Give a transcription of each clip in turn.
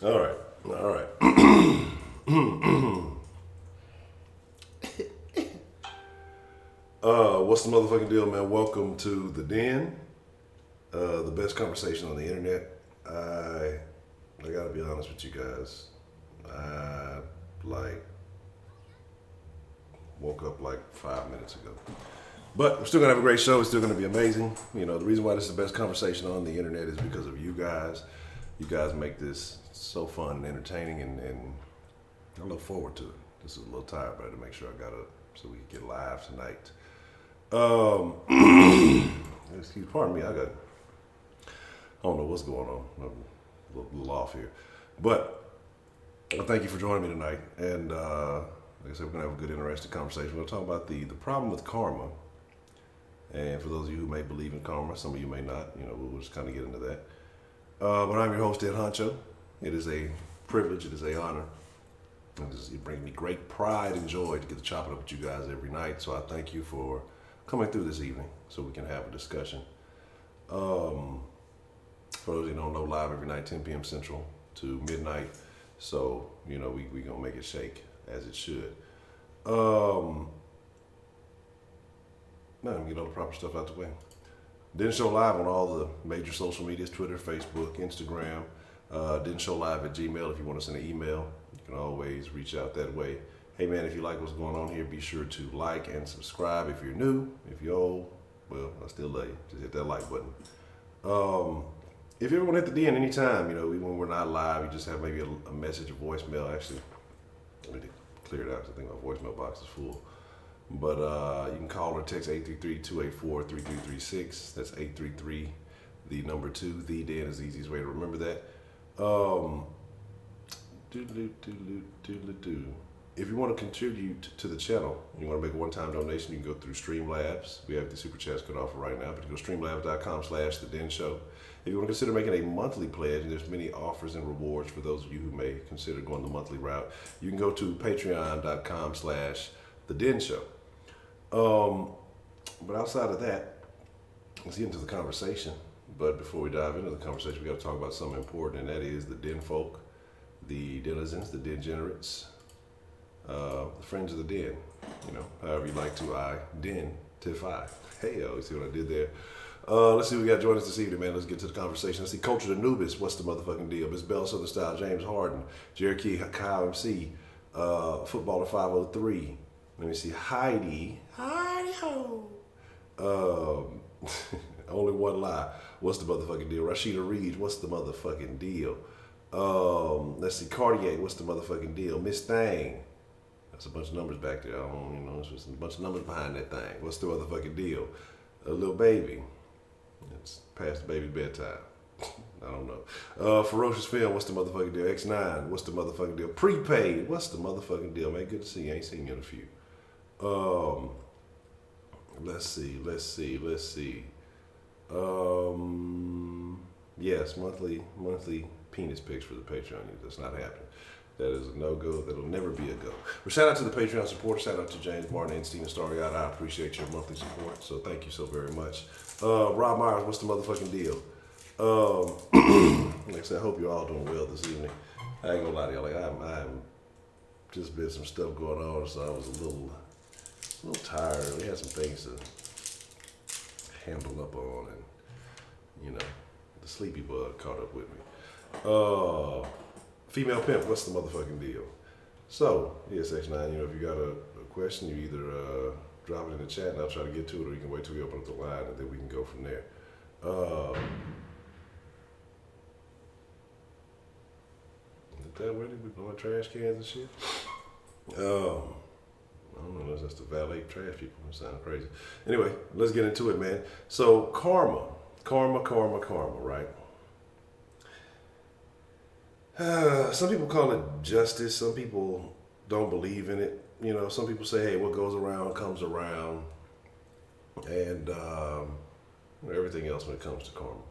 All right. All right. What's the motherfucking deal, man? Welcome to the Den, the best conversation on the internet. I gotta be honest with you guys. I woke up like 5 minutes ago, but we're still gonna have a great show. It's still gonna be amazing. You know, the reason why this is the best conversation on the internet is because of you guys. You guys make this so fun and entertaining, and I look forward to it. This is a little tired, but I had to make sure I got up so we can get live tonight. Pardon me, I don't know what's going on. I'm a little off here. But thank you for joining me tonight. And like I said, we're going to have a good, interesting conversation. We're going to talk about the problem with karma. And for those of you who may believe in karma, some of you may not, we'll just kind of get into that. But I'm your host, Honcho. It is a privilege, it is an honor. It brings me great pride and joy to get to chop it up with you guys every night. So I thank you for coming through this evening so we can have a discussion. For those who don't know, live every night, 10 p.m. Central to midnight. So, we going to make it shake as it should. Now, let me get all the proper stuff out the way. Didn't show live on all the major social medias, Twitter, Facebook, Instagram. Didn't show live at Gmail. If you want to send an email, you can always reach out that way. Hey man, if you like what's going on here, be sure to like and subscribe if you're new. If you're old, well, I still love you. Just hit that like button. If you ever want to hit the D in any time, even when we're not live, you just have maybe a message or voicemail. Actually, let me clear it out because I think my voicemail box is full. But you can call or text 833-284-3336. That's 833, the number 2. The Den is the easiest way to remember that. If you want to contribute to the channel, you want to make a one-time donation, you can go through Streamlabs. We have the super chats cut off right now, but you go streamlabs.com/The Den Show. If you want to consider making a monthly pledge, and there's many offers and rewards for those of you who may consider going the monthly route, you can go to patreon.com/The Den Show. But outside of that, let's get into the conversation. But before we dive into the conversation, we got to talk about something important, and that is the Den folk, the denizens, the degenerates, the friends of the Den. However you like to identify. Hey, yo, you see what I did there? Let's see what we got joining us this evening, man. Let's get to the conversation. Let's see, Culture to Nubis, what's the motherfucking deal? Miss Bell, Southern Style, James Harden, Cherokee, Kyle MC, Footballer 503. Let me see, Heidi ho. Only one lie. What's the motherfucking deal? Rashida Reed, what's the motherfucking deal? Let's see, Cartier, what's the motherfucking deal? Miss Thang. That's a bunch of numbers back there. It's just a bunch of numbers behind that thing. What's the motherfucking deal? A little baby. It's past the baby's bedtime. I don't know. Ferocious Film, what's the motherfucking deal? X9, what's the motherfucking deal? Prepaid, what's the motherfucking deal? Man, good to see you. I ain't seen you in a few. Let's see. Yes, monthly penis pics for the Patreon. That's not happening. That is a no-go. That'll never be a go. But shout out to the Patreon supporters. Shout out to James Martin and Steven Starriott. I appreciate your monthly support. So thank you so very much. Rob Myers, what's the motherfucking deal? Like I said, I hope you're all doing well this evening. I ain't gonna lie to you. I'm just been some stuff going on, so I was a little tired. We had some things to handle up on, and the sleepy bug caught up with me. Female pimp, what's the motherfucking deal? So, yes, X9, if you got a question, you either drop it in the chat and I'll try to get to it, or you can wait till we open up the line and then we can go from there. Is that where we blowing trash cans and shit? I don't know, that's the valet trash people. That sounds crazy. Anyway, let's get into it, man. So, karma, right? Some people call it justice. Some people don't believe in it. Some people say, hey, what goes around comes around. And everything else when it comes to karma.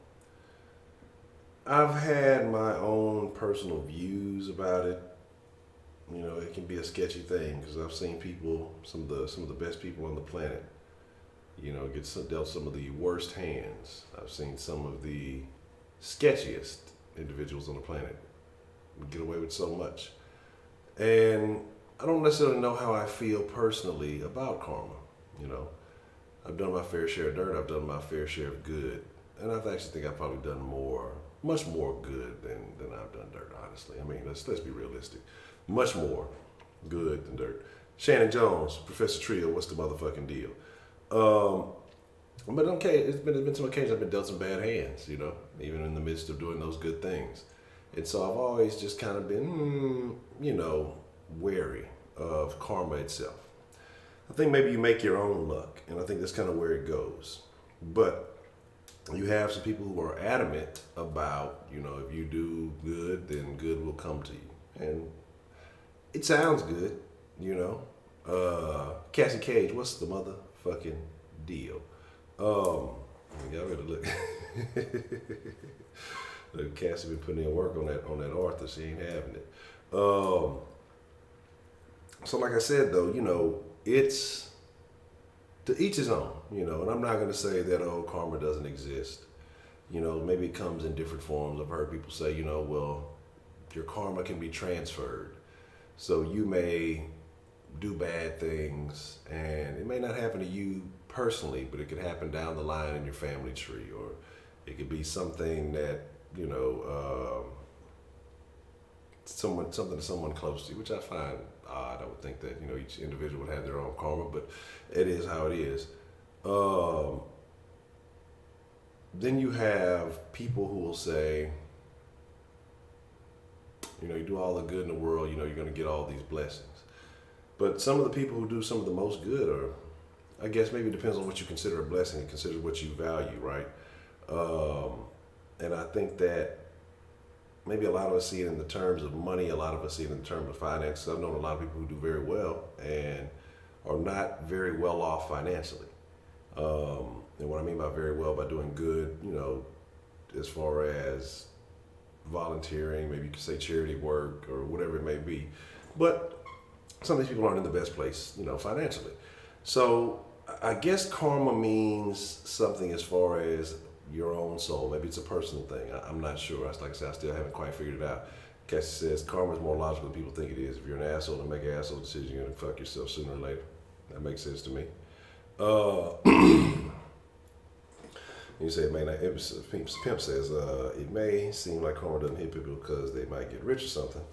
I've had my own personal views about it. It can be a sketchy thing because I've seen people, some of the best people on the planet, get dealt some of the worst hands. I've seen some of the sketchiest individuals on the planet get away with so much. And I don't necessarily know how I feel personally about karma. You know, I've done my fair share of dirt. I've done my fair share of good, and I actually think I've probably done much more good than I've done dirt. Honestly, I mean, let's be realistic. Much more good than dirt. Shannon Jones, Professor Trio, what's the motherfucking deal? But okay, it's been some occasions I've been dealt some bad hands, you know, even in the midst of doing those good things. And so I've always just kind of been, you know, wary of karma itself. I think maybe you make your own luck, and I think that's kind of where it goes. But you have some people who are adamant about, you know, if you do good, then good will come to you. And it sounds good, you know. Cassie Cage, what's the motherfucking deal? Y'all better look. Look, Cassie been putting in work on that Arthur. She ain't having it. So like I said though, you know, it's to each his own, you know, and I'm not gonna say that karma doesn't exist. You know, maybe it comes in different forms. I've heard people say, you know, well, your karma can be transferred. So you may do bad things and it may not happen to you personally, but it could happen down the line in your family tree, or it could be something that, you know, something to someone close to you, which I find odd. I would think that, you know, each individual would have their own karma, but it is how it is. Then you have people who will say, you know, you do all the good in the world, you know, you're going to get all these blessings. But some of the people who do some of the most good are, I guess maybe it depends on what you consider a blessing and consider what you value, right? And I think that maybe a lot of us see it in the terms of money, a lot of us see it in terms of finances. I've known a lot of people who do very well and are not very well off financially. And what I mean by very well, by doing good, you know, as far as volunteering, maybe you could say charity work or whatever it may be. But some of these people aren't in the best place, you know, financially. So I guess karma means something as far as your own soul. Maybe it's a personal thing. I'm not sure. Like I said, I still haven't quite figured it out. Cassie says karma is more logical than people think it is. If you're an asshole and make an asshole decision, you're going to fuck yourself sooner or later. That makes sense to me. You say it may not. Pimp says it may seem like karma doesn't hit people because they might get rich or something,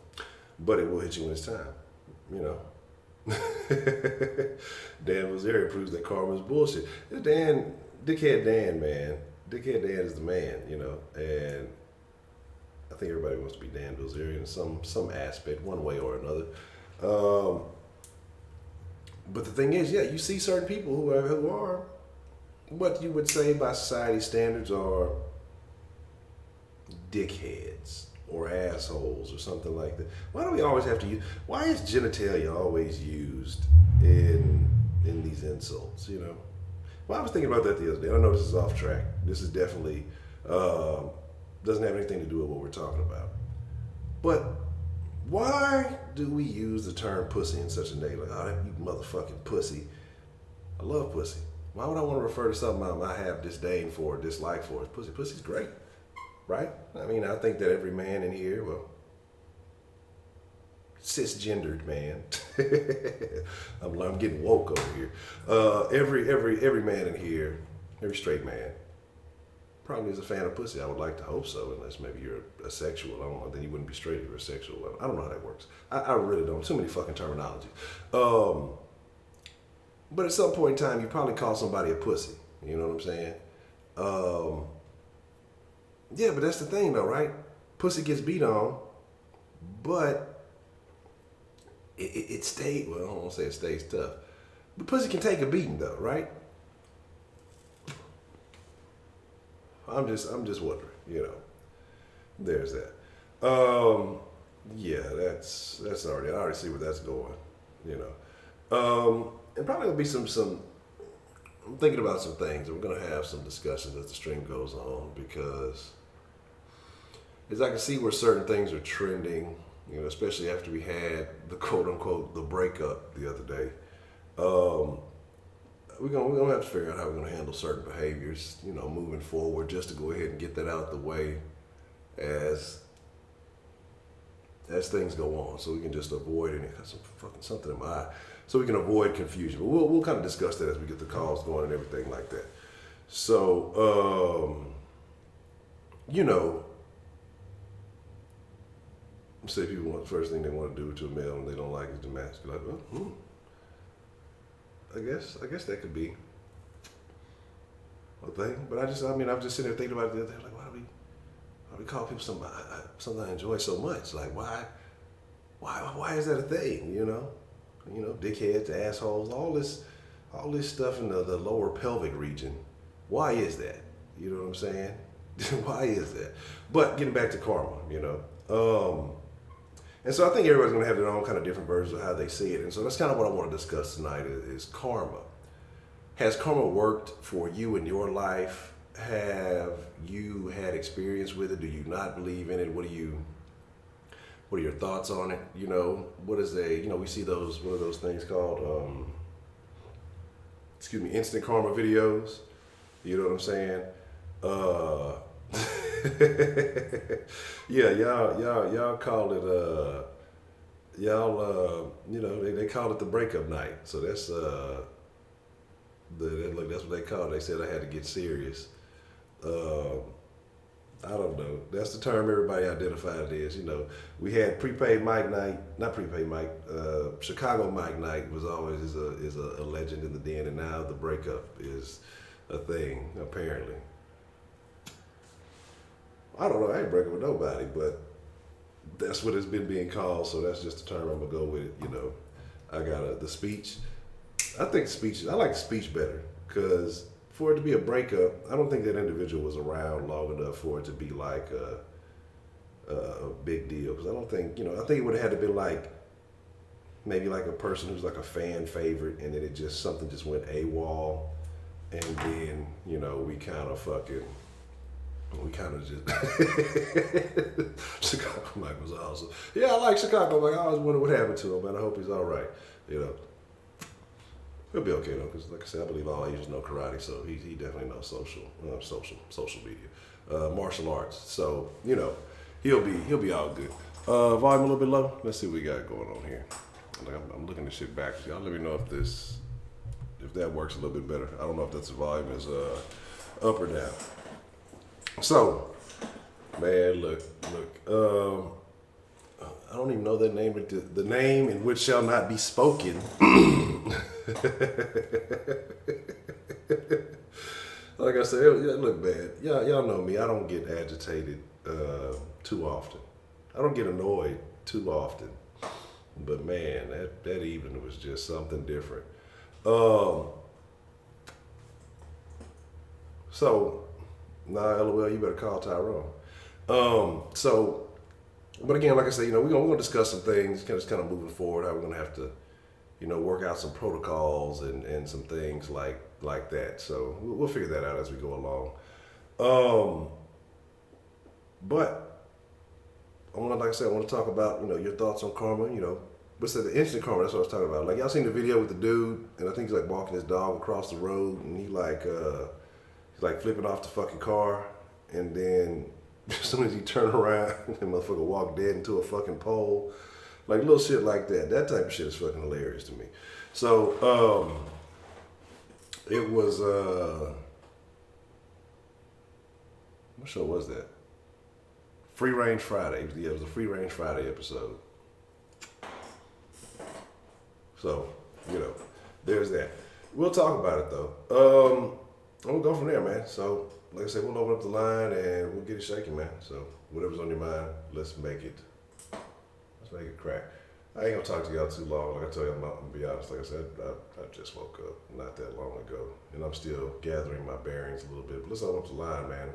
but it will hit you when it's time. You know. Dan Bilzerian proves that karma is bullshit. Dickhead Dan, man. Dickhead Dan is the man, you know, and I think everybody wants to be Dan Bilzerian in some aspect, one way or another. But the thing is, yeah, you see certain people who are what you would say by society standards are dickheads or assholes or something like that. Why do we always have to use? Why is genitalia always used in these insults? You know. Well, I was thinking about that the other day. I know this is off track. This is definitely doesn't have anything to do with what we're talking about. But why do we use the term pussy in such a negative? Like, oh, you motherfucking pussy. I love pussy. Why would I want to refer to something I have disdain for or dislike for? Pussy. Pussy's great, right? I mean, I think that every man in here, well, cisgendered man. I'm getting woke over here. Every man in here, every straight man, probably is a fan of pussy. I would like to hope so, unless maybe you're a sexual. I don't know. Then you wouldn't be straight if you're a sexual. I don't know how that works. I really don't. Too many fucking terminology. But at some point in time, you probably call somebody a pussy. You know what I'm saying? Yeah, but that's the thing though, right? Pussy gets beat on, but it stays, well, I don't want to say it stays tough. But pussy can take a beating though, right? I'm just wondering, you know. There's that. Yeah, that's already, I already see where that's going, you know. And probably will be some, I'm thinking about some things, and we're going to have some discussions as the stream goes on, because as I can see where certain things are trending, you know, especially after we had the quote unquote, the breakup the other day. We're gonna have to figure out how we're gonna handle certain behaviors, you know, moving forward, just to go ahead and get that out of the way as as things go on, so we can just avoid any something in my eye, so we can avoid confusion. But we'll kind of discuss that as we get the calls going and everything like that. So you know, say people want the first thing they want to do to a male and they don't like is to mask. Like, well, I guess that could be a thing. But I'm just sitting there thinking about it the other day. Like, why do we call people something I enjoy so much? Like, why is that a thing? You know, dickheads, assholes, all this stuff in the lower pelvic region. Why is that? You know what I'm saying? Why is that? But getting back to karma, and so I think everybody's going to have their own kind of different versions of how they see it. And so that's kind of what I want to discuss tonight is karma. Has karma worked for you in your life? Have you had experience with it? Do you not believe in it? What are your thoughts on it? What is we see those, what are those things called? Instant karma videos. You know what I'm saying? Yeah, y'all call it they call it the breakup night. So that's that's what they call it. They said I had to get serious. I don't know. That's the term everybody identified it as. We had prepaid mic night, not prepaid mic. Chicago mic night was always is a legend in the den, and now the breakup is a thing apparently. I don't know. I ain't breaking with nobody, but that's what it's been being called. So that's just the term I'm gonna go with. I got the speech. I like the speech better because for it to be a breakup, I don't think that individual was around long enough for it to be like a big deal. Because I don't think I think it would have had to be like maybe like a person who's like a fan favorite, and then something just went AWOL, and then we kind of just Chicago Mike was awesome. Yeah, I like Chicago Mike. I always wonder what happened to him, man. I hope he's all right. He'll be okay though, because like I said, I believe all Asians know karate, so he definitely knows social media, martial arts. So he'll be all good. Volume a little bit low. Let's see what we got going on here. I'm looking this shit back. Y'all let me know if that works a little bit better. I don't know if that's the volume is up or down. So, man, look. I don't even know that name. The name in which shall not be spoken. Like I said, look, man. Y'all know me. I don't get agitated too often. I don't get annoyed too often. But man, that evening was just something different. LOL, you better call Tyrone. But again, like I said, we're gonna discuss some things, kind of moving forward, how we're gonna have to, work out some protocols and some things like that. So we'll figure that out as we go along. But I want to talk about, your thoughts on karma, but the instant karma, that's what I was talking about. Like, y'all seen the video with the dude, and I think he's like walking his dog across the road, and he's like flipping off the fucking car, and then as soon as he turned around, that motherfucker walked dead into a fucking pole. Like little shit like that. That type of shit is fucking hilarious to me. So, it was, what show was that? Free Range Friday. Yeah, it was a Free Range Friday episode. So, there's that. We'll talk about it though. We'll go from there, man. So, like I said, we'll open up the line and we'll get it shaking, man. So, whatever's on your mind, let's make it crack. I ain't gonna talk to y'all too long. Like I tell you, I'm gonna be honest. Like I said, I just woke up not that long ago, and I'm still gathering my bearings a little bit. But let's open up the line, man.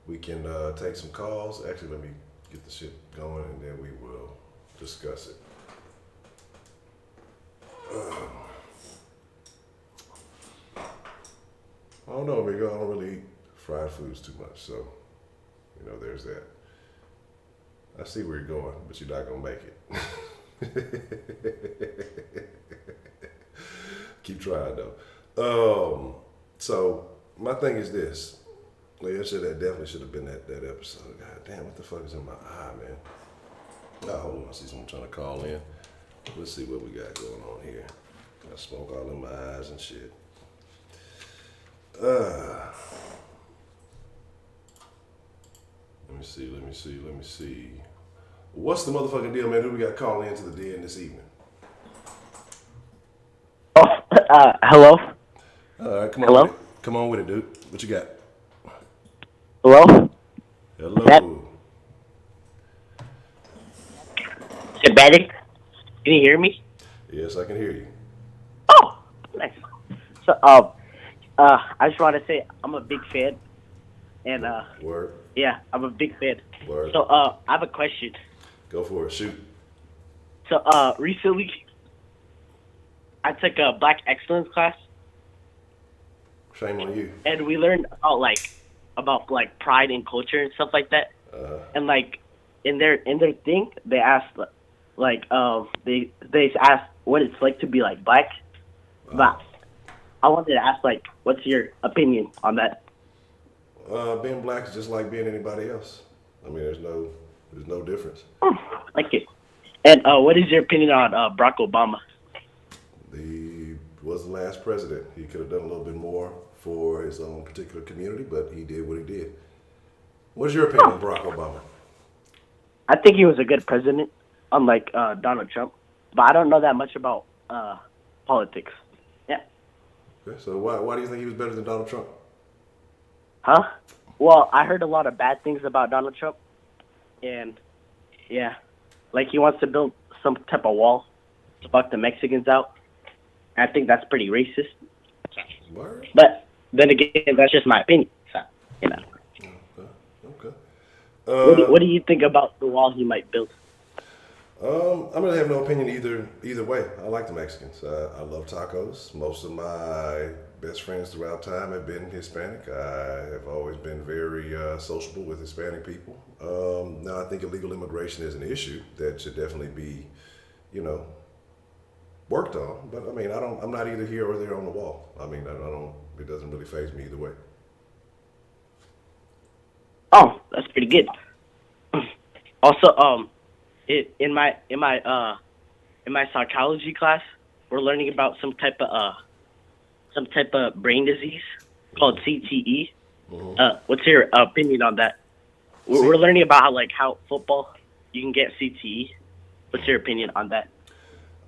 We can take some calls. Actually, let me get the shit going, and then we will discuss it. I don't know, amigo. I don't really eat fried foods too much, so there's that. I see where you're going, but you're not gonna make it. Keep trying though. So my thing is this. Like I said, that definitely should have been that episode. God damn, what the fuck is in my eye, man? Oh, hold on. I see someone trying to call in. Let's see what we got going on here. Got smoke all in my eyes and shit. Let me see. What's the motherfucking deal, man? Who we got calling into the den this evening? Oh, hello? All right, come on with Hello? it. Come on with it, dude. What you got? Hello? That Hello. Sebastian? Can you hear me? Yes, I can hear you. Oh, nice. So, I just want to say I'm a big fan, and Word. yeah, I'm a big fan. Word. So, I have a question. Go for it. Shoot. So, recently I took a Black Excellence class, Shame on you. and we learned about pride and culture and stuff like that. And like in their thing, they asked they asked what it's like to be like black. But I wanted to ask what's your opinion on that? Being black is just like being anybody else. I mean, there's no difference. Like it. And what is your opinion on Barack Obama? He was the last president. He could have done a little bit more for his own particular community, but he did what he did. What's your opinion on Barack Obama? I think he was a good president, unlike Donald Trump. But I don't know that much about politics. Yeah. Okay, so why do you think he was better than Donald Trump? Huh? Well, I heard a lot of bad things about Donald Trump, and yeah, like he wants to build some type of wall to fuck the Mexicans out. I think that's pretty racist. Word? But then again, that's just my opinion. So, you know, Okay. what do you think about the wall he might build? I really have no opinion either way. I like the Mexicans. I love tacos. Most of my best friends throughout time have been Hispanic. I have always been very sociable with Hispanic people. Now I think illegal immigration is an issue that should definitely be, you know, worked on. But I mean, I'm not either here or there on the wall. I mean, I don't. It doesn't really faze me either way. Oh, that's pretty good. Also, in my psychology class, we're learning about some type of brain disease called CTE. What's your opinion on that? We're See, learning about how football you can get CTE. What's your opinion on that?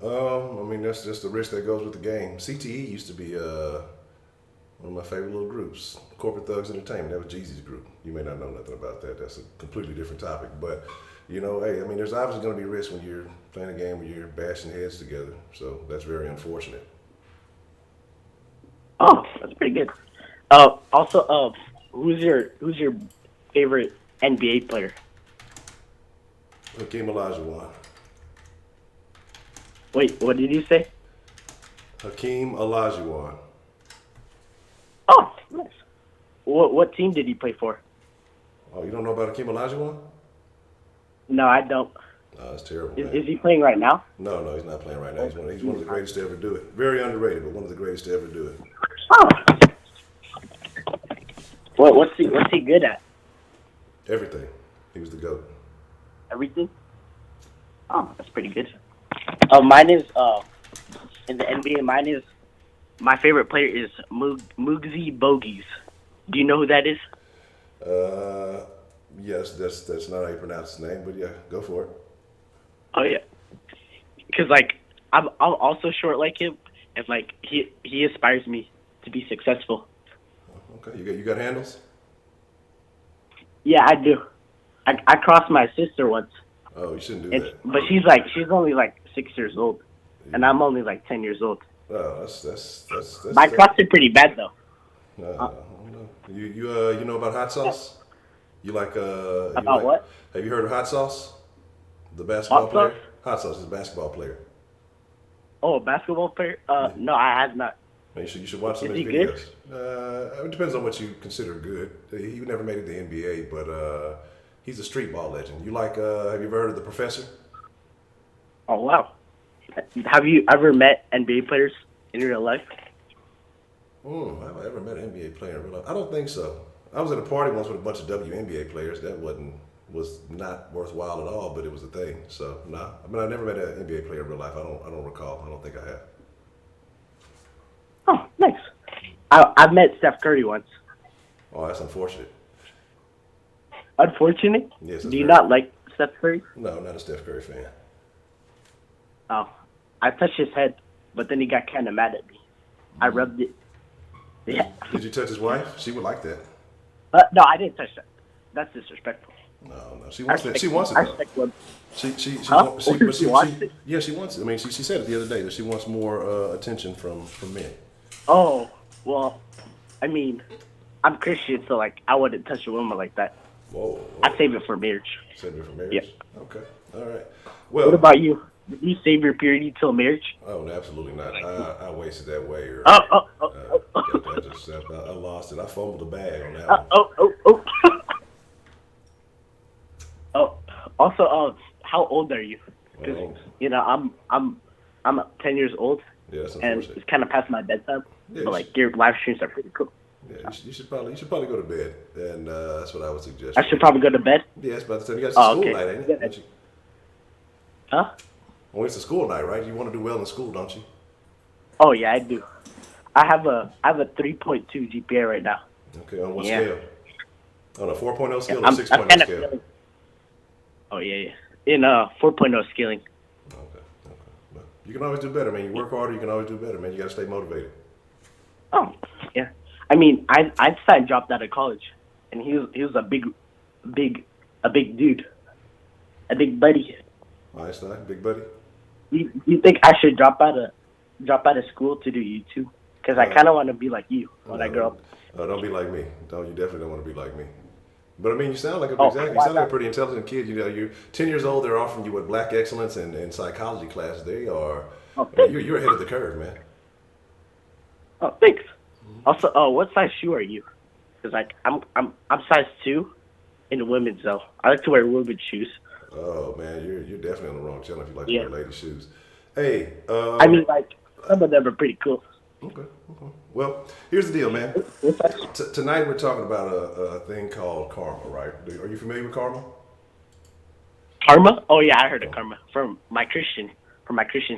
I mean that's just the risk that goes with the game. CTE used to be one of my favorite little groups, Corporate Thugs Entertainment. That was Jeezy's group. You may not know nothing about that. That's a completely different topic. But, hey, I mean, there's obviously going to be risk when you're playing a game where you're bashing heads together. So that's very unfortunate. Oh, that's pretty good. Also, who's your favorite NBA player? Hakeem Olajuwon. Wait, what did you say? Hakeem Olajuwon. Oh, nice. What team did he play for? Oh, you don't know about Hakeem Olajuwon? No, I don't. No, that's terrible, Is, man. is he playing right now? No, he's not playing right now. He's one of the greatest to ever do it. Very underrated, but one of the greatest to ever do it. Oh, what's he good at? Everything. He was the GOAT. Everything. Oh, that's pretty good. Mine is in the NBA. Mine is my favorite player is Muggsy Bogues. Do you know who that is? Uh, yes, that's not how you pronounce his name, but yeah, go for it. Oh yeah, because I'm also short like him, and he inspires me to be successful. Okay, you got handles? Yeah, I do. I crossed my sister once, Oh, you shouldn't do and that. but she's only 6 years old, and I'm only 10 years old. Oh, that's But I crossed it pretty bad though. I don't know. You know about hot sauce? You About like what? have you heard of hot sauce? The basketball Hot sauce? player? Hot sauce is a basketball player. Oh, a basketball player? No, I have not. Man, you should watch some Is of his he good? videos. It depends on what you consider good. He never made it to the NBA, but he's a street ball legend. Have you ever heard of the professor? Oh wow. Have you ever met NBA players in real life? Have I ever met an NBA player in real life? I don't think so. I was at a party once with a bunch of WNBA players. That was not worthwhile at all, but it was a thing. So nah, I mean I never met an NBA player in real life. I don't recall. I don't think I have. Oh, nice. I met Steph Curry once. Oh, that's unfortunate. Unfortunate? Yes. Do you not like Steph Curry? No, not a Steph Curry fan. Oh, I touched his head, but then he got kind of mad at me. I rubbed it. Yeah. Did you touch his wife? She would like that. No, I didn't touch that. That's disrespectful. No. She wants that. She wants it though. Huh? She wants it? yeah, she wants it. I mean, she said it the other day that she wants more attention from men. Oh, well, I mean, I'm Christian, so like I wouldn't touch a woman like that. Whoa. I save it for marriage. Save it for marriage? Yeah. Okay. All right. Well, What about you? Did you save your purity till marriage? Oh, no, absolutely not. I wasted that way early. I lost it. I fumbled the bag on that one. Oh. Also, how old are you? Because Well, I'm 10 years old, yeah, that's and unfortunate. it's kind of past my bedtime. Yeah, But like your live streams are pretty cool. Yeah, you should probably go to bed, and that's what I would suggest. I should probably go to bed. Yeah, it's about the time. You got some school Okay. night, ain't it? Yeah. Don't you? Huh? Well, it's a school night, right? You want to do well in school, don't you? Oh yeah, I do. I have a 3.2 GPA right now. Okay, on what Yeah. scale? On a 4.0 scale or I'm 6.0 kind of scale? feeling. Oh yeah. In 4.0 scaling. Okay. But you can always do better, man. You work harder, you can always do better, man. You got to stay motivated. Oh yeah. I mean, Einstein dropped out of college, and he was a big dude, a big buddy. Einstein, big buddy. You think I should drop out of school to do YouTube? Because I kind of want to be like you when I grow up. Don't be like me. You definitely don't want to be like me. But I mean, you sound like Oh, you sound like a pretty intelligent kid. You know, you're 10 years old. They're offering you black excellence and psychology classes. They are. Oh, You're ahead of the curve, man. Oh, thanks. Also, what size shoe are you? Because like I'm size 2 in women's though. I like to wear women's shoes. Oh man, you're definitely on the wrong channel if you like Yeah. to wear lady shoes. Hey. I mean, like some of them are pretty cool. Okay. Well, here's the deal, man. What size? Tonight we're talking about a thing called karma, right? Are you familiar with karma? Karma? Oh yeah, I heard of karma from my Christian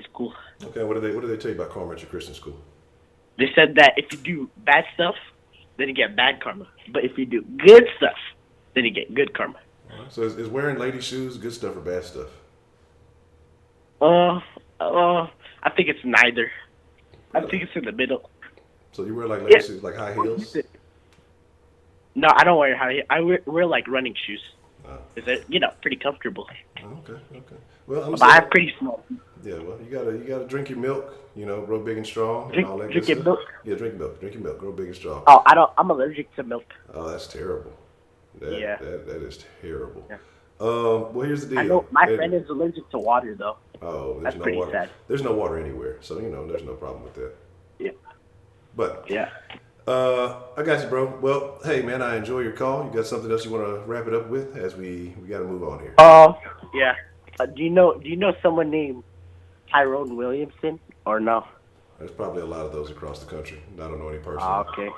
school. Okay. What did they tell you about karma at your Christian school? They said that if you do bad stuff, then you get bad karma. But if you do good stuff, then you get good karma. So is wearing lady shoes good stuff or bad stuff? I think it's neither. I think it's in the middle. So you wear like lady shoes, like high heels? No, I don't wear high. I wear like running shoes. Oh. Is it pretty comfortable? Okay. Well, But I have pretty small. Yeah, well, you gotta drink your milk. You know, grow big and strong. Drink- and all that drink good your stuff. milk? Yeah, drink milk. Drink your milk. Grow big and strong. Oh, I'm allergic to milk. Oh, that's terrible. Yeah. That is terrible. Yeah. Well, here's the deal. I know my friend is allergic to water though. Oh, there's That's no pretty water. sad. There's no water anywhere, so there's no problem with that. Yeah. But Yeah. I got you, bro. Well, hey, man, I enjoy your call. You got something else you want to wrap it up with as we got to move on here? Yeah. Do you know someone named Tyrone Williamson or no? There's probably a lot of those across the country. I don't know any person. Oh, okay.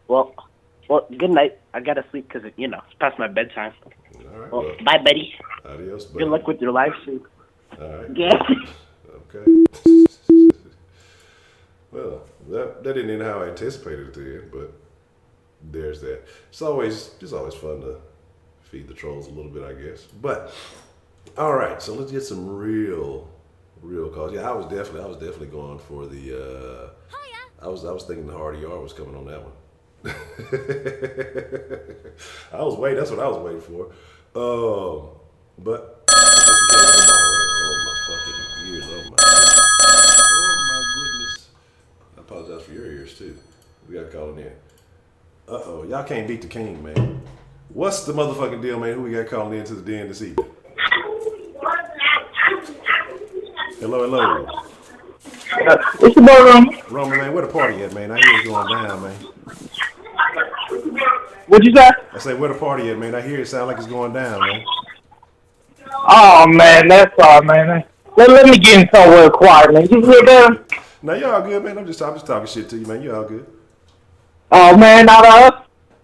Well, good night. I gotta sleep because it's past my bedtime. All right. Well, bye, buddy. Adios, buddy. Good luck with your live stream. All right. Yeah. Okay. Well, that didn't end how I anticipated it to end, but there's that. It's always fun to feed the trolls a little bit, I guess. But all right, so let's get some real calls. Yeah, I was definitely going for the. I was thinking the hard ER was coming on that one. That's what I was waiting for. But I guess we can't have them all, right? Oh my fucking ears! Oh my goodness! I apologize for your ears too. We got calling in. Y'all can't beat the king, man. What's the motherfucking deal, man? Who we got calling into the den this evening? Hello. What's the boy, Roman? Roman, man, where the party at, man? I hear it going down, man. What'd you say? I say, where the party at, man? I hear it sound like it's going down, man. Oh, man, that's all, man. Let me get in somewhere quiet, man. You hear better? No, you all good, man. I'm just talking shit to you, man. You all good. Oh, man, not us.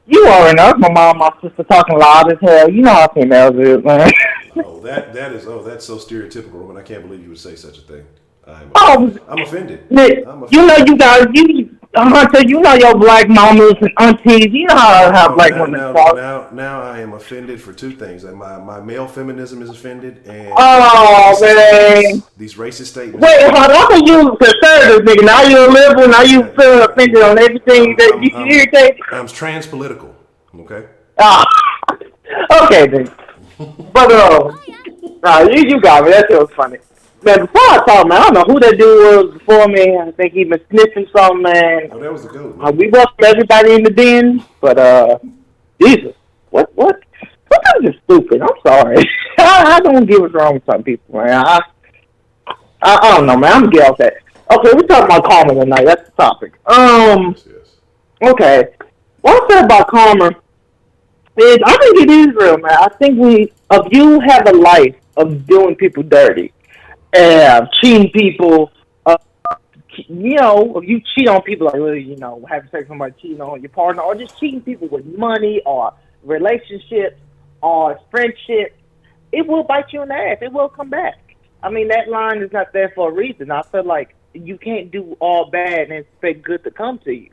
You already know my mom, my sister talking loud as hell. You know how females is, man. Oh, that's so stereotypical, man. I can't believe you would say such a thing. Oh, I'm offended. Nick, I'm you know offended. you guys, Hunter, you know your black mamas and aunties. You know how No, black women talk. now I am offended for two things. Like my male feminism is offended, and Oh man. these racist statements Wait, that hold on. I thought you was conservative, nigga. Now you're a liberal. Now you feel offended on everything I'm that I'm you I'm irritate. I'm trans political. Okay. Ah, okay then. But you got me. That shit was funny. Man, before I talk, man, I don't know who that dude was before me. I think he been sniffing something, man. Oh, that was the goat, man. We welcome everybody in the den, but Jesus, what is this stupid? I'm sorry. I don't get what's wrong with some people, man. I don't know, man. I'm gonna get off that. Okay, we're talking about karma tonight. That's the topic. Yes. Okay. What I said about karma is, I think it is real, man. I think if you have a life of doing people dirty, cheating people, if you cheat on people, like, having sex with somebody, cheating on your partner, or just cheating people with money or relationships or friendships, it will bite you in the ass. It will come back. I mean, that line is not there for a reason. I feel like you can't do all bad and expect good to come to you.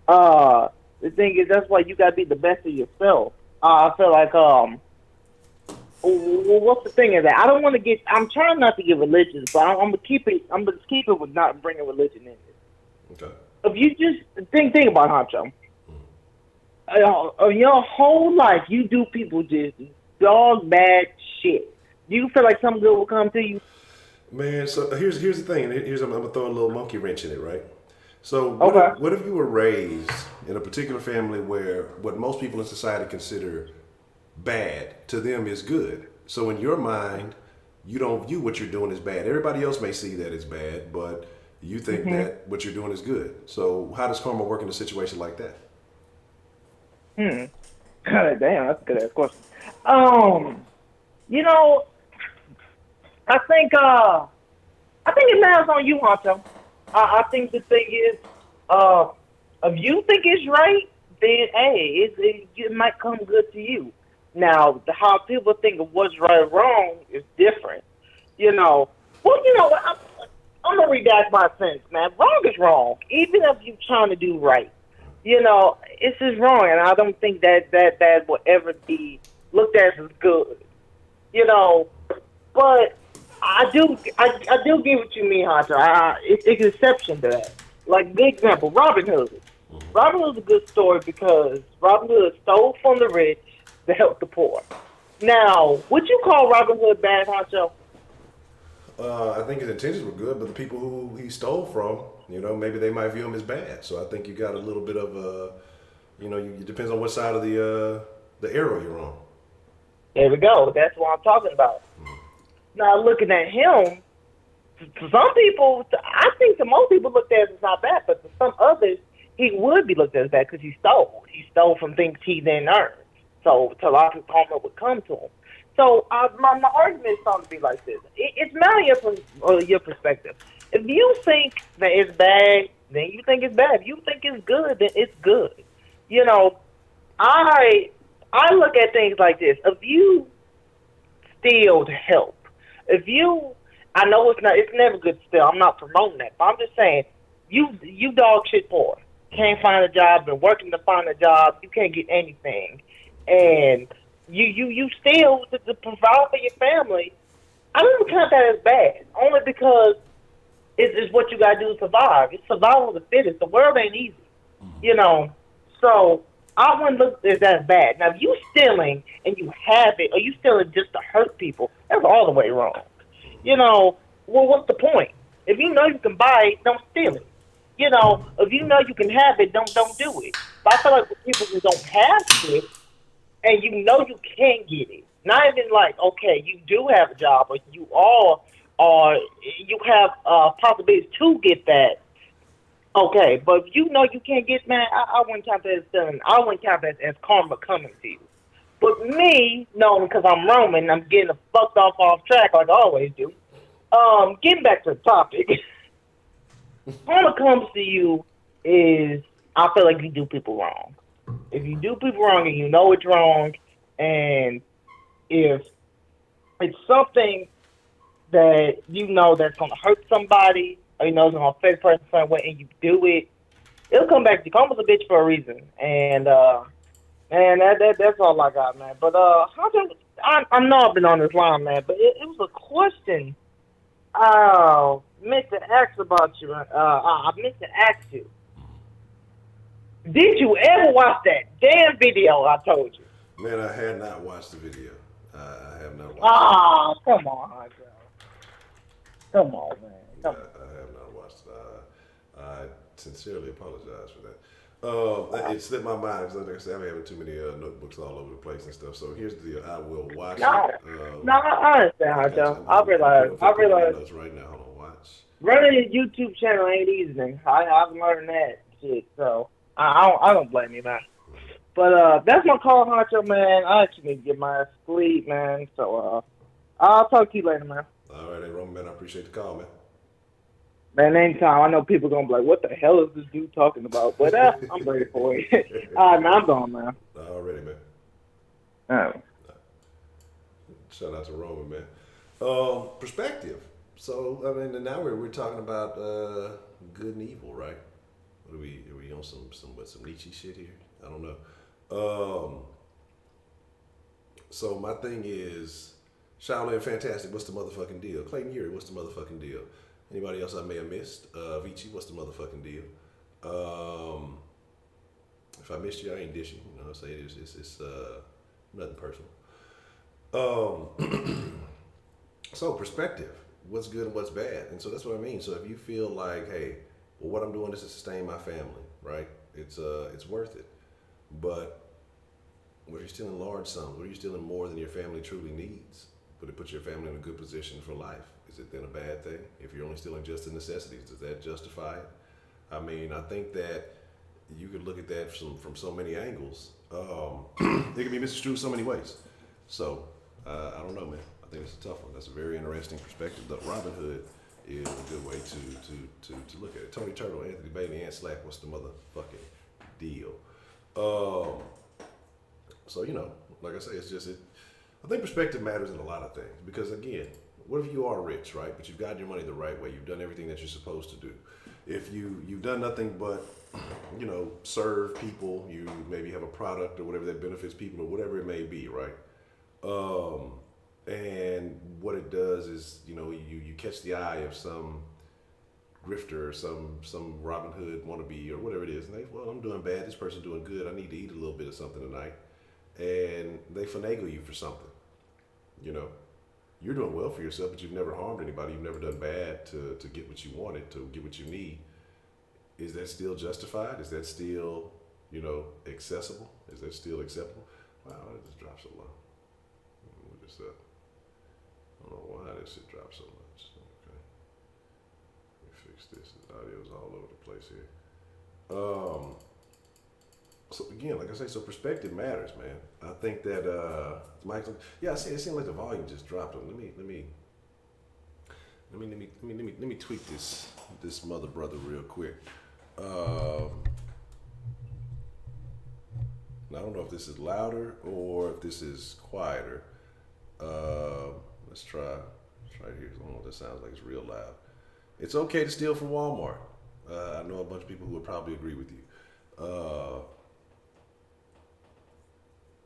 The thing is, that's why you gotta be the best of yourself. I feel like, what's the thing is that I don't want to get. I'm trying not to get religious, but I'm gonna keep it. I'm gonna keep it with not bringing religion in it. Okay. If you just think about Honcho, your whole life you do people just dog bad shit. Do you feel like something good will come to you? Man, so here's the thing, and I'm gonna throw a little monkey wrench in it, right? So Okay. what if you were raised in a particular family where what most people in society consider bad to them is good? So in your mind, you don't view what you're doing as bad. Everybody else may see that it's bad, but you think that what you're doing is good. So how does karma work in a situation like that? Damn, that's a good ass question. Um, you know, I think it lands on you, Honcho. I think the thing is, uh, if you think it's right, then hey, it might come good to you. Now, how people think of what's right or wrong is different. Well, what? I'm gonna redact my sentence, man. Wrong is wrong, even if you're trying to do right. It's just wrong, and I don't think that will ever be looked at as good. You know, but I do get what you mean, Hunter. It's an exception to that. Like, good example, Robin Hood. Robin Hood's a good story because Robin Hood stole from the rich to help the poor. Now, would you call Robin Hood bad, Honcho? I think his intentions were good, but the people who he stole from, maybe they might view him as bad. So I think you got a little bit of it depends on what side of the arrow you're on. There we go. That's what I'm talking about. Now, looking at him, to some people, I think to most people looked at it as not bad, but to some others, he would be looked at as bad because he stole. He stole from things he didn't earn. So to a lot of people, karma would come to him. So my argument is going to be like this. It's now your perspective. If you think that it's bad, then you think it's bad. If you think it's good, then it's good. You know, I look at things like this. If you steal to help, I know it's never good to steal. I'm not promoting that, but I'm just saying, you dog shit poor. Can't find a job, been working to find a job, you can't get anything, and you steal to provide for your family. I don't count that as bad, only because it's what you gotta do to survive. It's survival of the fittest. The world ain't easy, you know. So I wouldn't look at that as bad. Now, if you stealing and you have it, or you stealing just to hurt people, that's all the way wrong. Well, what's the point? If you know you can buy it, don't steal it. If you know you can have it, don't do it. But I feel like with people who don't have it, and you know you can't get it, not even like, okay, you do have a job, or you all or you have possibilities to get that. Okay, but if you know you can't get, man, I wouldn't count that as stealing. I wouldn't count that as karma coming to you. But me, no, because I'm Roman, I'm getting fucked off track like I always do. Getting back to the topic, karma comes to you is, I feel like you do people wrong. If you do people wrong and you know it's wrong, and if it's something that you know that's gonna hurt somebody, or you know it's gonna affect a person some way, and you do it, it'll come back to you. Karma's a bitch for a reason, and man, that's all I got, man. But I know I've been on this line, man, but it was a question. Meant to ask about you. I meant to ask you. Did you ever watch that damn video I told you? Man, I had not watched the video. I have not watched it. Oh, come on, Honcho. Come on, man. Yeah, Come on. I have not watched it. I sincerely apologize for that. It slipped my mind because, like I said, I'm having too many notebooks all over the place and stuff. So here's the deal: I will watch No, it. no, I understand, Honcho. I realize. Notes right now. Hold on, watch. Running a YouTube channel ain't easy, man. I've learned that shit, so I don't blame you, man. But that's my call, Honcho, man. I actually need to get my sleep, man. So I'll talk to you later, man. All right, hey, Roman, man, I appreciate the call, man. Man, anytime. I know people gonna be like, "What the hell is this dude talking about?" But I'm ready for it. All right, man. I'm gone, man. Already, man. All right. Shout out to Roman, man. Perspective. So, I mean, now we're talking about good and evil, right? What are we on some Nietzsche shit here? I don't know. So my thing is, Shaolin Fantastic, what's the motherfucking deal? Clayton Urie, what's the motherfucking deal? Anybody else I may have missed? Vici, what's the motherfucking deal? If I missed you, I ain't dishing. You know what I'm saying? It's nothing personal. So perspective, what's good and what's bad, and so that's what I mean. So if you feel like, hey, well, what I'm doing is to sustain my family, right? It's worth it. But what if you're stealing large sums? What if you're stealing more than your family truly needs, but it puts your family in a good position for life? Is it then a bad thing? If you're only stealing just the necessities, does that justify it? I mean, I think that you could look at that from so many angles. It can be misconstrued so many ways. So I don't know, man. I think it's a tough one. That's a very interesting perspective. But Robin Hood is a good way to look at it. Tony Turtle, Anthony Bailey, and Slack, what's the motherfucking deal? So, you know, like I say, it's just it. I think perspective matters in a lot of things because, again, what if you are rich, right? But you've got your money the right way. You've done everything that you're supposed to do. If you've done nothing but, you know, serve people, you maybe have a product or whatever that benefits people or whatever it may be, right? And what it does is, you know, you catch the eye of some grifter or some Robin Hood wannabe or whatever it is, and they, well, I'm doing bad, this person's doing good, I need to eat a little bit of something tonight, and they finagle you for something. You know, you're doing well for yourself, but you've never harmed anybody, you've never done bad to get what you wanted, to get what you need. Is that still justified? Is that still, you know, accessible? Is that still acceptable? Wow, it just dropped so low. What is that? I don't know why this shit dropped so much. Okay. Let me fix this. The audio's all over the place here. So again, like I say, so perspective matters, man. I think that Michael, yeah, it seemed like the volume just dropped. Let me tweak this mother brother real quick. Now, I don't know if this is louder or if this is quieter. Let's try here. I don't know what that sounds like. It's real loud. It's okay to steal from Walmart. I know a bunch of people who would probably agree with you.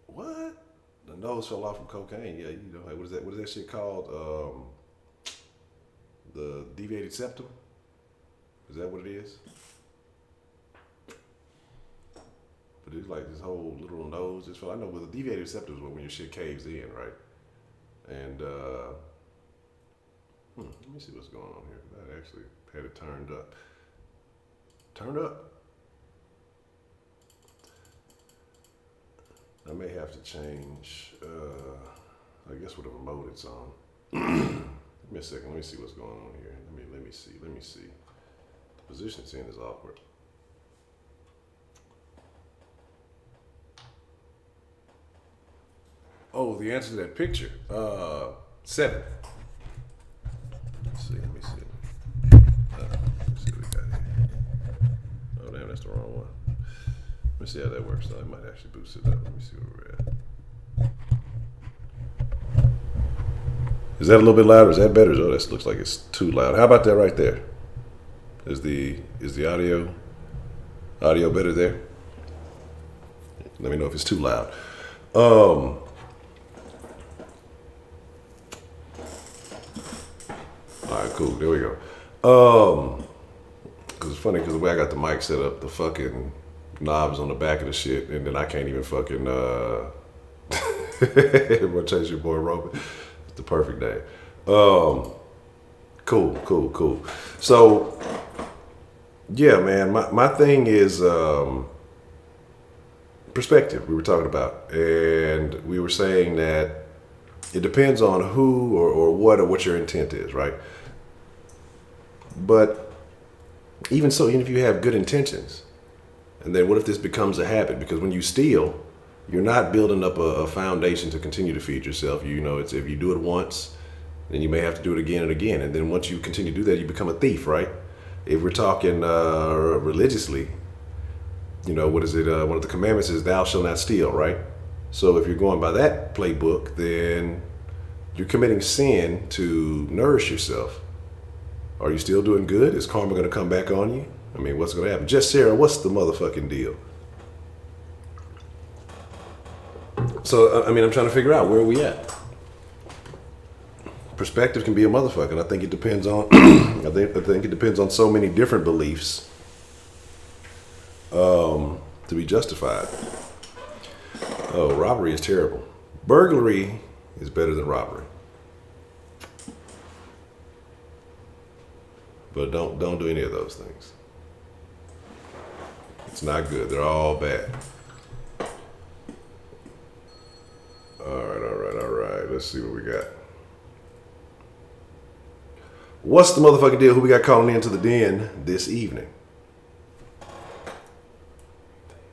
What? The nose fell off from cocaine. Yeah, you know, what is that shit called? The deviated septum? Is that what it is? But it's like this whole little nose just fell. I know, with the deviated septum is when your shit caves in, right? And let me see what's going on here. That actually had it turned up. Turned up. I may have to change, I guess what remote it's on. Give me a second, let me see what's going on here. Let me see. The position it's in is awkward. Oh, the answer to that picture, 7. Let me see what we got here. Oh damn, that's the wrong one. Let me see how that works. So I might actually boost it up. Let me see where we're at. Is that a little bit louder? Is that better? Oh, that looks like it's too loud. How about that right there? Is the audio better there? Let me know if it's too loud. All right, cool. There we go. Cause it's funny because the way I got the mic set up, the fucking knobs on the back of the shit, and then I can't even fucking everyone chase your boy Robin. It's the perfect day. Cool. So yeah, man, my thing is perspective we were talking about, and we were saying that it depends on who or what your intent is, right? But even so, even if you have good intentions, and then what if this becomes a habit? Because when you steal, you're not building up a foundation to continue to feed yourself. You know, it's if you do it once, then you may have to do it again and again. And then once you continue to do that, you become a thief, right? If we're talking religiously, you know, what is it? One of the commandments is thou shalt not steal, right? So if you're going by that playbook, then you're committing sin to nourish yourself. Are you still doing good? Is karma going to come back on you? I mean, what's going to happen? Just Sarah, what's the motherfucking deal? So, I mean, I'm trying to figure out where are we at. Perspective can be a motherfucker. And I think it depends on, I think it depends on so many different beliefs to be justified. Oh, robbery is terrible. Burglary is better than robbery. But don't do any of those things. It's not good. They're all bad. All right. Let's see what we got. What's the motherfucking deal? Who we got calling into the den this evening?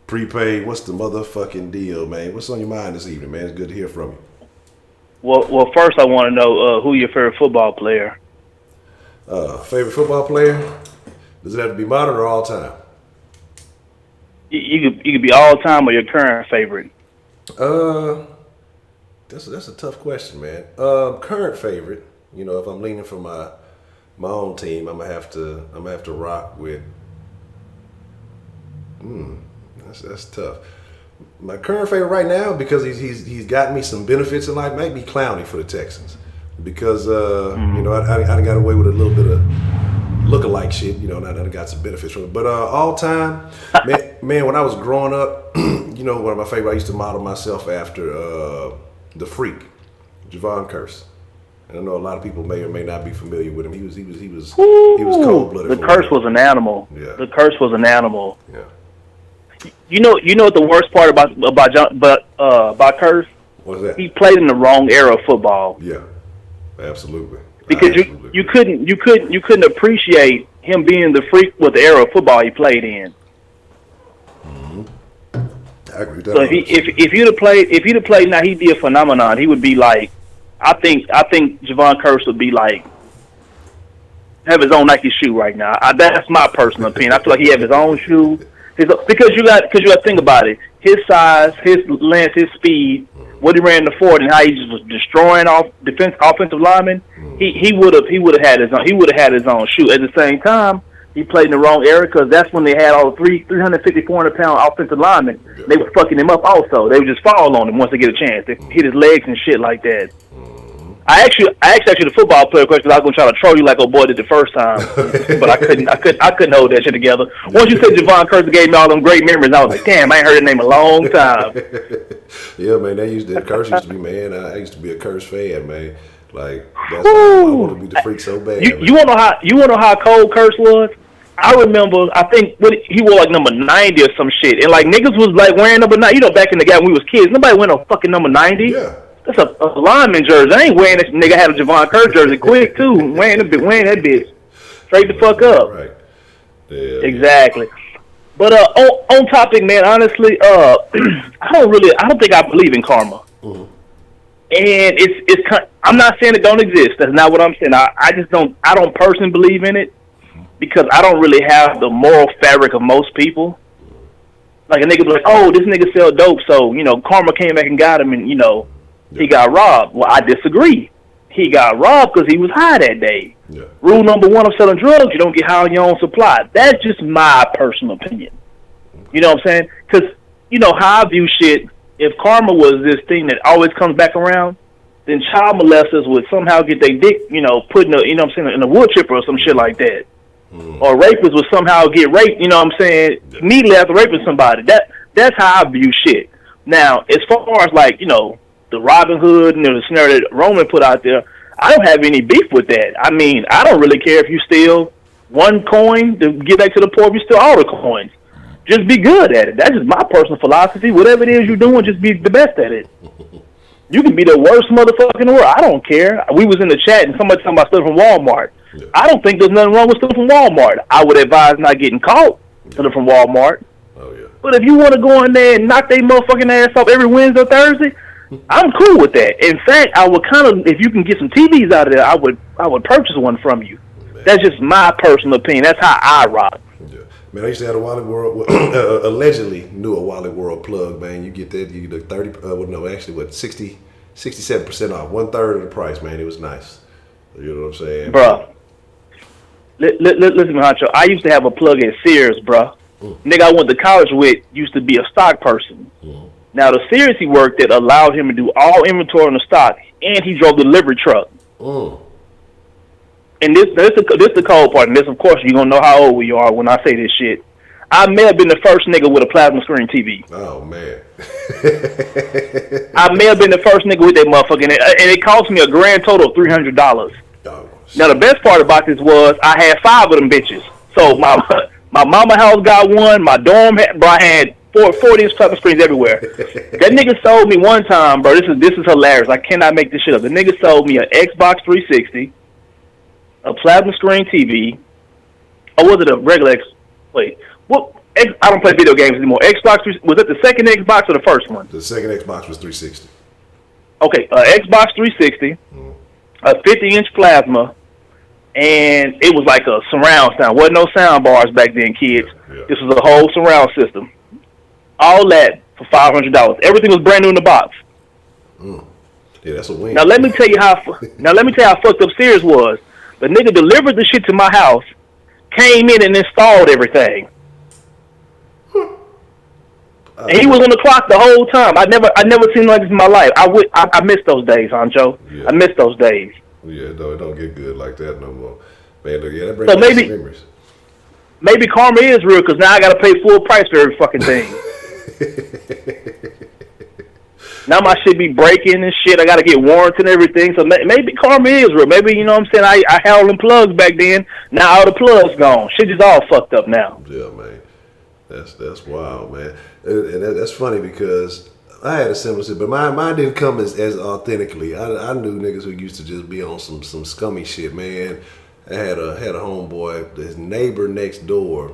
Prepaid, what's the motherfucking deal, man? What's on your mind this evening, man? It's good to hear from you. Well, first I want to know who your favorite football player. Favorite football player? Does it have to be modern or all time? You could be all time or your current favorite. That's a tough question, man. Current favorite, you know, if I'm leaning for my own team, I'm gonna have to rock with. That's tough. My current favorite right now, because he's gotten me some benefits in life, might be Clowney for the Texans. Because you know, I got away with a little bit of look-alike shit, you know, and I got some benefits from it. But all time, man, when I was growing up, you know, one of my favorite, I used to model myself after the Freak, Javon Curse. And I know a lot of people may or may not be familiar with him. He was cold-blooded. The Curse was an animal. Yeah. The Curse was an animal. Yeah. You know what the worst part about Curse? What's that? He played in the wrong era of football. Yeah. Absolutely. Because you couldn't appreciate him being the freak with the era of football he played in. Mm-hmm. I agree with that. So if you'd have played now, he'd be a phenomenon. He would be like, I think Javon Curse would be like, have his own Nike shoe right now. That's my personal opinion. I feel like he have his own shoe. Because you got to think about it. His size, his length, his speed, what he ran the 40, and how he just was destroying offensive linemen. He would have had his own shoe. At the same time, he played in the wrong era because that's when they had all the 350, 400-pound offensive linemen. Yeah. They were fucking him up also. They would just fall on him once they get a chance. They hit his legs and shit like that. I asked you the football player question because I was gonna try to troll you like old boy did the first time, but I couldn't hold that shit together. Once you said Javon Curse gave me all them great memories, I was like, damn, I ain't heard that name in a long time. Yeah, man, Curse used to be, man. I used to be a Curse fan, man. Like I want to be the freak so bad. You want to know how cold Curse was? I remember, I think he wore like number 90 or some shit, and like niggas was like wearing number 90. You know, back in the day when we was kids, nobody went no fucking number 90. Yeah. That's a lineman jersey. I ain't wearing that. Nigga had a Javon Curse jersey quick too. Wearing that bitch straight the fuck up. Right. Yeah. Exactly. But on topic, man. Honestly, I don't think I believe in karma. Mm-hmm. And I'm not saying it don't exist. That's not what I'm saying. I just don't. I don't personally believe in it because I don't really have the moral fabric of most people. Like a nigga be like, oh, this nigga sell dope, so, karma came back and got him and, he got robbed. Well, I disagree. He got robbed because he was high that day. Yeah. Rule number one of selling drugs, you don't get high on your own supply. That's just my personal opinion. You know what I'm saying? Because, how I view shit, if karma was this thing that always comes back around, then child molesters would somehow get their dick, put in in a wood chipper or some shit like that. Or rapists would somehow get raped, immediately after raping somebody. That's how I view shit. Now, as far as like, the Robin Hood and the scenario that Roman put out there, I don't have any beef with that. I mean, I don't really care if you steal one coin to get back to the poor, if you steal all the coins. Just be good at it. That's just my personal philosophy. Whatever it is you're doing, just be the best at it. You can be the worst motherfucker in the world. I don't care. We was in the chat and somebody talking about stealing from Walmart. Yeah. I don't think there's nothing wrong with stealing from Walmart. I would advise not getting caught stealing from Walmart. Oh, yeah. But if you want to go in there and knock their motherfucking ass off every Wednesday or Thursday, I'm cool with that. In fact, I would if you can get some TVs out of there, I would purchase one from you. Man. That's just my personal opinion. That's how I rock. Yeah. Man, I used to have a Wally World, allegedly knew a Wally World plug, man. You get that, you get 30, 67% off, 1/3 of the price, man. It was nice. You know what I'm saying? Bruh. Listen, Honcho, I used to have a plug at Sears, bruh. Nigga I went to college with used to be a stock person. Now, the Sears he worked at allowed him to do all inventory on the stock, and he drove the delivery truck. And this the cold part, and this, of course, you're going to know how old we are when I say this shit. I may have been the first nigga with a plasma screen TV. Oh, man. I may have been the first nigga with that motherfucker, and it cost me a grand total of $300. Oh, now, the best part about this was I had 5 of them bitches. So, my mama house got one, my dorm had 40-inch plasma screens everywhere. That nigga sold me one time, bro. This is hilarious. I cannot make this shit up. The nigga sold me an Xbox 360, a plasma screen TV, or was it a regular Wait, what? I don't play video games anymore. Xbox, was it the second Xbox or the first one? The second Xbox was 360. Okay, Xbox 360, a 50-inch plasma, and it was like a surround sound. Wasn't no sound bars back then, kids. Yeah. This was a whole surround system. All that for $500. Everything was brand new in the box. Yeah, that's a win. Now let me tell you how fucked up Sears was. The nigga delivered the shit to my house, came in and installed everything. And he was on the clock the whole time. I never seen like this in my life. I miss those days, Honcho. Yeah. I miss those days. Yeah, no, it don't get good like that no more. Man, look, yeah, that brings So back some memories. Maybe karma is real because now I got to pay full price for every fucking thing. Now my shit be breaking and shit. I got to get warrants and everything. So maybe karma is real. Maybe, you know what I'm saying, I held them plugs back then. Now all the plugs gone. Shit is all fucked up now. Yeah, man. That's wild, man. And that's funny because I had a similar shit, but mine didn't come as authentically. I knew niggas who used to just be on some scummy shit, man. I had a homeboy, his neighbor next door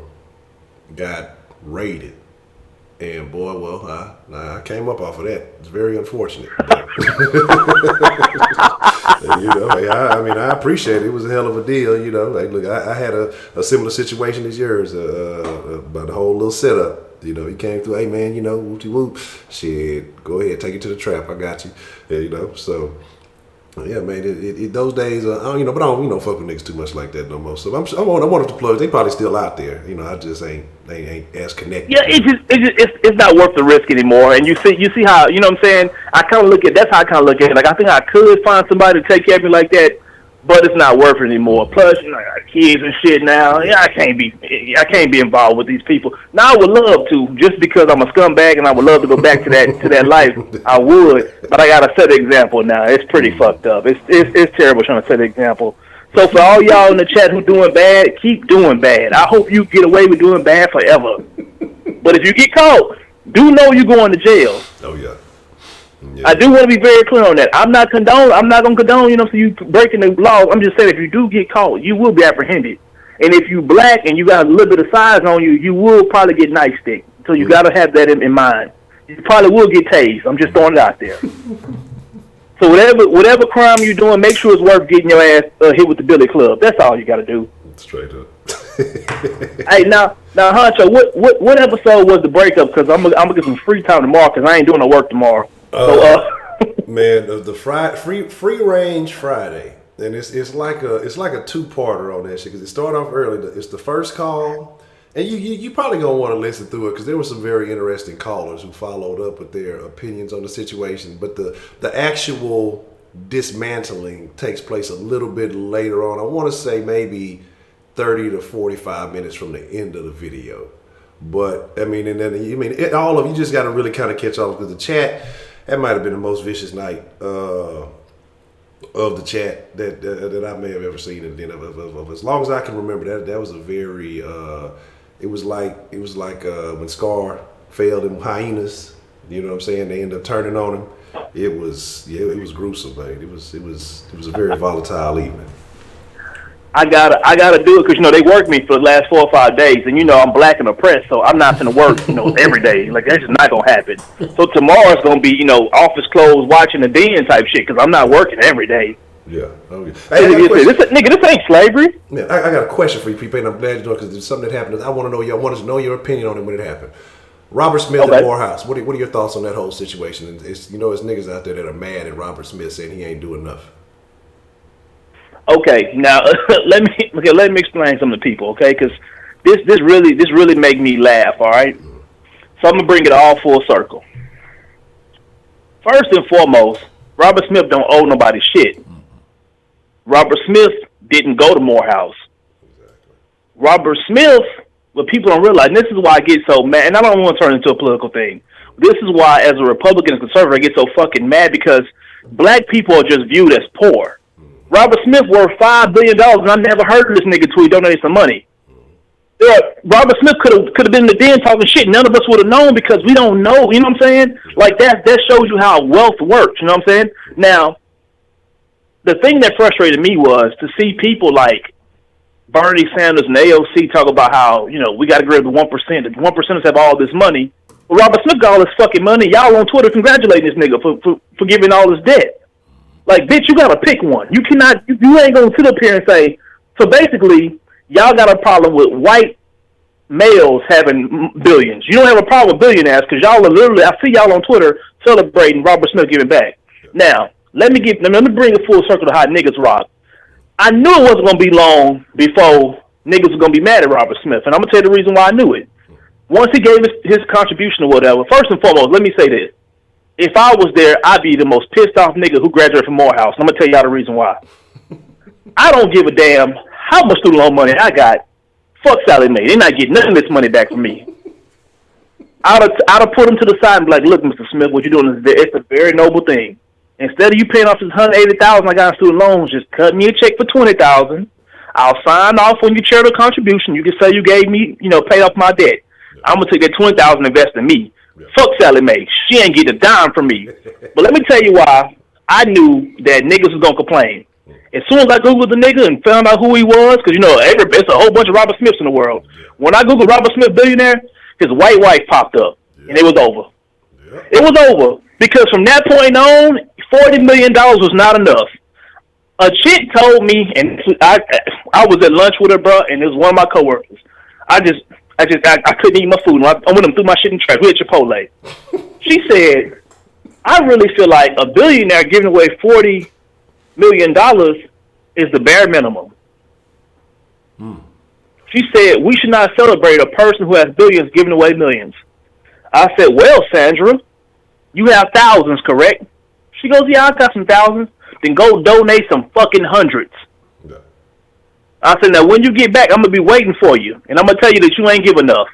got raided. And boy, well, I came up off of that. It's very unfortunate. But, you know, I appreciate it. It was a hell of a deal, you know. Like, look, I had a similar situation as yours about the whole little setup. You know, he came through, hey man, you know, whoopty whoop. Shit, go ahead, take it to the trap. I got you. Yeah, you know, so. Yeah, man. Those days, I don't, you know, but I don't, fuck with niggas too much like that no more. So I'm one of the plugs. They probably still out there. You know, I just ain't as connected. Yeah, it's not worth the risk anymore. And you see how, you know what I'm saying? That's how I kind of look at it. Like, I think I could find somebody to take care of me like that, but it's not worth it anymore. Plus, you know, I got kids and shit now. Yeah, I can't be involved with these people. Now I would love to, just because I'm a scumbag and I would love to go back to that life. I would, but I gotta set an example now. It's pretty fucked up. It's terrible trying to set an example. So for all y'all in the chat who doing bad, keep doing bad. I hope you get away with doing bad forever. But if you get caught, do know you're going to jail. Oh yeah. Yeah. I do want to be very clear on that. I'm not going to condone, you know, so you breaking the law. I'm just saying if you do get caught, you will be apprehended. And if you black and you got a little bit of size on you, you will probably get nightstick. So you got to have that in mind. You probably will get tased. I'm just throwing it out there. So whatever crime you're doing, make sure it's worth getting your ass hit with the billy club. That's all you got to do. Straight up. Hey, now, Honcho, what episode was the breakup? Because I'm gonna get some free time tomorrow because I ain't doing no work tomorrow. Man, the free range Friday, and it's like a 2-parter on that shit because it started off early. It's the first call, and you probably gonna want to listen through it because there were some very interesting callers who followed up with their opinions on the situation. But the actual dismantling takes place a little bit later on. I want to say maybe 30 to 45 minutes from the end of the video. But I mean, and then all of you just got to really kind of catch on because the chat. That might have been the most vicious night of the chat that I may have ever seen. And of as long as I can remember, that was a very. It was like when Scar failed in Hyenas. You know what I'm saying? They ended up turning on him. It was gruesome, man. It was a very volatile evening. I gotta do it because they worked me for the last 4 or 5 days, and I'm black and oppressed, so I'm not gonna work every day. Like that's just not gonna happen. So tomorrow's gonna be office closed, watching the den type shit because I'm not working every day. Yeah. Okay. Hey, this ain't slavery. Man, I got a question for you, P. And I'm glad you know because there's something that happened. I want to know your opinion on it when it happened. Robert Smith and Morehouse. What are your thoughts on that whole situation? It's it's niggas out there that are mad at Robert Smith saying he ain't doing enough. Okay, now let me explain something to people, okay? Because this really make me laugh. All right, so I'm gonna bring it all full circle. First and foremost, Robert Smith don't owe nobody shit. Robert Smith didn't go to Morehouse. Robert Smith, what people don't realize, and this is why I get so mad, and I don't want to turn it into a political thing. This is why, as a Republican and conservative, I get so fucking mad because black people are just viewed as poor. Robert Smith worth $5 billion, and I never heard of this nigga till he donated some money. Robert Smith could have been in the den talking shit. None of us would have known because we don't know. You know what I'm saying? Like that shows you how wealth works. You know what I'm saying? Now, the thing that frustrated me was to see people like Bernie Sanders and AOC talk about how we got to get rid of the 1%. The 1%ers have all this money. Well, Robert Smith got all this fucking money. Y'all on Twitter congratulating this nigga for giving all this debt. Like, bitch, you gotta pick one. You cannot. You ain't gonna sit up here and say. So basically, y'all got a problem with white males having billions. You don't have a problem with billionaires because y'all are literally. I see y'all on Twitter celebrating Robert Smith giving back. Now, let me bring it full circle to how niggas rock. I knew it wasn't gonna be long before niggas were gonna be mad at Robert Smith, and I'm gonna tell you the reason why I knew it. Once he gave his contribution or whatever. First and foremost, let me say this. If I was there, I'd be the most pissed off nigga who graduated from Morehouse. I'm going to tell y'all the reason why. I don't give a damn how much student loan money I got. Fuck Sally Mae. They're not getting none of this money back from me. I'd have put him to the side and be like, look, Mr. Smith, what you're doing it's a very noble thing. Instead of you paying off this $180,000 I got in student loans, just cut me a check for $20,000. I'll sign off on your charitable contribution. You can say you gave me, paid off my debt. I'm going to take that $20,000 and invest in me. Yeah. Fuck Sally Mae. She ain't getting a dime from me. But let me tell you why I knew that niggas was going to complain. As soon as I Googled the nigga and found out who he was, because, it's a whole bunch of Robert Smiths in the world. When I Googled Robert Smith billionaire, his white wife popped up, and it was over. Yeah. It was over. Because from that point on, $40 million was not enough. A chick told me, and I was at lunch with her, bro, and it was one of my coworkers. I couldn't eat my food. I went and threw my shit in the trash. We had Chipotle. She said, I really feel like a billionaire giving away $40 million is the bare minimum. She said, we should not celebrate a person who has billions giving away millions. I said, well, Sandra, you have thousands, correct? She goes, yeah, I got some thousands. Then go donate some fucking hundreds. Yeah. I said, now, when you get back, I'm going to be waiting for you. And I'm going to tell you that you ain't give enough.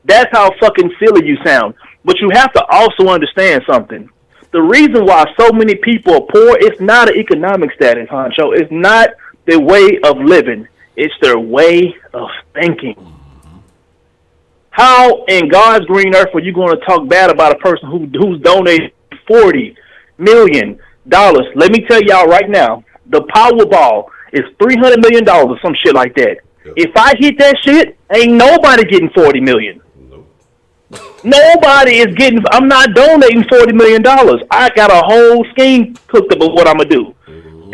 That's how fucking silly you sound. But you have to also understand something. The reason why so many people are poor, it's not an economic status, Honcho. It's not their way of living. It's their way of thinking. How in God's green earth are you going to talk bad about a person who's donated $40 million? Let me tell y'all right now, the Powerball is $300 million or some shit like that. Yep. If I hit that shit, ain't nobody getting $40 million. Nobody is getting. I'm not donating $40 million. I got a whole scheme cooked up of what I'm gonna do.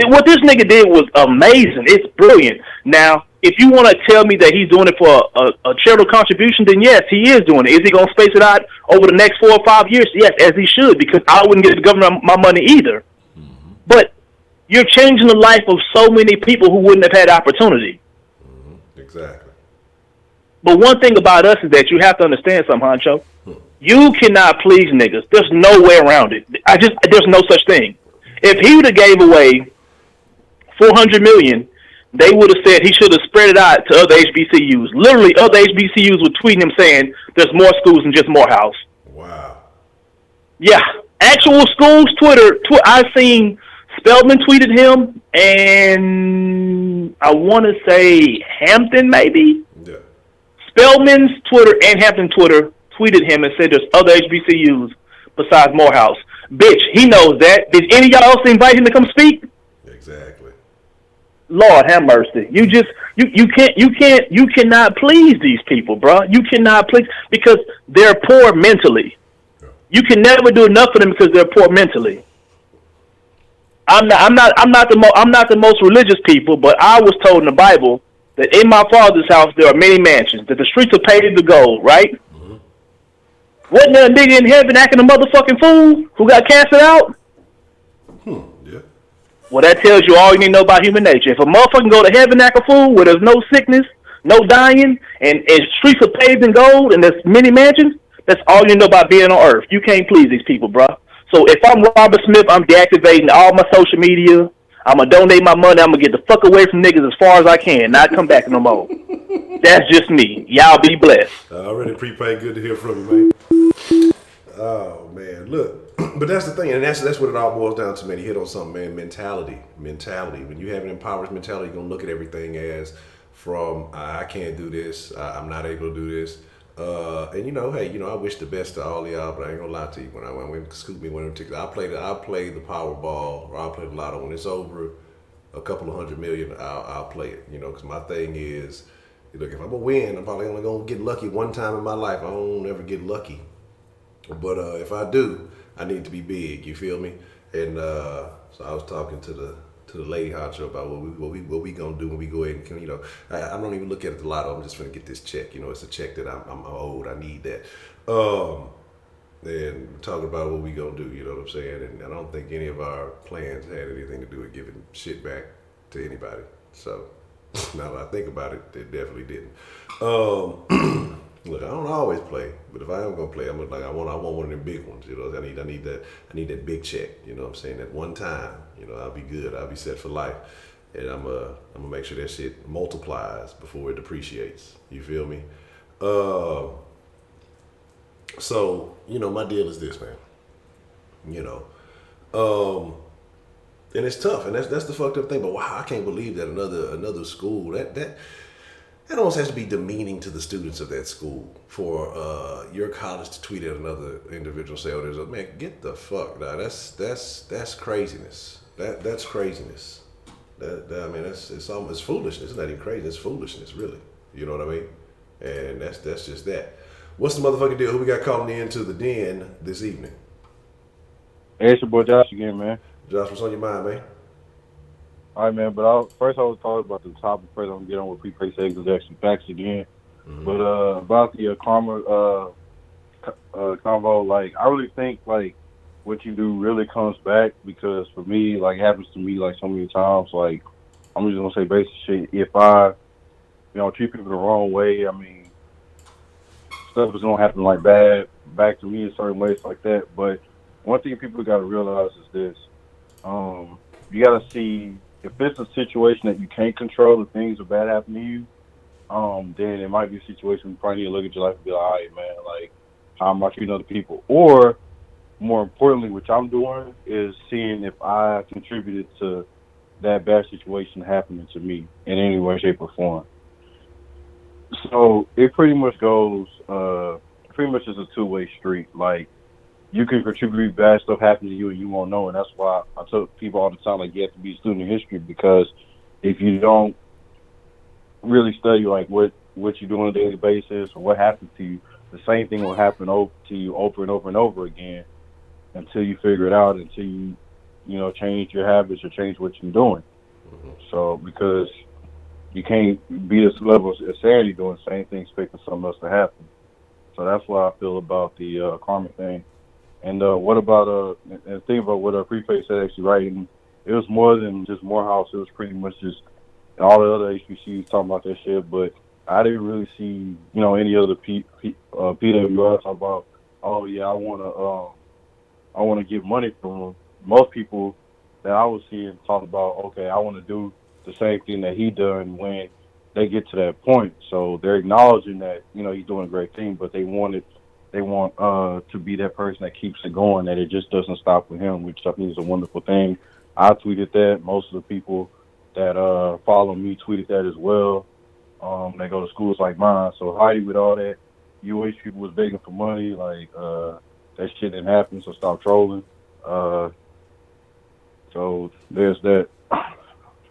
What this nigga did was amazing. It's brilliant. Now, if you want to tell me that he's doing it for a charitable contribution, then yes, he is doing it. Is he going to space it out over the next 4 or 5 years? Yes, as he should, because I wouldn't give the government my money either. Mm-hmm. But you're changing the life of so many people who wouldn't have had opportunity. Mm-hmm. Exactly. But one thing about us is that you have to understand something, Honcho. You cannot please niggas. There's no way around it. There's no such thing. If he would have gave away $400 million, they would have said he should have spread it out to other HBCUs. Literally, other HBCUs would tweet him saying there's more schools than just Morehouse. Wow. Yeah, actual schools. Twitter. I've seen Spelman tweeted him, and I want to say Hampton maybe. Yeah. Spelman's Twitter and Hampton Twitter tweeted him and said there's other HBCUs besides Morehouse. Bitch, he knows that. Did any of y'all else invite him to come speak? Exactly. Lord have mercy. You cannot please these people, bro. You cannot please because they're poor mentally. Yeah. You can never do enough for them because they're poor mentally. I'm not the most religious people, but I was told in the Bible that in my Father's house there are many mansions, that the streets are paved with gold, right? Mm-hmm. Wasn't there a nigga in heaven acting a motherfucking fool who got casted out? Yeah. Well, that tells you all you need to know about human nature. If a motherfucker go to heaven act a fool where there's no sickness, no dying, and streets are paved in gold and there's many mansions, that's all you know about being on earth. You can't please these people, bro. So if I'm Robert Smith, I'm deactivating all my social media. I'm going to donate my money. I'm going to get the fuck away from niggas as far as I can. Not come back no more. That's just me. Y'all be blessed. Already prepaid. Good to hear from you, man. Oh, man. Look, but that's the thing. And that's what it all boils down to, man. You hit on something, man. Mentality. When you have an empowered mentality, you're going to look at everything as from, I can't do this. I'm not able to do this. And hey, I wish the best to all of y'all, but I ain't gonna lie to you. When I went to scoop me one of them tickets, I play the Powerball, or I'll play the Lotto. When it's over a couple of $100 million, I'll play it. Because my thing is, look, if I'm gonna win, I'm probably only gonna get lucky one time in my life. I don't ever get lucky, but if I do, I need to be big. You feel me? And so I was talking to the lady Honcho about what we gonna do when we go ahead and I don't even look at it the lotto. I'm just gonna get this check. It's a check that I'm owed. I need that. And talking about what we gonna do. You know what I'm saying? And I don't think any of our plans had anything to do with giving shit back to anybody. So now that I think about it, they definitely didn't. Look, I don't always play, but if I am gonna play, I want one of them big ones. I need that big check. You know what I'm saying? That one time, I'll be good. I'll be set for life, and I'm gonna make sure that shit multiplies before it depreciates. You feel me? So my deal is this, man. And it's tough, and that's the fucked up thing. But wow, I can't believe that another school that almost has to be demeaning to the students of that school for your college to tweet at another individual and say, "Oh, there's a man, get the fuck now." That's craziness. That's craziness. It's foolishness. It's not even crazy. It's foolishness, really. You know what I mean? And that's just that. What's the motherfucking deal? Who we got calling into the den this evening? Hey, it's your boy Josh again, man. Josh, what's on your mind, man? All right, man. But first I was talking about the topic. First, I'm gonna get on with prepaid savings actually facts again. Mm-hmm. But about the karma convo, like I really think like what you do really comes back, because for me, like it happens to me like so many times. Like I'm just gonna say basic shit. If I, treat people the wrong way, I mean, stuff is gonna happen like bad back to me in certain ways like that. But one thing people gotta realize is this: you gotta see if it's a situation that you can't control, if things are bad happening to you, then it might be a situation you probably need to look at your life and be like, all right, man, like how am I treating other people? Or more importantly, what I'm doing is seeing if I contributed to that bad situation happening to me in any way, shape, or form. So it pretty much goes, pretty much is a two-way street. Like you can contribute bad stuff happen to you and you won't know, and that's why I tell people all the time, like you have to be a student of history, because if you don't really study like what you do on a daily basis or what happens to you, the same thing will happen to you over and over and over again until you figure it out, until you change your habits or change what you're doing. Mm-hmm. So because you can't be this level of insanity doing the same thing expecting something else to happen. So that's what I feel about the karma thing. And what about and think about what Preface said actually writing. It was more than just Morehouse. It was pretty much just all the other HBCUs talking about that shit. But I didn't really see any other PWI talk about. Oh yeah, I wanna get money from them. Most people that I was seeing talk about, okay, I want to do the same thing that he done when they get to that point. So they're acknowledging that he's doing a great thing, but they want to be that person that keeps it going, that it just doesn't stop with him, which I think is a wonderful thing. I tweeted that. Most of the people that follow me tweeted that as well. They go to schools like mine. So Heidi, with all that UH people was begging for money, like that shit didn't happen, so stop trolling. So there's that.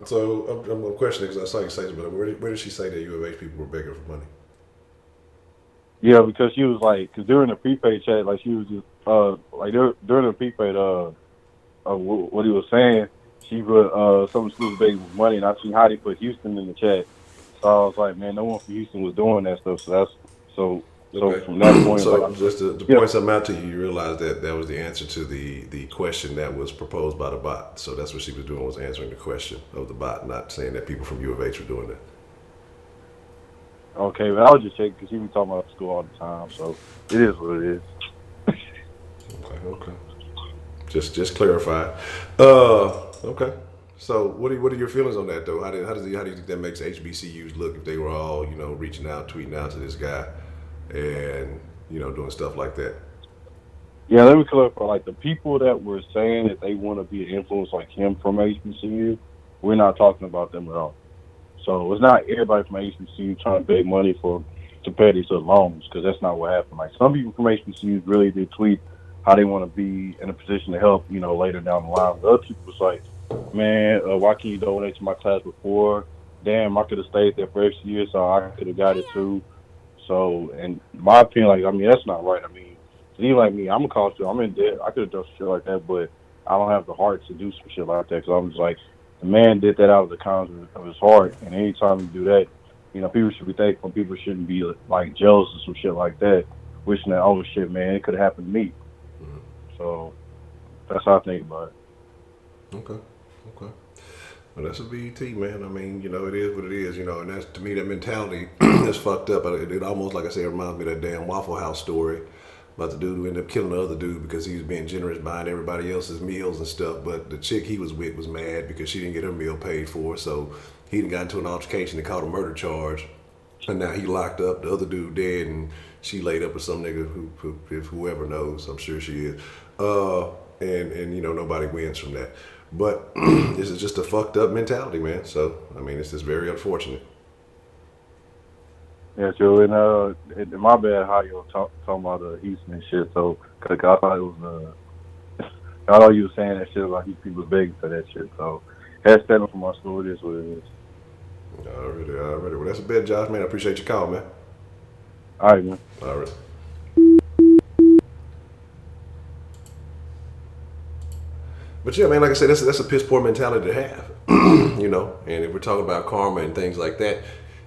So I'm questioning because I saw you say something, but where did she say that U of H people were begging for money? Yeah, because she was like, because during the prepaid chat, like she was just like during the prepaid what he was saying, she put some schools begging for money, and I seen Heidi put Houston in the chat. So I was like, man, no one from Houston was doing that stuff. So that's so Okay. from that point, So like, just to point something out to you, you realize that that was the answer to the question that was proposed by the bot. So that's what she was doing, was answering the question of the bot, not saying that people from U of H were doing that. Okay, but I was just checking because he be talking about school all the time, so it is what it is. Okay. Just clarify. Okay. So what are your feelings on that though? How do you think that makes HBCUs look if they were all reaching out, tweeting out to this guy, and doing stuff like that? Yeah, let me clarify. Like the people that were saying that they want to be an influence like him from HBCU, we're not talking about them at all. So it's not everybody from HBCU trying to beg money to pay these loans, because that's not what happened. Like some people from HBCU really did tweet how they want to be in a position to help, later down the line. But other people was like, man, why can't you donate to my class before? Damn, I could have stayed there for extra years, so I could have got it too. So, in my opinion, like, I mean, that's not right. I mean, even like me, I'm a college student. I'm in debt. I could have done some shit like that, but I don't have the heart to do some shit like that. Because I'm just like, the man did that out of the kindness of his heart. And anytime you do that, people should be thankful. People shouldn't be like jealous or some shit like that, wishing that, oh shit, man, it could have happened to me. So that's how I think about it. Okay. Well, that's a BET, man. I mean, it is what it is, and that's, to me, that mentality is fucked up. It almost, like I said, reminds me of that damn Waffle House story about the dude who ended up killing the other dude because he was being generous, buying everybody else's meals and stuff. But the chick he was with was mad because she didn't get her meal paid for. So he got into an altercation and caught a murder charge. And now he locked up, the other dude dead, and she laid up with some nigga who if whoever knows, I'm sure she is. And nobody wins from that. But this is just a fucked up mentality, man. So I mean, it's just very unfortunate. Yeah, Joe, and my bad how you were talking about Houston and shit. So, cause I thought it was I thought you were saying that shit like these people begging for that shit. So, that's standing for my school. It is what it is. Already. Well, that's a bet, Josh, man. I appreciate your call, man. All right, man. All right. But yeah, man, like I said, that's a piss poor mentality to have, And if we're talking about karma and things like that,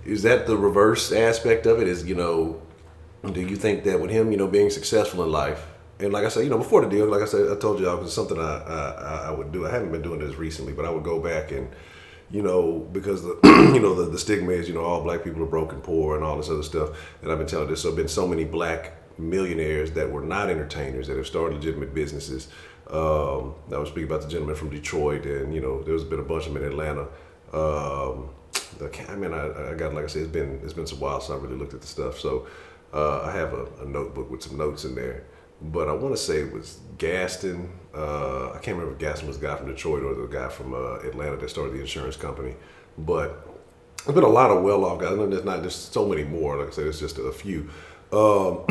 is that the reverse aspect of it? Is do you think that with him, being successful in life, and like I said, before the deal, like I said, I told y'all, it's something I would do. I haven't been doing this recently, but I would go back and because the the stigma is all black people are broke and poor and all this other stuff, and I've been telling this. So been so many black millionaires that were not entertainers that have started legitimate businesses. I was speaking about the gentleman from Detroit, and there's been a bunch of them in Atlanta. I got, like I said, it's been some while since I really looked at the stuff. So I have a notebook with some notes in there. But I want to say it was Gaston. I can't remember if Gaston was the guy from Detroit or the guy from Atlanta that started the insurance company. But there's been a lot of well-off guys. There's so many more. Like I said, it's just a few that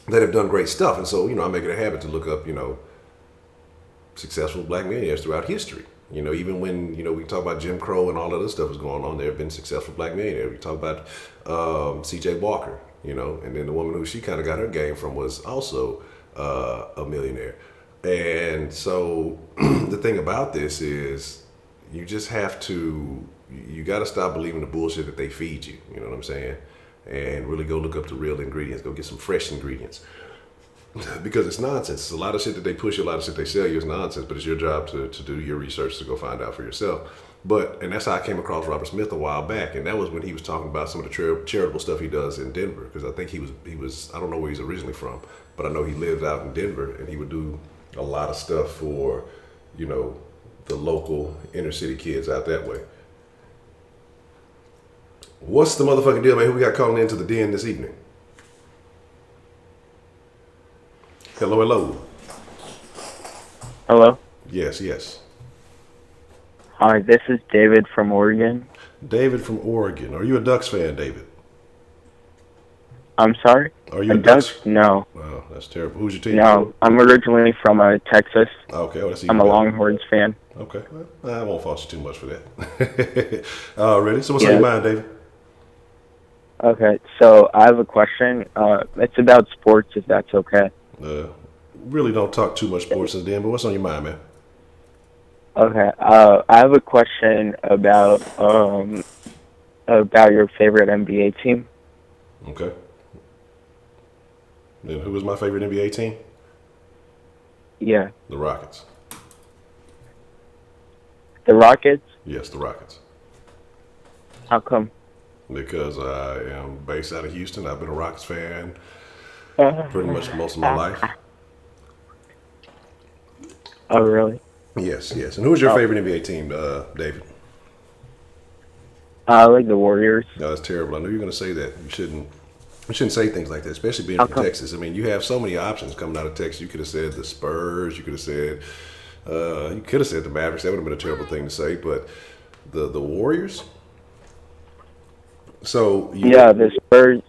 have done great stuff. And so, I make it a habit to look up, successful black millionaires throughout history. Even when, we talk about Jim Crow and all that other stuff is going on, there have been successful black millionaires. We talk about C.J. Walker, and then the woman who she kind of got her game from was also a millionaire. And so the thing about this is, you just have to, you got to stop believing the bullshit that they feed you. You know what I'm saying? And really go look up the real ingredients. Go get some fresh ingredients. Because it's nonsense. It's a lot of shit that they push you, a lot of shit they sell you is nonsense, but it's your job to do your research to go find out for yourself. And that's how I came across Robert Smith a while back, and that was when he was talking about some of the charitable stuff he does in Denver, because I think he was I don't know where he's originally from, but I know he lives out in Denver, and he would do a lot of stuff for, the local inner city kids out that way. What's the motherfucking deal, man? Who we got calling into the den this evening? Hello, hello. Hello. Yes, yes. Hi, this is David from Oregon. David from Oregon. Are you a Ducks fan, David? I'm sorry? Are you a Ducks? No. Wow, that's terrible. Who's your team? No, I'm originally from Texas. Okay, well, that's even I'm a better. Longhorns fan. Okay, well, I won't fault you too much for that. Ready? So what's on your mind, David? Okay, so I have a question. It's about sports, if that's okay. Really don't talk too much sports since then, but what's on your mind, man? Okay, I have a question about your favorite NBA team. Okay. Then who is my favorite NBA team? Yeah. The Rockets. The Rockets? Yes, the Rockets. How come? Because I am based out of Houston. I've been a Rockets fan pretty much most of my life. Oh, really? Yes, yes. And who's your favorite NBA team, David? I like the Warriors. No, that's terrible. I knew you were going to say that. You shouldn't say things like that, especially being How from come? Texas. I mean, you have so many options coming out of Texas. You could have said the Spurs. You could have said the Mavericks. That would have been a terrible thing to say. But the Warriors. So The Spurs.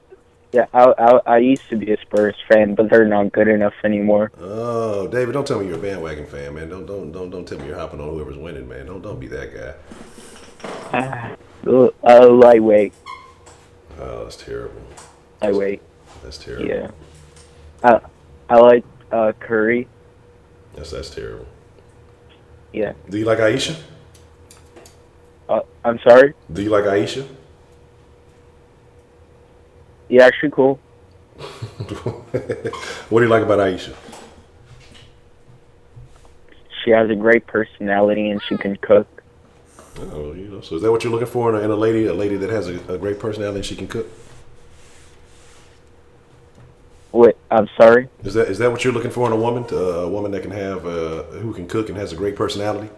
Yeah, I used to be a Spurs fan, but they're not good enough anymore. Oh, David, don't tell me you're a bandwagon fan, man. Don't tell me you're hopping on whoever's winning, man. Don't be that guy. Lightweight. Oh, that's terrible. Lightweight. That's terrible. Yeah. I like Curry. That's terrible. Yeah. Do you like Aisha? I'm sorry? Do you like Aisha? Yeah, she's cool. What do you like about Aisha? She has a great personality and she can cook. Oh, so is that what you're looking for in a lady? A lady that has a great personality and she can cook? Wait, I'm sorry? Is that what you're looking for in a woman? A woman that can have who can cook and has a great personality?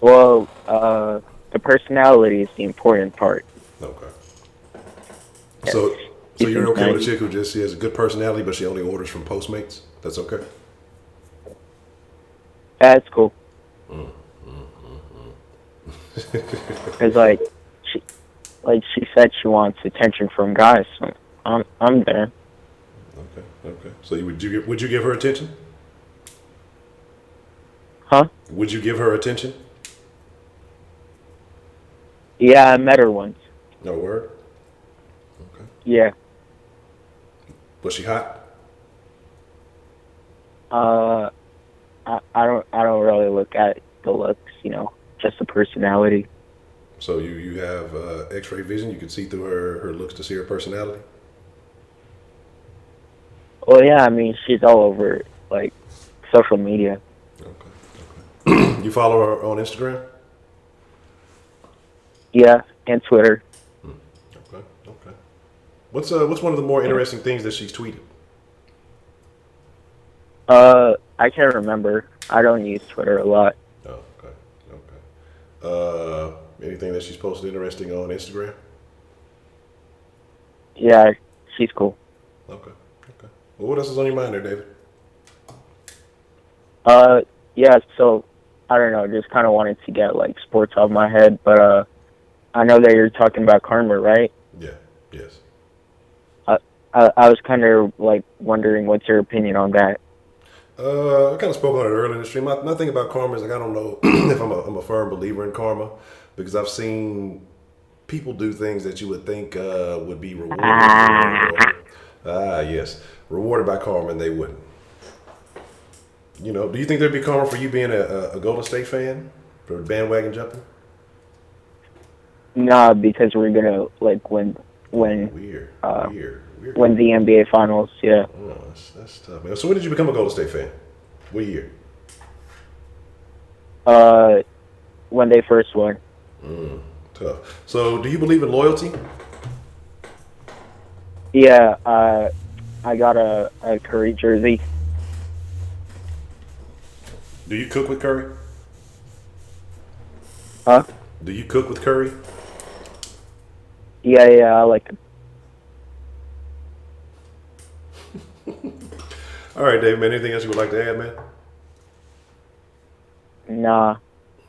Well, the personality is the important part. Okay. Yes. So you're seems okay with a nice. chick who she has a good personality, but she only orders from Postmates? That's okay. That's cool. Cause she said she wants attention from guys, so I'm there. Okay. So would you give her attention? Huh? Would you give her attention? Yeah, I met her once. No word. Okay. Yeah. Was she hot? I don't really look at the looks, just the personality. So you have X-ray vision. You can see through her looks to see her personality. Well, yeah, I mean, she's all over, social media. Okay. You follow her on Instagram? Yeah, and Twitter. Okay. What's one of the more interesting things that she's tweeted? I can't remember. I don't use Twitter a lot. Oh, okay. Anything that she's posted interesting on Instagram? Yeah, she's cool. Okay. Well, what else is on your mind there, David? Yeah, so, I don't know, just kind of wanted to get, sports off my head, but, I know that you're talking about karma, right? Yeah. Yes. I was kind of, wondering what's your opinion on that? I kind of spoke on it earlier in the stream. My thing about karma is I don't know if I'm a firm believer in karma, because I've seen people do things that you would think would be rewarded. Yes, rewarded by karma, and they wouldn't. You know, do you think there'd be karma for you being a Golden State fan for bandwagon jumping? Nah, because we're gonna like win Weird. win the NBA Finals. Yeah. Oh, that's tough, man. So when did you become a Golden State fan? What year? When they first won. Tough. So do you believe in loyalty? Yeah. I got a Curry jersey. Do you cook with Curry? Huh? Do you cook with Curry? Yeah. I like it. All right, Dave, man. Anything else you would like to add, man? Nah.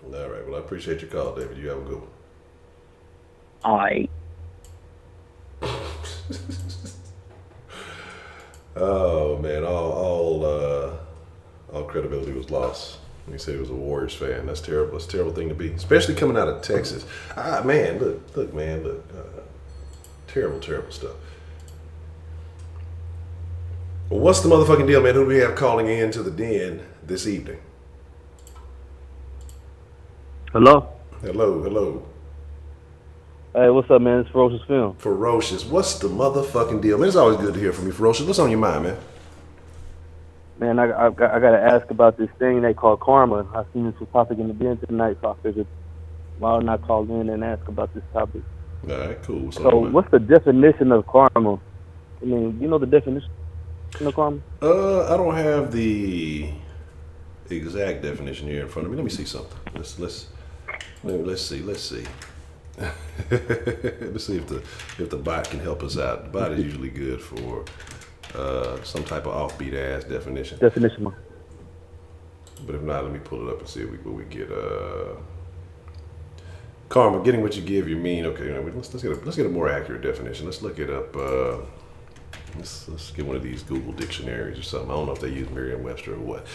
All right. Well, I appreciate your call, David. You have a good one. I. Oh man, all credibility was lost. He said he was a Warriors fan. That's terrible. That's a terrible thing to be, especially coming out of Texas. Man, look, man, look. Terrible stuff. Well, what's the motherfucking deal, man? Who do we have calling in to the den this evening? Hello. Hello. Hey, what's up, man? It's Ferocious Film. Ferocious. What's the motherfucking deal? Man, it's always good to hear from you, Ferocious. What's on your mind, man? Man, I got to ask about this thing they call karma. I seen this was topic in the den tonight, so I figured why not call in and ask about this topic. All right, cool. What's on So, your mind? what's the definition of karma? I mean, you know the definition of karma? I don't have the exact definition here in front of me. Let me see something. Let's see. Let's see if the bot can help us out. The bot is usually good for some type of offbeat ass definition. Definition. But if not, let me pull it up and see what we get. Karma, getting what you give, you mean. Okay, let's get a more accurate definition. Let's look it up. Let's get one of these Google dictionaries or something. I don't know if they use Merriam-Webster or what.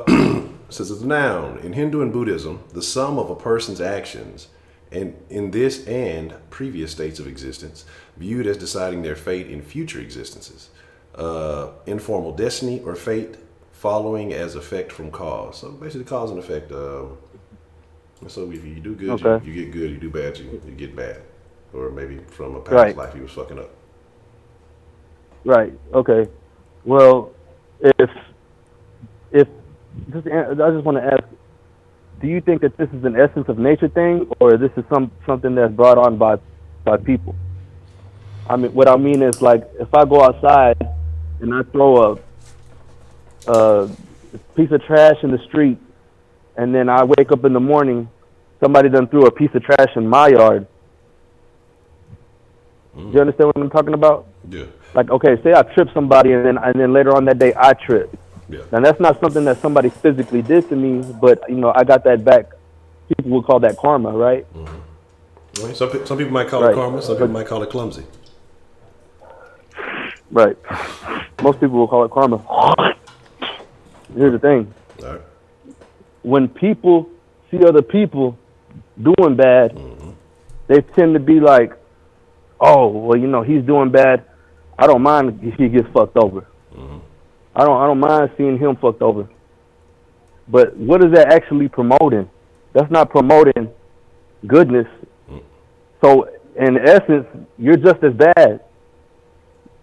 It says it's a noun. In Hindu and Buddhism, the sum of a person's actions and in this and previous states of existence, viewed as deciding their fate in future existences. Informal destiny or fate following as effect from cause. So basically cause and effect. So if you do good, Okay. you get good. You do bad, you get bad. Or maybe from a past life he was fucking up. Right. Okay. Well, if I just want to ask, do you think that this is an essence of nature thing, or this is something that's brought on by people? I mean, what I mean is, like, if I go outside and I throw a piece of trash in the street, and then I wake up in the morning, somebody done threw a piece of trash in my yard. Do you understand what I'm talking about? Yeah. Like, okay, say I trip somebody, and then later on that day I trip. Yeah. Now that's not something that somebody physically did to me, but I got that back. People would call that karma, right? Mm-hmm. Right. Some people might call it karma. Some people might call it clumsy. Right. Most people will call it karma. Here's the thing. All right. When people see other people doing bad, they tend to be like, oh, well, he's doing bad. I don't mind if he gets fucked over. I don't mind seeing him fucked over. But what is that actually promoting? That's not promoting goodness. So in essence, you're just as bad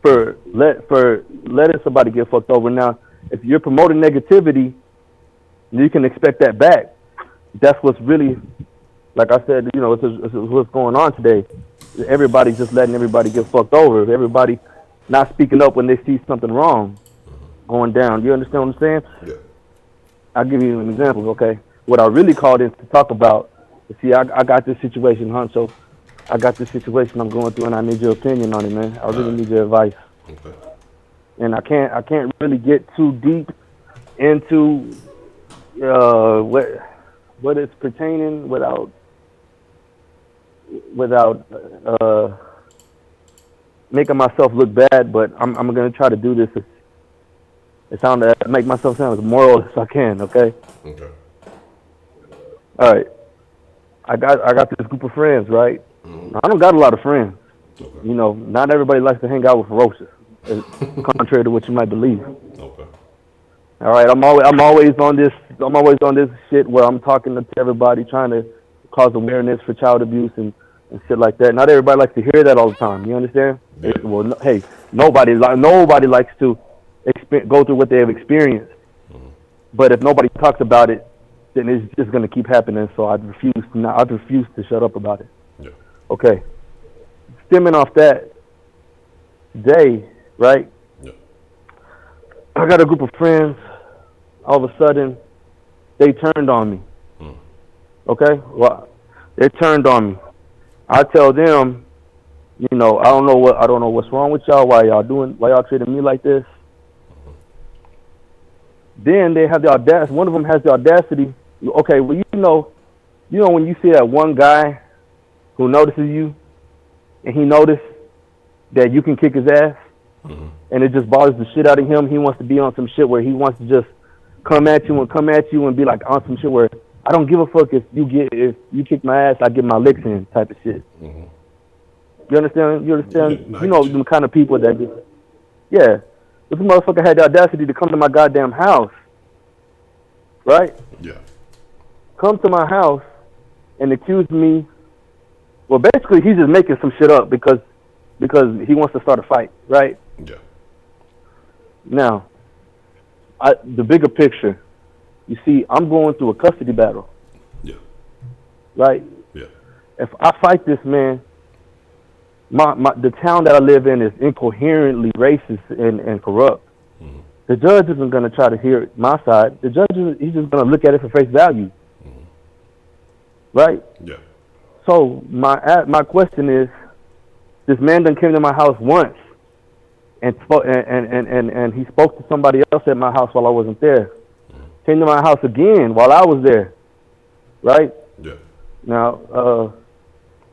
for letting somebody get fucked over. Now, if you're promoting negativity, you can expect that back. That's what's really, like I said, it's what's going on today. Everybody's just letting everybody get fucked over. Everybody not speaking up when they see something wrong going down. You understand what I'm saying? Yeah. I'll give you an example, okay? What I really called in to talk about, see, I got this situation, Honcho. I got this situation I'm going through, and I need your opinion on it, man. I really need your advice. Okay. And I can't really get too deep into what it's pertaining without making myself look bad. But I'm gonna try to do this. Make myself sound as moral as I can. Okay. Okay. All right. I got this group of friends, right? I don't got a lot of friends. Okay. Not everybody likes to hang out with Ferocious, contrary to what you might believe. Okay. All right, I'm always on this shit where I'm talking to everybody, trying to cause awareness for child abuse and shit like that. Not everybody likes to hear that all the time. You understand? Yeah. Well, hey, nobody likes to go through what they have experienced. But if nobody talks about it, then it's just going to keep happening. So I'd refuse to shut up about it. Yeah. Okay. Stemming off that, today, right? Yeah. I got a group of friends. All of a sudden, they turned on me. Okay? Well, they turned on me. I tell them, I don't know what's wrong with y'all. Why y'all treating me like this? Then they have the audacity. One of them has the audacity. Okay, well, when you see that one guy who notices you, and he noticed that you can kick his ass, and it just bothers the shit out of him. He wants to be on some shit where he wants to just come at you and be like on some shit where I don't give a fuck if you kick my ass, I get my licks in type of shit. You understand? Yeah, You know the kind of people that just, yeah. This motherfucker had the audacity to come to my goddamn house, right? Yeah. Come to my house and accuse me. Well, basically, he's just making some shit up because he wants to start a fight, right? Yeah. Now, the bigger picture, you see, I'm going through a custody battle, Yeah. right? Yeah. If I fight this man, the town that I live in is incoherently racist and corrupt. The judge isn't going to try to hear my side. The judge he's just going to look at it for face value, right? Yeah. So my question is, this man done came to my house once and spoke and he spoke to somebody else at my house while I wasn't there. Came to my house again while I was there, right? Yeah. Now,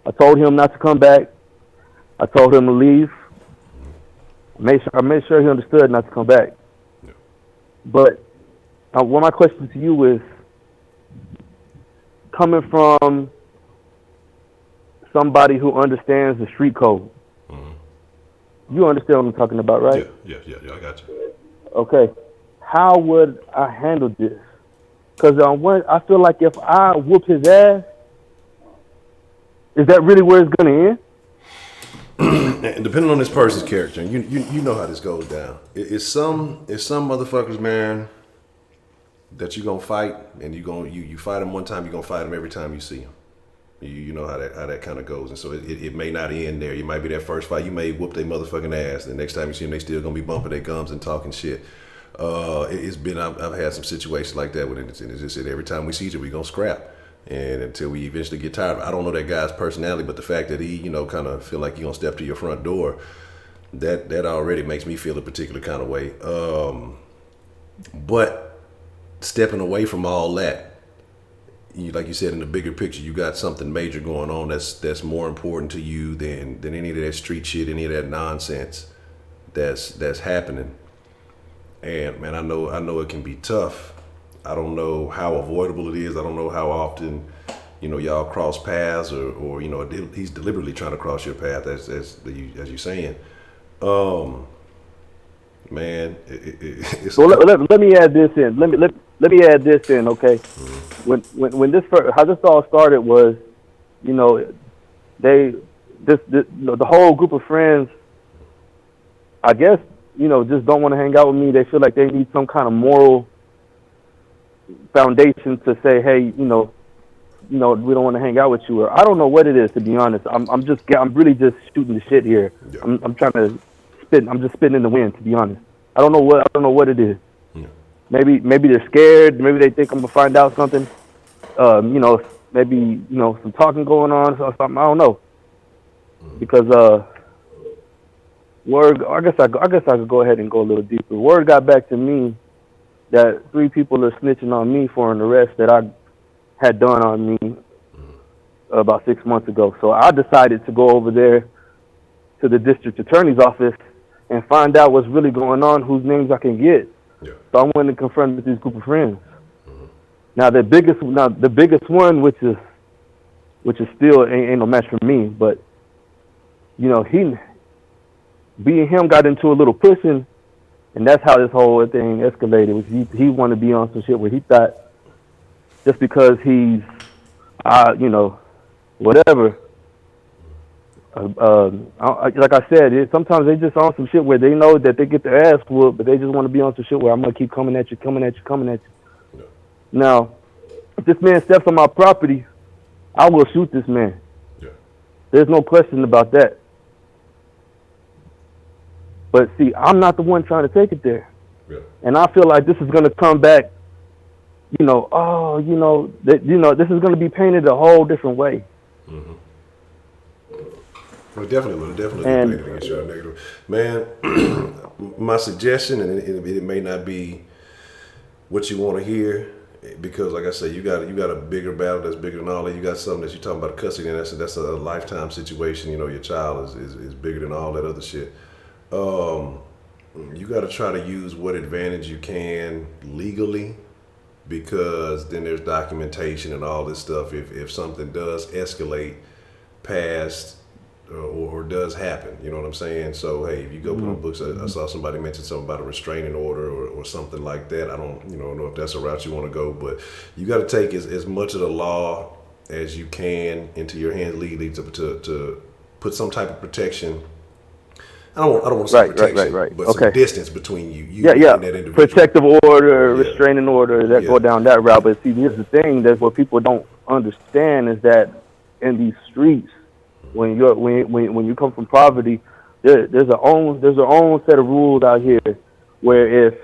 I told him not to come back. I told him to leave. I made sure he understood not to come back. Yeah. But what my question to you is, coming from somebody who understands the street code, you understand what I'm talking about, right? Yeah. I got you. Okay. How would I handle this? Because I feel like if I whoop his ass, is that really where it's going to end? And depending on this person's character, and you know how this goes down. It's some motherfuckers, man, that you gonna fight, and you fight them one time, you gonna fight them every time you see them. You know how that kind of goes, and so it may not end there. You might be that first fight, you may whoop their motherfucking ass. The next time you see them, they still gonna be bumping their gums and talking shit. I've had some situations like that, and it's just every time we see each other, we gonna scrap. And until we eventually get tired of it. I don't know that guy's personality, but the fact that he, kind of feel like he gonna step to your front door, that already makes me feel a particular kind of way. But stepping away from all that, like you said, in the bigger picture, you got something major going on that's more important to you than any of that street shit, any of that nonsense that's happening. And man, I know it can be tough. I don't know how avoidable it is. I don't know how often, y'all cross paths or he's deliberately trying to cross your path as you're saying. Man, it's let me add this in. Let me add this in, okay? When how this all started was, the whole group of friends, I guess, just don't want to hang out with me. They feel like they need some kind of moral foundation to say, hey, we don't want to hang out with you, or I don't know what it is, to be honest. I'm really just shooting the shit here. Yeah. I'm trying to spit. I'm just spitting in the wind, to be honest. I don't know what it is. Yeah. Maybe they're scared. Maybe they think I'm gonna find out something. Maybe some talking going on or something. I don't know. Because word. I guess I could go ahead and go a little deeper. Word got back to me that 3 people are snitching on me for an arrest that I had done on me about 6 months ago. So I decided to go over there to the district attorney's office and find out what's really going on, whose names I can get. Yeah. So I went and confronted with this group of friends. Now the biggest one, which is still ain't no match for me, but him got into a little pushing And that's how this whole thing escalated. Was he wanted to be on some shit where he thought just because he's, whatever. Like I said, sometimes they just on some shit where they know that they get their ass whooped, but they just want to be on some shit where I'm gonna keep coming at you. Yeah. Now, if this man steps on my property, I will shoot this man. Yeah. There's no question about that. But see, I'm not the one trying to take it there. Yeah. And I feel like this is gonna come back. This is gonna be painted a whole different way. Mm-hmm. Well, definitely And- painted against you negative. Man, my suggestion, and it may not be what you want to hear, because like I said, you got a bigger battle that's bigger than all that. You got something that you're talking about custody, and that's a lifetime situation. You know, your child is bigger than all that other shit. You got to try to use what advantage you can legally, because then there's documentation and all this stuff. If something does escalate past or does happen, you know what I'm saying? So hey, if you go put on books, I saw somebody mention something about a restraining order or something like that. I don't know if that's a route you want to go, but you got to take as much of the law as you can into your hands legally to put some type of protection. I don't want to say protection, but some distance between you and that individual. Protective order, restraining order, that go down that route. But see, here's the thing: that's what people don't understand is that in these streets, when you come from poverty, there's a own set of rules out here. Where if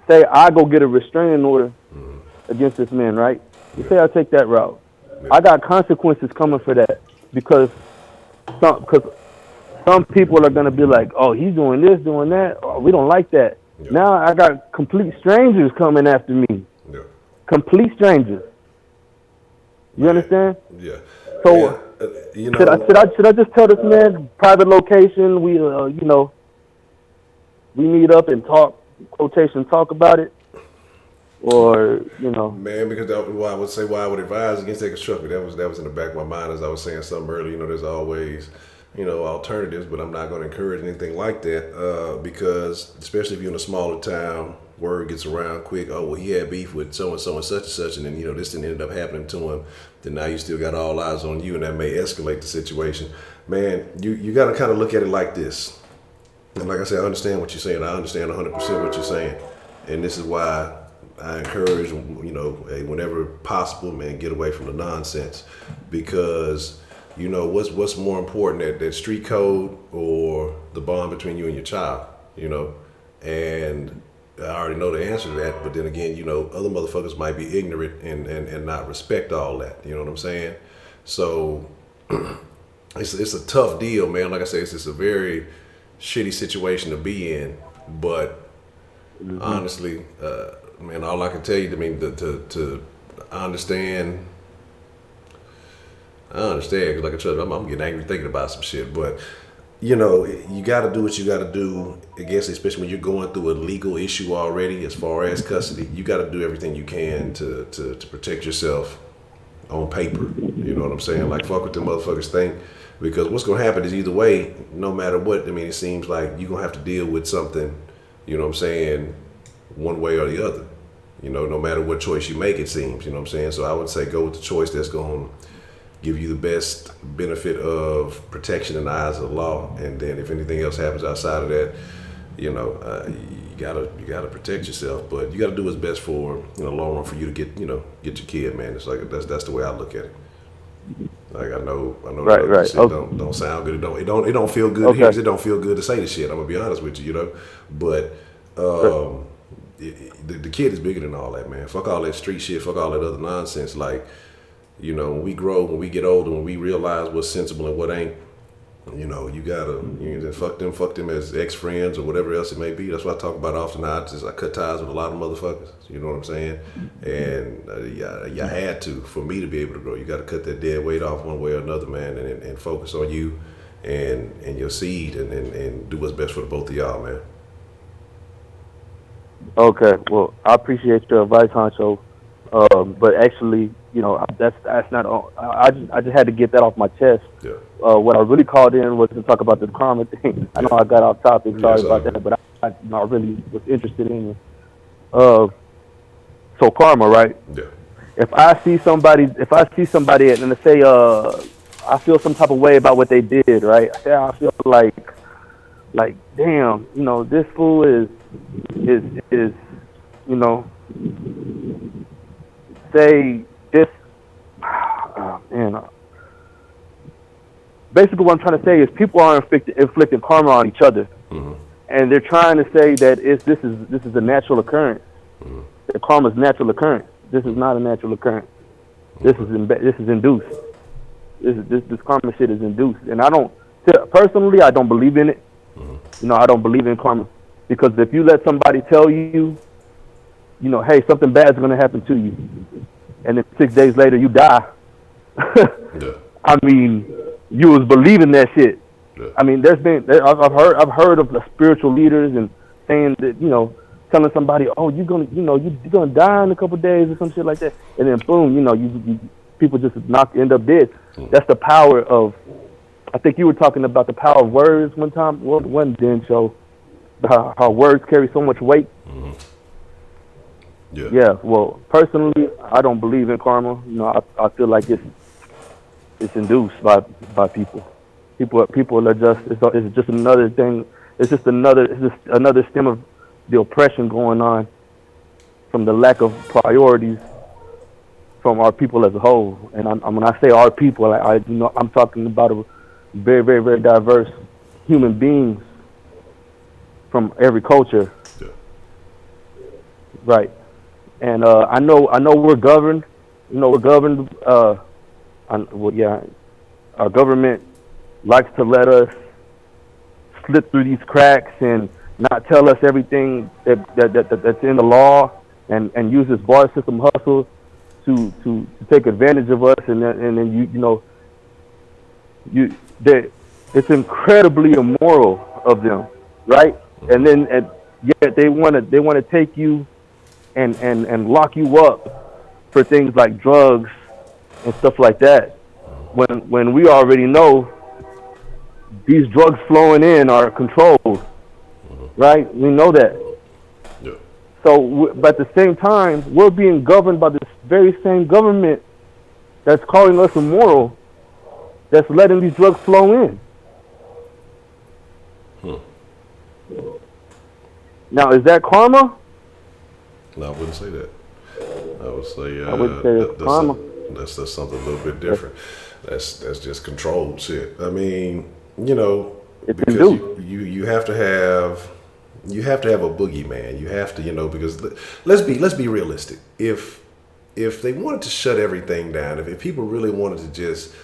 say I go get a restraining order against this man, right? You say I take that route, I got consequences coming for that because some people are gonna be like, oh, he's doing this, doing that. Oh, we don't like that. Yeah. Now I got complete strangers coming after me. Yeah. Complete strangers. You understand? Yeah. So should I just tell this man private location? We we meet up and talk about it, or Man, because why I would advise against that. Trust me, that was in the back of my mind as I was saying something earlier. There's always alternatives, but I'm not going to encourage anything like that because especially if you're in a smaller town, word gets around quick. Oh, well, he had beef with so and so and such, and then this didn't end up happening to him. Then now you still got all eyes on you, and that may escalate the situation. Man, you got to kind of look at it like this. And like I said, I understand what you're saying. I understand 100% what you're saying, and this is why I encourage whenever possible, man, get away from the nonsense because. What's more important, that street code or the bond between you and your child, and I already know the answer to that, but then again, other motherfuckers might be ignorant and not respect all that, you know what I'm saying? So it's a tough deal, man. Like I say, it's a very shitty situation to be in, but honestly, man, all I can tell you, to understand. I understand, because like I said, I'm getting angry thinking about some shit, but you got to do what you got to do. I guess especially when you're going through a legal issue already, as far as custody, you got to do everything you can to protect yourself on paper. You know what I'm saying? Like fuck what the motherfuckers think, because what's gonna happen is either way, no matter what. It seems like you're gonna have to deal with something. You know what I'm saying? One way or the other. No matter what choice you make, it seems. You know what I'm saying? So I would say go with the choice that's going to give you the best benefit of protection in the eyes of the law, and then if anything else happens outside of that, you gotta protect yourself. But you gotta do what's best for the long run for you to get your kid, man. It's like that's the way I look at it. Like I know, right. Shit don't sound good. It don't feel good to hear. It don't feel good to say this shit. I'm gonna be honest with you, but the kid is bigger than all that, man. Fuck all that street shit. Fuck all that other nonsense. Like. When we grow, when we get older, when we realize what's sensible and what ain't, you gotta fuck them as ex-friends or whatever else it may be. That's what I talk about often. I cut ties with a lot of motherfuckers. You know what I'm saying? And you had to, for me to be able to grow. You got to cut that dead weight off one way or another, man, and focus on you and your seed and do what's best for the both of y'all, man. Okay, well, I appreciate your advice, Honcho. But actually, that's not all. I just had to get that off my chest. Yeah. What I really called in was to talk about the karma thing. I know I got off topic. Sorry about that, but I really was interested in. So karma, right? Yeah. If I see somebody, and they say, I feel some type of way about what they did, right? I feel like, damn, this fool is, you know, say this. Man, basically what I'm trying to say is people are inflicting karma on each other, and they're trying to say that this is a natural occurrence. That karma is natural occurrence. This is not a natural occurrence. This is induced. This karma shit is induced, and personally I don't believe in it. I don't believe in karma because if you let somebody tell you, hey, something bad is going to happen to you, and then 6 days later you die. Yeah. I mean, you was believing that shit. Yeah. I mean, I've heard of the spiritual leaders and saying that, telling somebody, oh, you're gonna die in a couple of days or some shit like that, and then boom, people just end up dead. That's the power of. I think you were talking about the power of words one time. One Den show, how words carry so much weight. Yeah. Yeah. Well, personally, I don't believe in karma. I feel like it's induced by people. People are it's just another thing. It's just another stem of the oppression going on from the lack of priorities from our people as a whole. And when I say our people, I'm talking about a very, very, very diverse human beings from every culture. Yeah. Right. And I know we're governed. We're governed. Our government likes to let us slip through these cracks and not tell us everything that's in the law, and use this bar system hustle to take advantage of us, and then it's incredibly immoral of them, right? And yet they want to take you and lock you up for things like drugs and stuff like that, when we already know these drugs flowing in are controlled, right? We know that. Yeah. So, but at the same time, we're being governed by this very same government that's calling us immoral, that's letting these drugs flow in. Now, is that karma? No, I wouldn't say that. I would say I wouldn't say it's karma. That's something a little bit different. That's just controlled shit. I mean, because you have to have a boogeyman. You have to, because let's be realistic. If they wanted to shut everything down, if people really wanted to just,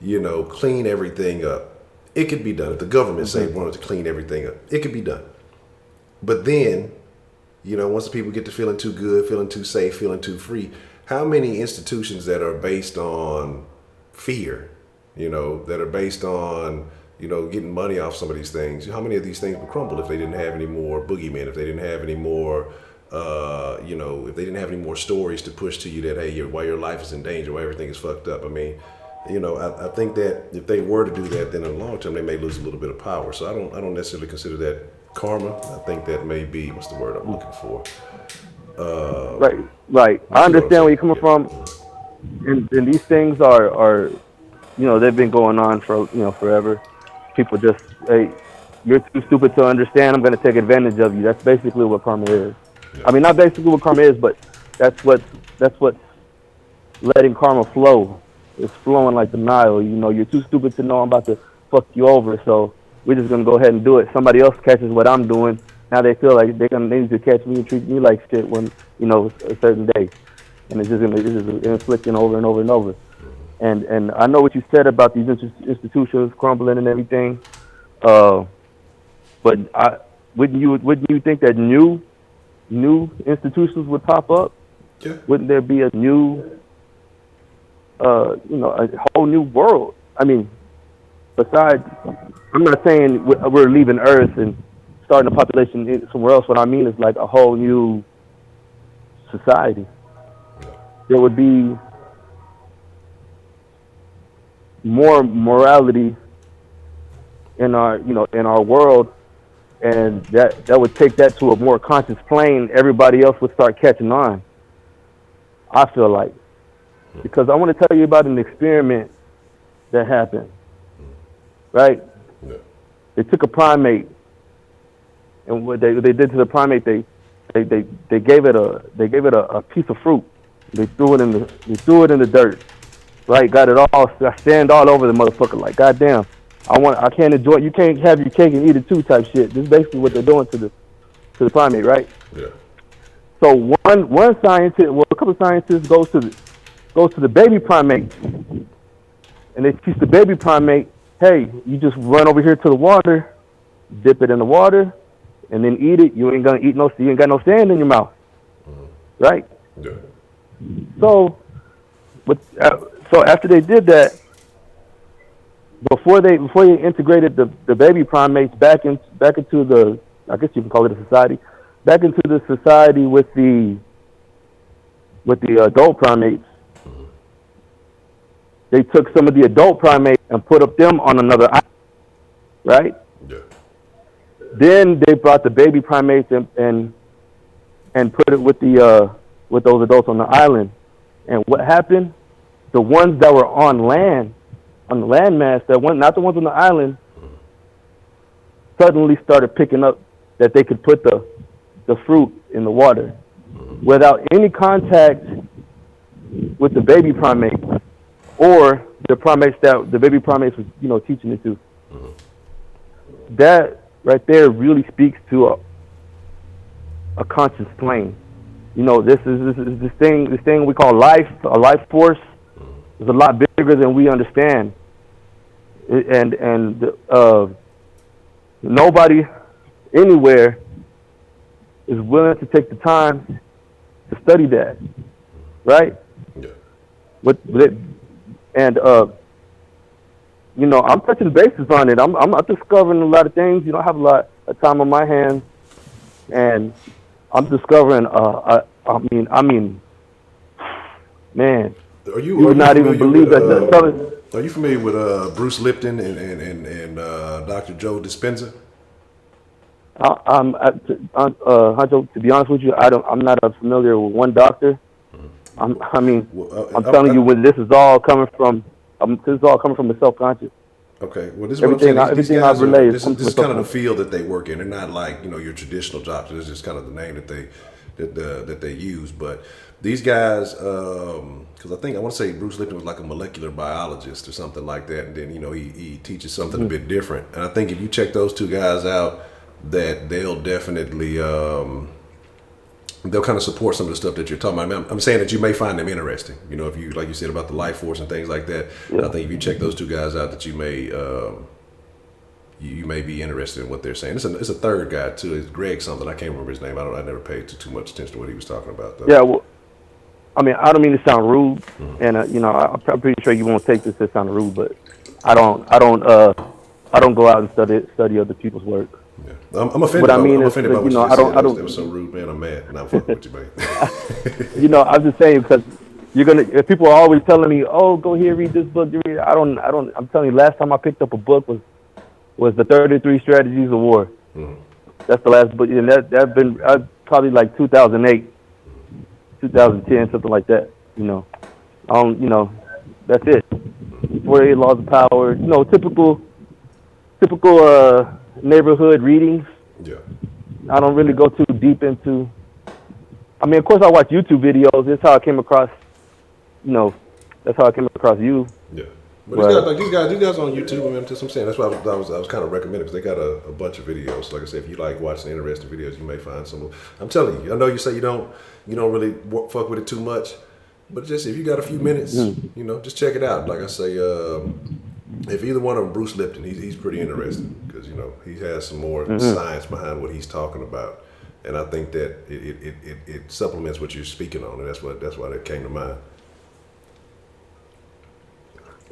clean everything up, it could be done. If the government say wanted to clean everything up, it could be done. But then, once the people get to feeling too good, feeling too safe, feeling too free, how many institutions that are based on fear, that are based on, getting money off some of these things, how many of these things would crumble if they didn't have any more boogeymen, if they didn't have any more, if they didn't have any more stories to push to you that, hey, why your life is in danger, why everything is fucked up. I mean, I think that if they were to do that, then in the long term, they may lose a little bit of power. So I don't necessarily consider that karma. I think that may be, what's the word I'm looking for? Right. I understand where you're coming from, and these things are, they've been going on for forever. People just, hey, you're too stupid to understand. I'm going to take advantage of you. That's basically what karma is. Yeah. I mean, not basically what karma is, but that's what's letting karma flow. It's flowing like the Nile. You're too stupid to know I'm about to fuck you over, so we're just gonna go ahead and do it. Somebody else catches what I'm doing. Now they feel like they need to catch me and treat me like shit when a certain day, and it's just inflicting over and over and over. And I know what you said about these institutions crumbling and everything, but wouldn't you think that new institutions would pop up? Yeah. Wouldn't there be a new a whole new world? I mean, besides, I'm not saying we're leaving Earth and starting a population somewhere else. What I mean is like a whole new society. There would be more morality in our world, and that would take that to a more conscious plane. Everybody else would start catching on. I feel like, because I want to tell you about an experiment that happened. Right? Yeah. They took a primate, and what they did to the primate, they gave it a piece of fruit. They threw it in the dirt. Right? Got it all stand all over the motherfucker. Like, goddamn, I can't enjoy it. You can't have your cake and eat it too type shit. This is basically what they're doing to the primate, right? Yeah. So one scientist, well, a couple of scientists goes to the baby primate, and they teach the baby primate, hey, you just run over here to the water, dip it in the water, and then eat it. You ain't got no sand in your mouth, right? Yeah. So after they did that, before they integrated the baby primates back into the, I guess you can call it a society, back into the society with the adult primates, they took some of the adult primates and put up them on another island, right? Yeah. Then they brought the baby primates and put it with those adults on the island. And what happened? The ones that were on land, on the landmass, not the ones on the island, suddenly started picking up that they could put the fruit in the water without any contact with the baby primate or the primates that the baby primates was, teaching it to. That right there really speaks to a conscious plane. This thing we call life, a life force, is a lot bigger than we understand. And nobody anywhere is willing to take the time to study that, right? Yeah. I'm touching bases on it. I'm discovering a lot of things. I have a lot of time on my hands, and I'm discovering. Man, you would not even believe that. Are you familiar with Bruce Lipton and Dr. Joe Dispenza? Honcho, to be honest with you, I'm not familiar with one doctor. I'm telling you, when this is all coming from, the self-conscious. Okay, well, this is what I'm saying. Everything I've relayed. This is kind of the field that they work in. They're not like your traditional doctors. It's just kind of the name that they use. But these guys, because I want to say Bruce Lipton was like a molecular biologist or something like that, and then he teaches something a bit different. And I think if you check those two guys out, that they'll definitely they'll kind of support some of the stuff that you're talking about. I'm saying that you may find them interesting. If you, like you said, about the life force and things like that. Yeah. I think if you check those two guys out, that you may be interested in what they're saying. It's a third guy too. It's Greg something. I can't remember his name. I never paid too much attention to what he was talking about, though. Yeah. Well, I don't mean to sound rude, and I'm pretty sure you won't take this as sounding rude, but I don't go out and study other people's work. Yeah. I'm offended. I'm offended by what you said. That was so rude, man. I'm mad. Now I'm fucking with you, man. I'm just saying, because if people are always telling me, "Oh, go here, read this book." I'm telling you, last time I picked up a book was the 33 Strategies of War. That's the last book, and that's been probably like 2008, 2010, something like that. That's it. 48 Laws of Power. Typical neighborhood readings. Yeah. I don't really go too deep into. Of course, I watch YouTube videos. That's how I came across. That's how I came across you. Yeah. But these guys on YouTube. I'm saying that's why I was kind of recommending, because they got a bunch of videos. Like I said, if you like watching interesting videos, you may find some. I'm telling you, I know you say you don't really fuck with it too much, but just if you got a few minutes, just check it out. Like I say, if either one of them, Bruce Lipton, he's pretty interesting, because he has some more science behind what he's talking about, and I think that it supplements what you're speaking on, and that's why that came to mind.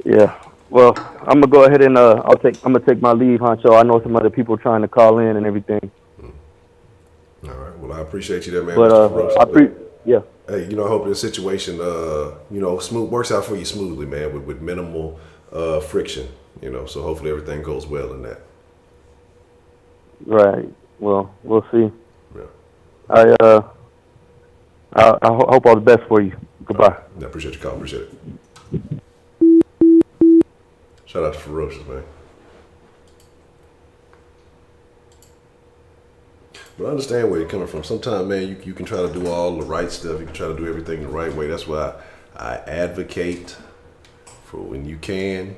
Yeah. Well, I'm gonna go ahead and I'm gonna take my leave, Honcho. I know some other people trying to call in and everything. All right. Well, I appreciate you there, man. But yeah. Hey, I hope the situation works out for you smoothly, man, with minimal friction. So hopefully everything goes well in that. Right. Well, we'll see. Yeah. I hope all the best for you. Goodbye. I appreciate your call. Appreciate it. Shout out to Ferocious, man. But I understand where you're coming from. Sometimes, man, you can try to do all the right stuff. You can try to do everything the right way. That's why I advocate for when you can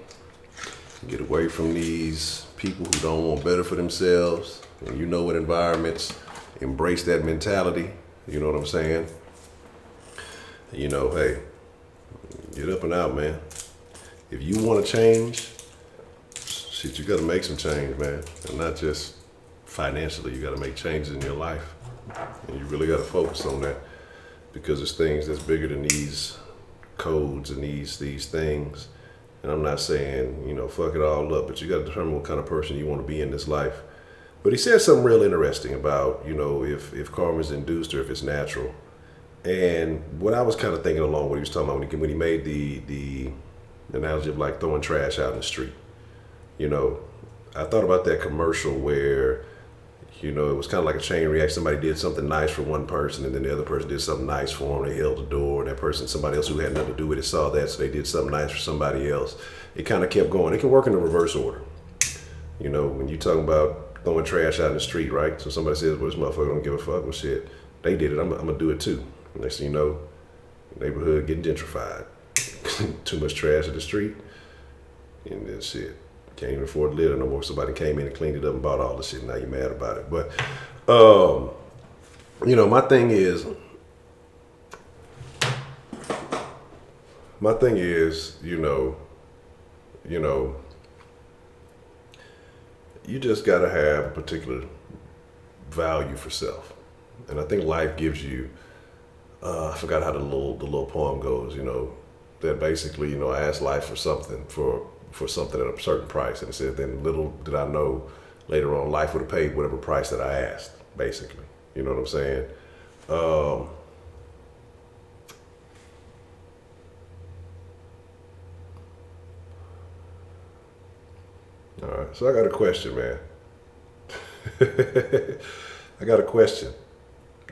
get away from these people who don't want better for themselves. And you know what environments embrace that mentality. You know what I'm saying? You know, hey, get up and out, man. If you want to change, shit, you got to make some change, man. And not just financially. You got to make changes in your life. And you really got to focus on that, because there's things that's bigger than these codes and these things. And I'm not saying, you know, fuck it all up, but you got to determine what kind of person you want to be in this life. But he said something real interesting about, you know, if karma is induced or if it's natural. And what I was kind of thinking along what he was talking about when he made the analogy of like throwing trash out in the street. You know, I thought about that commercial where, you know, it was kind of like a chain reaction. Somebody did something nice for one person, and then the other person did something nice for them. They held the door, and that person, somebody else who had nothing to do with it, saw that, so they did something nice for somebody else. It kind of kept going. It can work in the reverse order. You know, when you're talking about throwing trash out in the street, right? So somebody says, well, this motherfucker don't give a fuck. Well, shit, they did it. I'm going to do it too. Next thing you know, neighborhood getting gentrified. Too much trash in the street, and then shit. Can't even afford to live there no more. Somebody came in and cleaned it up and bought all the shit. Now you're mad about it. But, you know, my thing is, you know, you just got to have a particular value for self. And I think life gives you, I forgot how the little poem goes, you know, that basically, you know, I asked life for something, for something at a certain price. And it said, then little did I know later on life would have paid whatever price that I asked, basically. You know what I'm saying? All right, so I got a question, man. I got a question.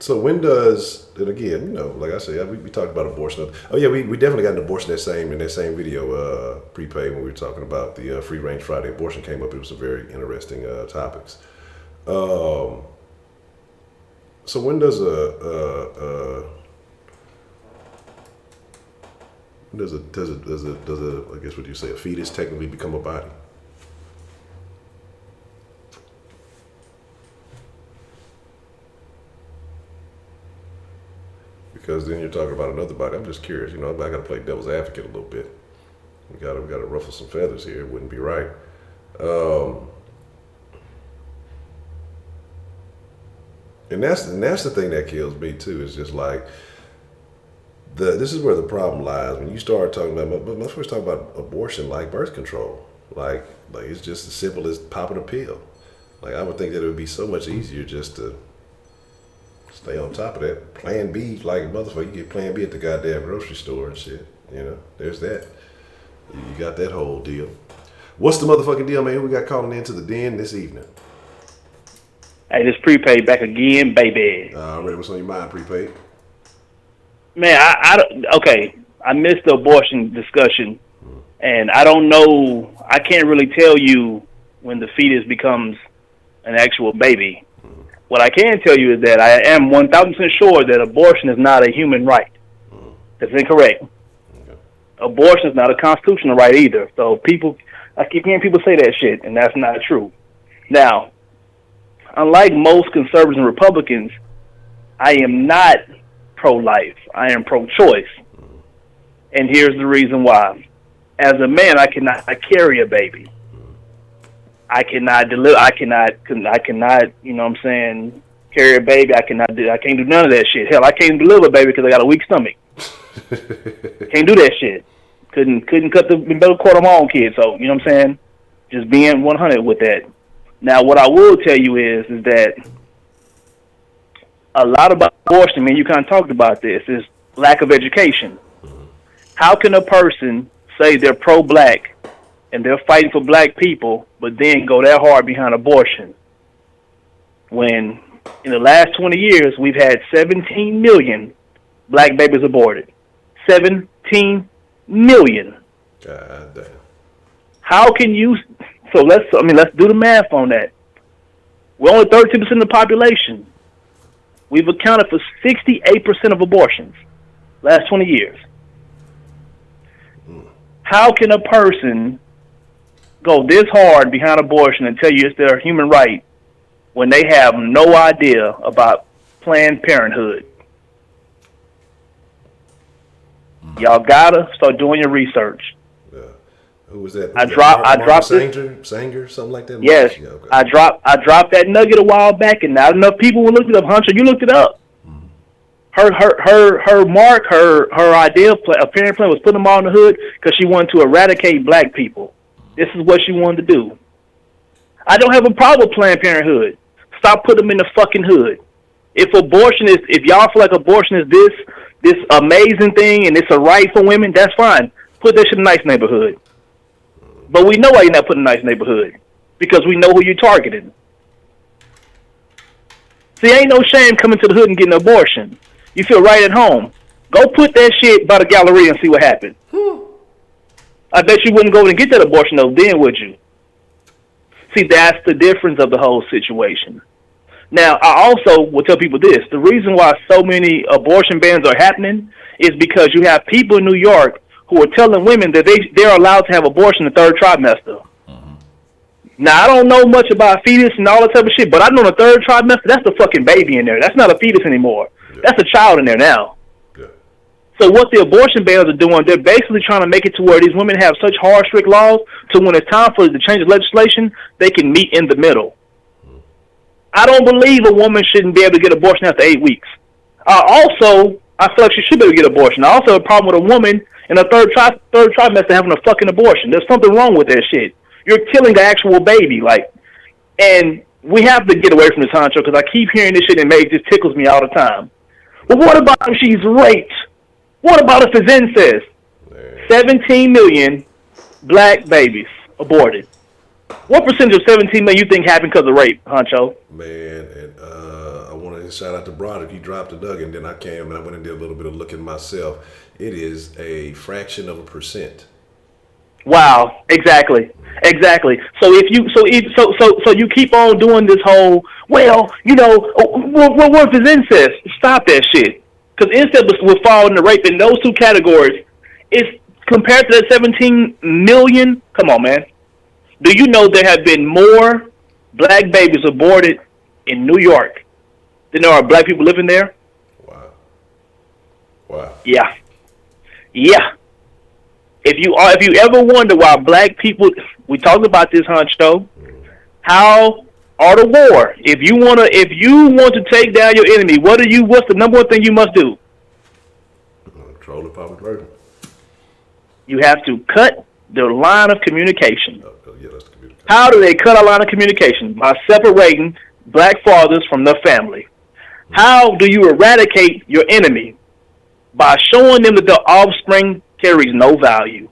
So when does, and again, you know, like I said, we talked about abortion. Oh yeah, we definitely got an abortion in that same video, prepaid, when we were talking about the Free Range Friday. Abortion came up. It was some very interesting topics. So when does I guess what you say, a fetus technically become a body? Because then you're talking about another body. I'm just curious. You know, I got to play devil's advocate a little bit. We got to ruffle some feathers here. It wouldn't be right. And that's the thing that kills me too. Is just like this is where the problem lies when you start talking about. But let's first talk about abortion, like birth control. Like it's just as simple as popping a pill. Like I would think that it would be so much easier just to stay on top of that. Plan B, like a motherfucker, you get Plan B at the goddamn grocery store and shit. You know, there's that. You got that whole deal. What's the motherfucking deal, man? Who we got calling into the den this evening? Hey, this prepaid back again, baby. Ready? What's on your mind, prepaid? Man, okay. I missed the abortion discussion, and I don't know. I can't really tell you when the fetus becomes an actual baby. What I can tell you is that I am 1,000% sure that abortion is not a human right. That's incorrect. Okay. Abortion is not a constitutional right either. So I keep hearing people say that shit, and that's not true. Now, unlike most conservatives and Republicans, I am not pro-life. I am pro-choice. And here's the reason why. As a man, I cannot carry a baby. I cannot deliver. I cannot. You know what I'm saying? Carry a baby. I can't do none of that shit. Hell, I can't deliver a baby because I got a weak stomach. Can't do that shit. Couldn't cut the middle cord of my own kid. So you know what I'm saying? Just being 100 with that. Now, what I will tell you is that a lot about abortion. I mean, you kind of talked about this. Is lack of education. How can a person say they're pro-black and they're fighting for black people, but then go that hard behind abortion? when in the last 20 years we've had 17 million black babies aborted. 17 million. God damn. How can you? So let's do the math on that. We're only 32% of the population. We've accounted for 68% of abortions last 20 years. How can a person go this hard behind abortion and tell you it's their human right when they have no idea about Planned Parenthood? Y'all gotta start doing your research. Yeah. Who was that? I dropped Sanger, something like that. Yes, Yeah, okay. I dropped that nugget a while back, and not enough people will look it up. Honcho, you looked it up. Her idea, a parent plan was putting them all in the hood because she wanted to eradicate black people. This is what she wanted to do. I don't have a problem with Planned Parenthood. Stop putting them in the fucking hood. If y'all feel like abortion is this amazing thing and it's a right for women, that's fine. Put that shit in a nice neighborhood. But we know why you're not putting a nice neighborhood. Because we know who you're targeting. See, ain't no shame coming to the hood and getting an abortion. You feel right at home. Go put that shit by the Galleria and see what happens. I bet you wouldn't go and get that abortion though, then would you? See, that's the difference of the whole situation. Now, I also will tell people this. The reason why so many abortion bans are happening is because you have people in New York who are telling women that they're allowed to have abortion in the third trimester. Now, I don't know much about fetus and all that type of shit, but I know the third trimester, that's the fucking baby in there. That's not a fetus anymore. Yeah. That's a child in there now. Yeah. So what the abortion bans are doing, they're basically trying to make it to where these women have such hard, strict laws to when it's time for to change the legislation, they can meet in the middle. I don't believe a woman shouldn't be able to get abortion after 8 weeks. I feel like she should be able to get abortion. I also have a problem with a woman in a third trimester having a fucking abortion. There's something wrong with that shit. You're killing the actual baby, and we have to get away from this, Honcho, because I keep hearing this shit and it just tickles me all the time. But what about if she's raped? What about if it's incest? 17 million black babies aborted. What percentage of 17 million you think happened because of rape, Honcho? Man, and I want to shout out to Broderick. He dropped a nugget, and then I came and I went and did a little bit of looking myself. It is a fraction of a percent. Wow, exactly. So if you keep on doing this whole, what if it's incest? Stop that shit. Because incest will fall into rape in those two categories. It's compared to that 17 million. Come on, man. Do you know there have been more black babies aborted in New York than there are black people living there? Wow. Yeah. If you ever wonder why black people, we talked about this, Honcho, how art of war. If you want to take down your enemy, what's the number one thing you must do? Control the public version. You have to cut the line of communication. Yeah, that's the communication. How do they cut a line of communication? By separating black fathers from their family. How do you eradicate your enemy? By showing them that their offspring carries no value.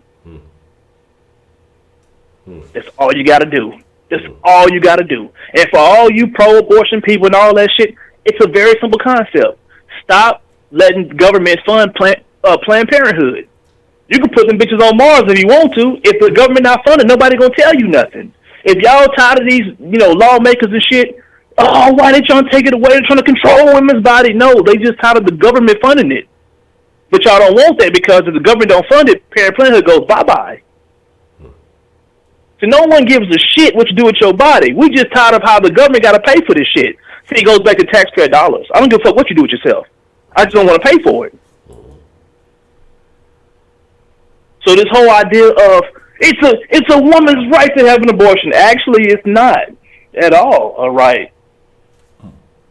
That's all you got to do. That's all you got to do. And for all you pro-abortion people and all that shit, it's a very simple concept. Stop letting government fund Planned Parenthood. You can put them bitches on Mars if you want to. If the government not funding, nobody gonna tell you nothing. If y'all tired of these, lawmakers and shit, why they trying to take it away? They're trying to control women's body. No, they just tired of the government funding it. But y'all don't want that because if the government don't fund it, Parenthood goes bye-bye. So no one gives a shit what you do with your body. We just tired of how the government got to pay for this shit. See, it goes back to taxpayer dollars. I don't give a fuck what you do with yourself. I just don't want to pay for it. So this whole idea of it's a woman's right to have an abortion. Actually, it's not at all a right.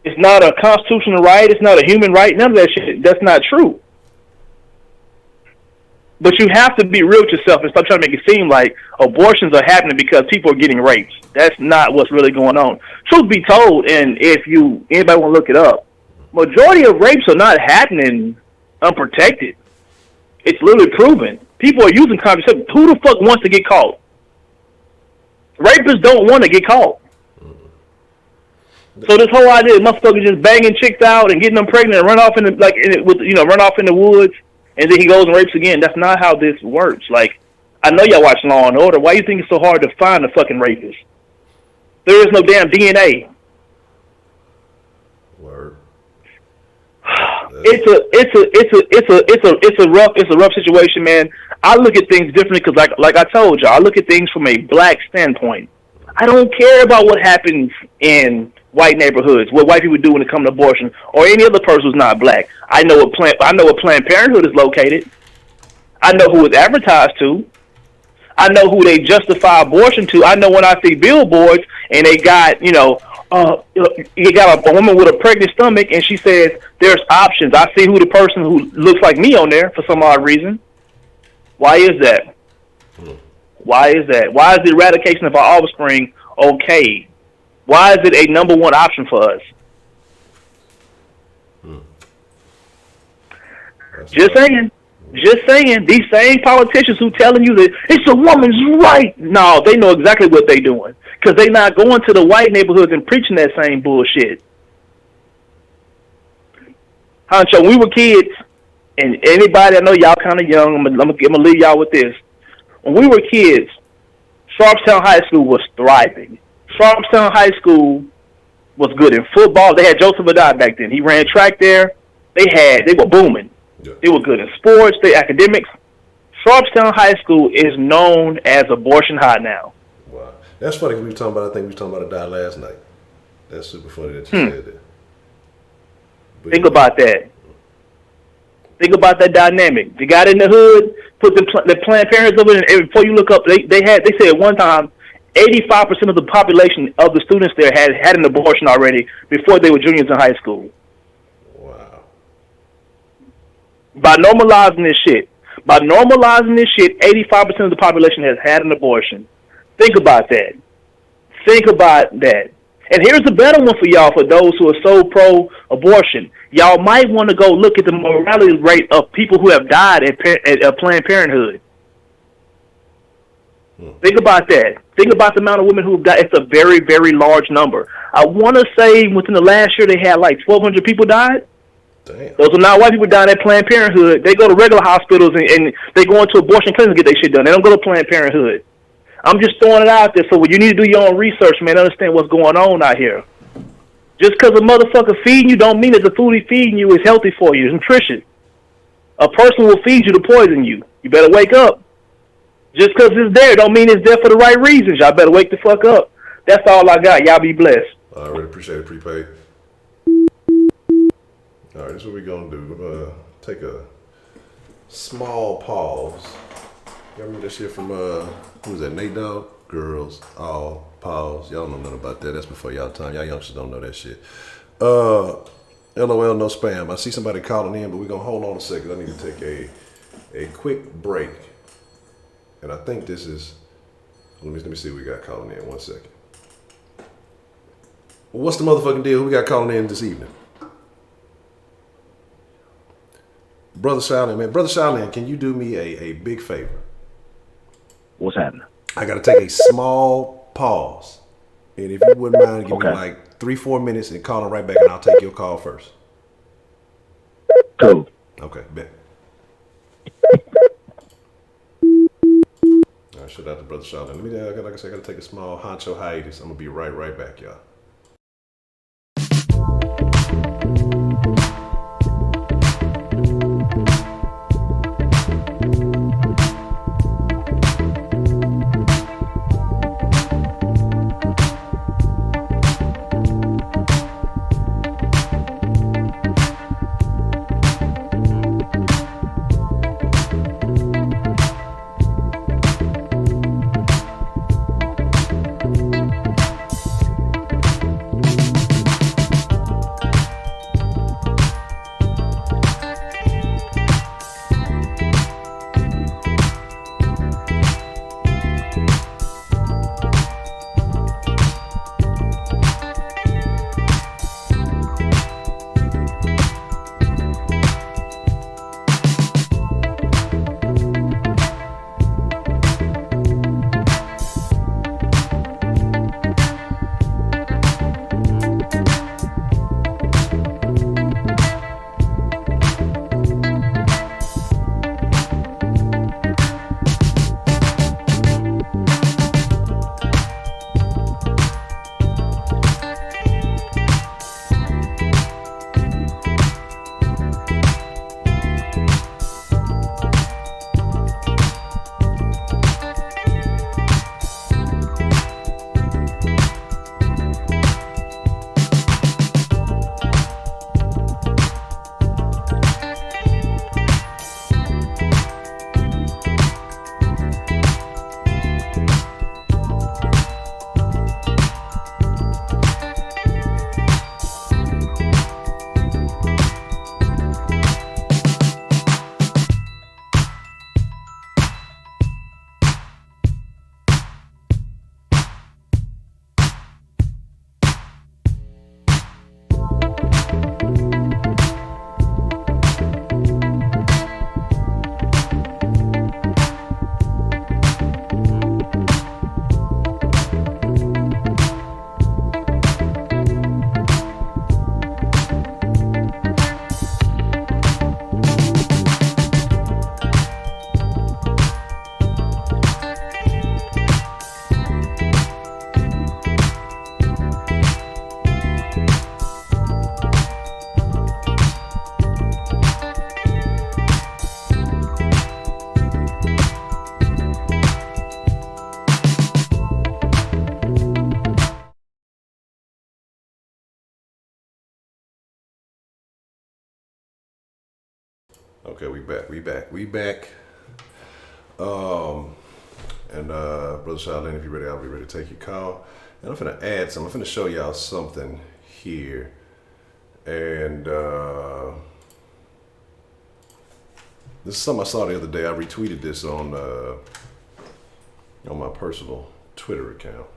It's not a constitutional right. It's not a human right. None of that shit. That's not true. But you have to be real with yourself and stop trying to make it seem like abortions are happening because people are getting raped. That's not what's really going on. Truth be told, and if anybody want to look it up, majority of rapes are not happening unprotected. It's literally proven. People are using contraceptives. Who the fuck wants to get caught? Rapists don't want to get caught. So this whole idea, of motherfucker just banging chicks out and getting them pregnant and run off in the run off in the woods, and then he goes and rapes again. That's not how this works. Like, I know y'all watch Law and Order. Why you think it's so hard to find a fucking rapist? There is no damn DNA. Word. It's a rough situation, man. I look at things differently because, like I told you, I look at things from a black standpoint. I don't care about what happens in white neighborhoods, what white people do when it comes to abortion, or any other person who's not black. I know what Planned Parenthood is located. I know who it's advertised to. I know who they justify abortion to. I know when I see billboards and they got, you got a woman with a pregnant stomach and she says there's options. I see who the person who looks like me on there for some odd reason. Why is that? Why is that? Why is the eradication of our offspring okay? Why is it a number one option for us? Just saying. These same politicians who telling you that it's a woman's right. No, they know exactly what they're doing because they're not going to the white neighborhoods and preaching that same bullshit. Honcho, when we were kids, and anybody, I know y'all kind of young, I'm gonna leave y'all with this. When we were kids, Sharpstown High School was thriving. Sharpstown High School was good in football. They had Joseph Adai back then. He ran track there. They were booming. Yeah. They were good in sports, they academics. Sharpstown High School is known as abortion high now. Wow. That's funny. I think we were talking about Adai last night. That's super funny that you said that. But think about that. Think about that dynamic. You got in the hood, put the Planned Parenthood over there, and before you look up, they said at one time 85% of the population of the students there had an abortion already before they were juniors in high school. Wow. By normalizing this shit, 85% of the population has had an abortion. Think about that. And here's a better one for y'all, for those who are so pro-abortion. Y'all might want to go look at the mortality rate of people who have died at Planned Parenthood. Think about that. Think about the amount of women who have died. It's a very, very large number. I want to say within the last year they had like 1,200 people died. Damn. Those are not white people dying at Planned Parenthood. They go to regular hospitals and they go into abortion clinics to get their shit done. They don't go to Planned Parenthood. I'm just throwing it out there, so you need to do your own research, man, understand what's going on out here. Just because a motherfucker feeding you don't mean that the food he's feeding you is healthy for you, it's nutritious. A person will feed you to poison you. You better wake up. Just because it's there don't mean it's there for the right reasons. Y'all better wake the fuck up. That's all I got. Y'all be blessed. I really appreciate it, Prepaid. All right, this is what we're going to do. We're going to take a small pause. You remember this shit from, who was that, Nate Dogg? Girls, all, pause. Y'all don't know nothing about that. That's before y'all time. Y'all youngsters don't know that shit. LOL, no spam. I see somebody calling in, but we're going to hold on a second. I need to take a quick break. And I think this is, let me see who we got calling in. 1 second. Well, what's the motherfucking deal? Who we got calling in this evening? Brother Shaolin, man. Brother Shaolin, can you do me a big favor? What's happening? I got to take a small pause. And if you wouldn't mind, give me like 3-4 minutes and call him right back, and I'll take your call first. Cool. Okay, bet. All right, shout out to Brother Shaolin. Let me, like I said, I got to take a small honcho hiatus. I'm going to be right back, y'all. Okay, we back. And Brother Charlene, if you're ready, I'll be ready to take your call. And I'm finna add something. I'm finna show y'all something here. And this is something I saw the other day. I retweeted this on my personal Twitter account.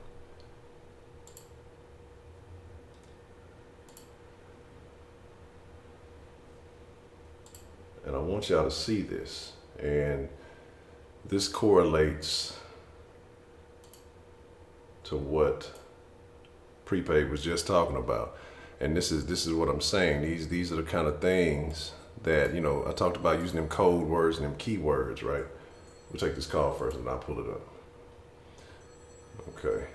And I want y'all to see this. And this correlates to what Prepaid was just talking about. And this is what I'm saying. These are the kind of things that, you know, I talked about using them code words and them keywords, right? We'll take this call first and I'll pull it up. Okay.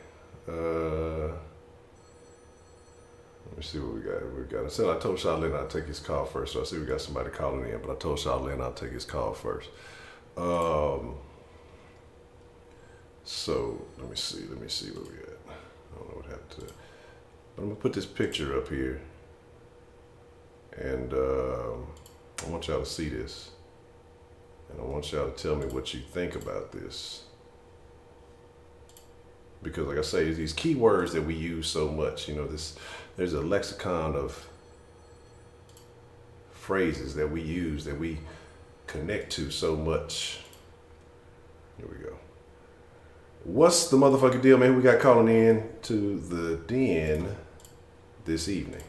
Let me see what we got. I said I told Charlene I'd take his call first, so I see we got somebody calling in, but I told Charlene I'll take his call first. So let me see where we at. I don't know what happened to it. But I'm gonna put this picture up here, and I want y'all to see this, and I want y'all to tell me what you think about this. Because like I say, these keywords that we use so much, you know, there's a lexicon of phrases that we use that we connect to so much. Here we go. What's the motherfucking deal, man? We got calling in to the den this evening.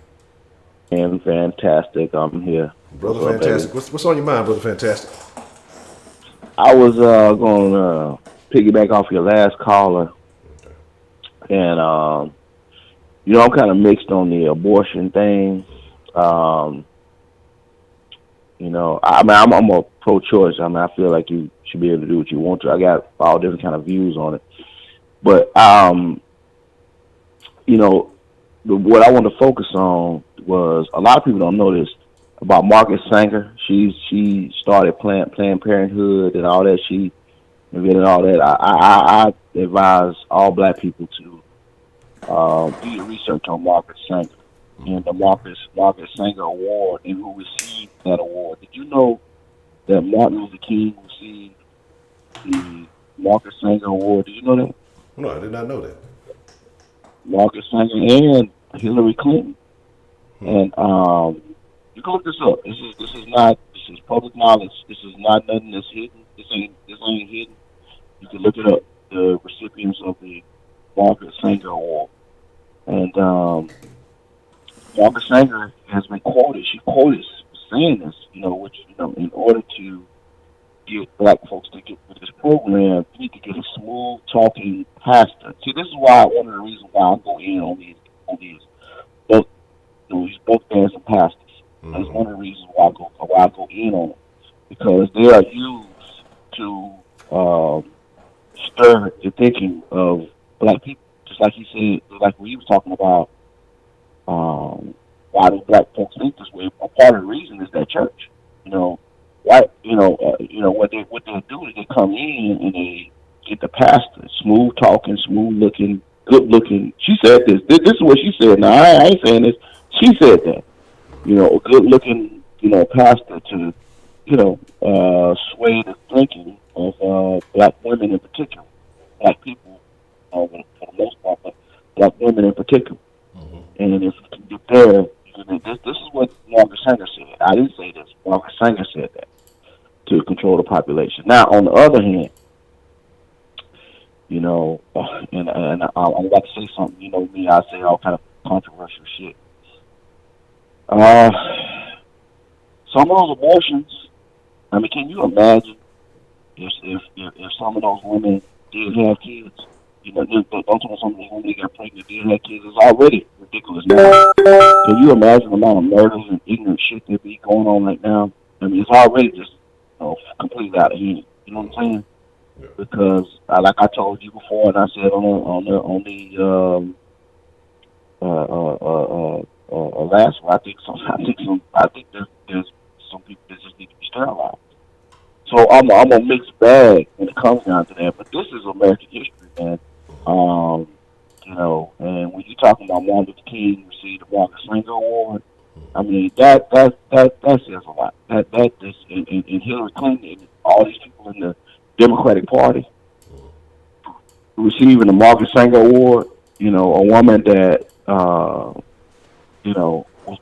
And fantastic, I'm here. Brother Fantastic. What's on your mind, Brother Fantastic? I was going to piggyback off your last caller. Okay. And, you know, I'm kind of mixed on the abortion thing. You know, I'm a pro-choice. I mean, I feel like you should be able to do what you want to. I got all different kind of views on it. But, you know, what I want to focus on was, a lot of people don't know this about Margaret Sanger. She started Planned Parenthood and all that. She invented all that. I advise all black people to do your research on Margaret Sanger and the Margaret Sanger Award and who received that award. Did you know that Martin Luther King received the Margaret Sanger Award? Did you know that? No, I did not know that. Margaret Sanger and Hillary Clinton. And you can look this up. This is public knowledge. This is not nothing that's hidden. This ain't hidden. You can look it up. The recipients of the Margaret Sanger Award. And Margaret Sanger has been quoted. She quoted saying this, you know, which, you know, in order to get black folks to get with this program, you need to get a smooth talking pastor. See, this is why one of the reasons why I go in on these book dancing pastors. Mm-hmm. That's one of the reasons why I go in on them, because they are used to stir the thinking of black people. Just like he said, like when he was talking about why do black folks think this way. A part of the reason is that church. You know, what they do is they come in and they get the pastor, smooth talking, smooth looking, good looking. She said this. This is what she said. Now I ain't saying this. She said that. You know, a good looking, you know, pastor to, you know, sway the thinking of black women in particular, black people for the most part, but black women in particular. Mm-hmm. And if you can get there, this is what Margaret Sanger said. I didn't say this. Margaret Sanger said that to control the population. Now, on the other hand, you know, and I'm about to say something. You know me, I say all kind of controversial shit. Some of those abortions. I mean, can you imagine if some of those women did have kids? You know, don't talk about some of those women that got pregnant did have kids. It's already ridiculous now. Can you imagine the amount of murders and ignorant shit that be going on right now? I mean, it's already just, you know, completely out of hand. You know what I'm saying? Yeah. Because, like I told you before, and I said on the last one, I think there's some people that just need to be sterilized. So I'm a mixed bag when it comes down to that. But this is American history, man. You know, and when you're talking about Martin Luther King received the Margaret Sanger Award, I mean, that says a lot. That is, and Hillary Clinton and all these people in the Democratic Party receiving the Margaret Sanger Award. You know, a woman that was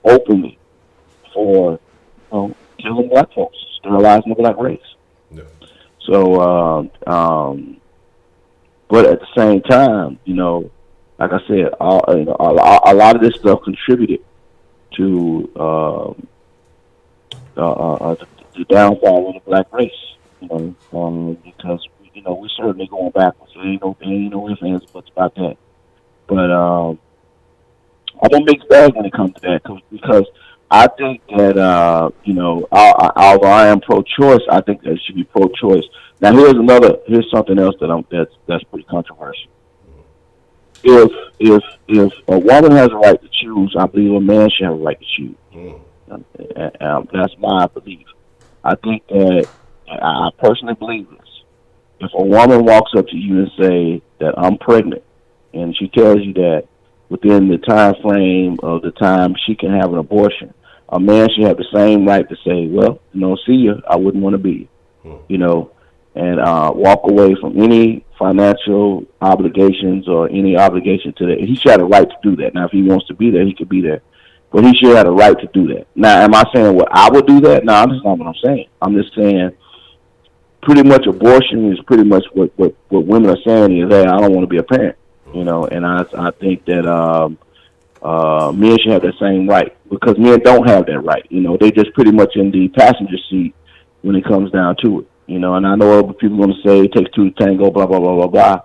openly for killing black folks, sterilizing the black race. Yeah. So, but at the same time, like I said, a lot of this stuff contributed to the downfall of the black race. Because we certainly going backwards. There ain't no ifs, ands, buts about that. But I'm a mixed bag when it comes to that because I think that although I am pro-choice, I think that it should be pro-choice. Now here's something else that's pretty controversial. If a woman has a right to choose, I believe a man should have a right to choose. That's my belief. I think that I personally believe this. If a woman walks up to you and say that I'm pregnant, and she tells you that within the time frame of the time she can have an abortion, a man should have the same right to say, well, see you, I wouldn't want to be you, and walk away from any financial obligations or any obligation to that. He should have a right to do that. Now, if he wants to be there, he could be there. But he should have a right to do that. Now, am I saying I would do that? No, that's not what I'm saying. I'm just saying pretty much abortion is pretty much what women are saying is, hey, I don't want to be a parent. And I think that men should have the same right because men don't have that right. They just pretty much in the passenger seat when it comes down to it. And I know other people are going to say it takes two to tango, blah, blah, blah, blah, blah.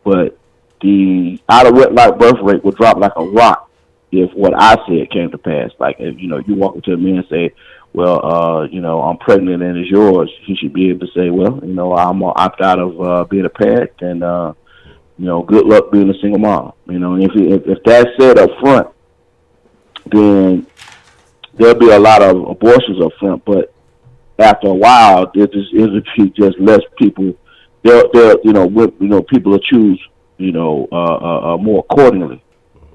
But the out of wedlock birth rate will drop like a rock if what I said came to pass. Like, if, you walk up to a man and say, well, I'm pregnant and it's yours, he should be able to say, well, I'm going to opt out of being a parent and, good luck being a single mom. And if that's said up front, then there'll be a lot of abortions up front. But after a while, there just be just less people. People will choose, more accordingly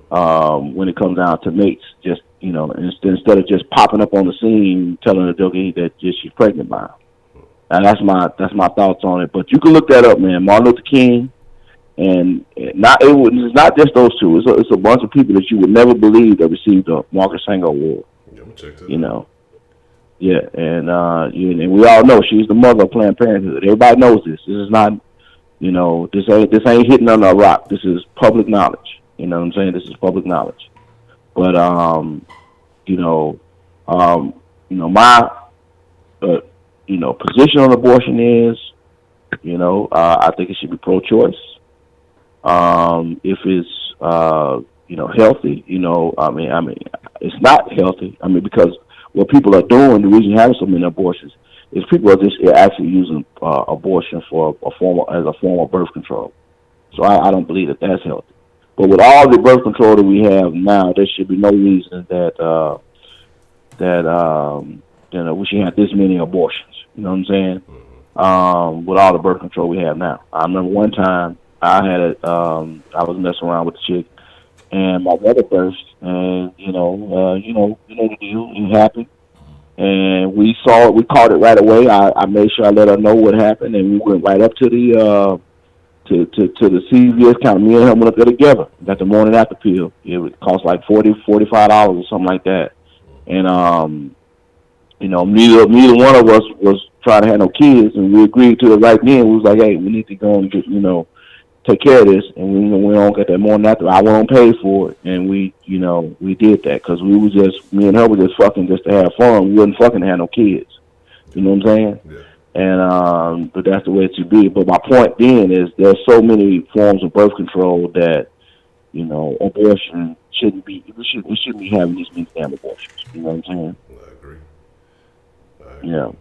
when it comes down to mates. Just instead of just popping up on the scene telling the doggy that she's pregnant by him. And that's my thoughts on it. But you can look that up, man. Martin Luther King. And it's not just those two. It's a bunch of people that you would never believe that received a Margaret Sanger Award. Yeah, I'm check that out. Yeah, and we all know she's the mother of Planned Parenthood. Everybody knows this. This is not, this ain't hitting under a rock. This is public knowledge. You know what I'm saying? This is public knowledge. But my position on abortion is, I think it should be pro-choice. If it's healthy, it's not healthy. Because what people are doing, the reason you're having so many abortions, is people are just actually using abortion as a form of birth control. So I don't believe that that's healthy. But with all the birth control that we have now, there should be no reason that we should have this many abortions. You know what I'm saying? With all the birth control we have now, I remember one time I had I was messing around with a chick, and my brother burst, and you know the deal. It happened, and we saw it. We caught it right away. I made sure I let her know what happened, and we went right up to the to the CVS counter. Me and her went up there together. Got the morning after pill. It would cost like $45 or something like that, and neither one of us was trying to have no kids, and we agreed to it right then. We was like, hey, we need to go and get take care of this, and we don't get that morning after. I won't pay for it, and we did that because me and her were just fucking just to have fun. We wouldn't fucking have no kids. You know what I'm saying? Yeah. And but that's the way it should be. But my point being is there's so many forms of birth control that abortion shouldn't be. We shouldn't be having these many damn abortions. You know what I'm saying? I agree. Yeah.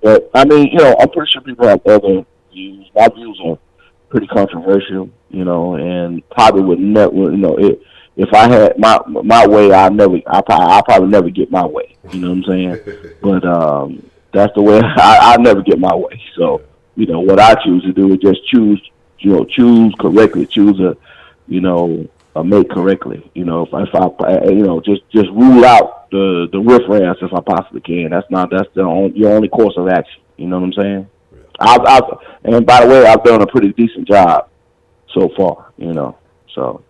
But I mean, I'm pretty sure people have other views. My views are pretty controversial, and probably would never, if I had my way, I probably never get my way. You know what I'm saying? But that's the way I never get my way. So, what I choose to do is just choose correctly, choose made correctly. You know, if I you know, just rule out the riffraffs if I possibly can. That's your only course of action. You know what I'm saying? I've and by the way, I've done a pretty decent job so far. You know, so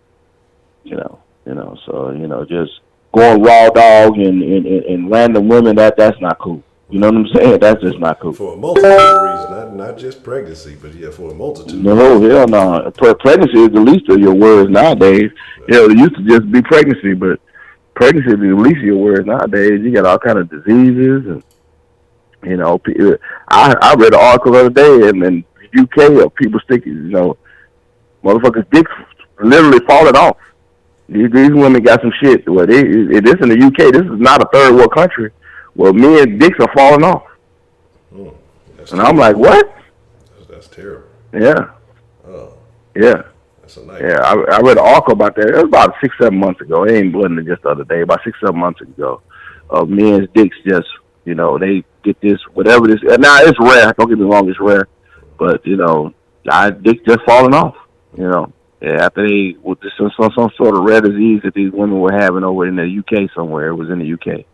just going raw dog and random women, that's not cool. You know what I'm saying? That's just not cool. For a multitude of reasons, not just pregnancy, but yeah, for a multitude. No, hell no. Pregnancy is the least of your words nowadays. It used to just be pregnancy, but pregnancy is the least of your words nowadays. You got all kind of diseases, and you know, I read an article the other day in the UK of people sticking, motherfuckers' dicks literally falling off. These women got some shit. Well, this in the UK. This is not a third world country. Well, men's dicks are falling off. And terrible. I'm like, what? That's terrible. Yeah. Oh. Yeah. That's a nice. Yeah, I read an article about that. It was about 6-7 months ago. It ain't blooding just the other day. About 6-7 months ago, of men's dicks just, they get this whatever this. Now it's rare. Don't get me wrong, it's rare, but dicks just falling off. After they with some sort of rare disease that these women were having over in the UK somewhere. It was in the UK.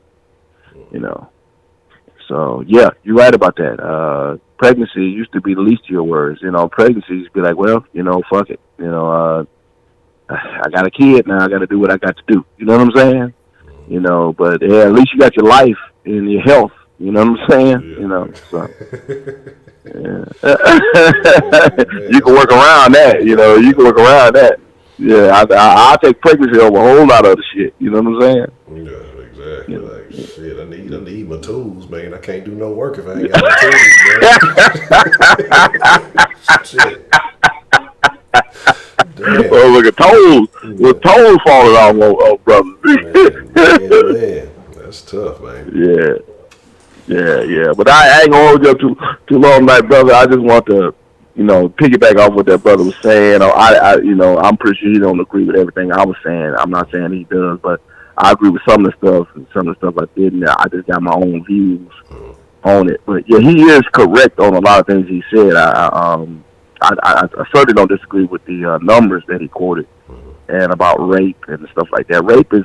So yeah, you're right about that. Pregnancy used to be the least of your words. Pregnancy used to be like, well, fuck it. I got a kid now. I got to do what I got to do. You know what I'm saying? But at least you got your life and your health. You know what I'm saying? Yeah. So. Yeah. You can work around that. You can work around that. Yeah, I'll take pregnancy over a whole lot of other shit. You know what I'm saying? Yeah, exactly. Yeah. Like shit, I need my tools, man. I can't do no work if I ain't got my tools, man. Shit. Damn. Oh, look at toes. With toes falling off, brother. Man, that's tough, man. Yeah. But I ain't gonna hold you up too long tonight, brother. I just want to, piggyback off what that brother was saying. I'm pretty sure he don't agree with everything I was saying. I'm not saying he does, but I agree with some of the stuff and some of the stuff I didn't. I just got my own views on it. But yeah, he is correct on a lot of things he said. I certainly don't disagree with the numbers that he quoted and about rape and stuff like that. Rape is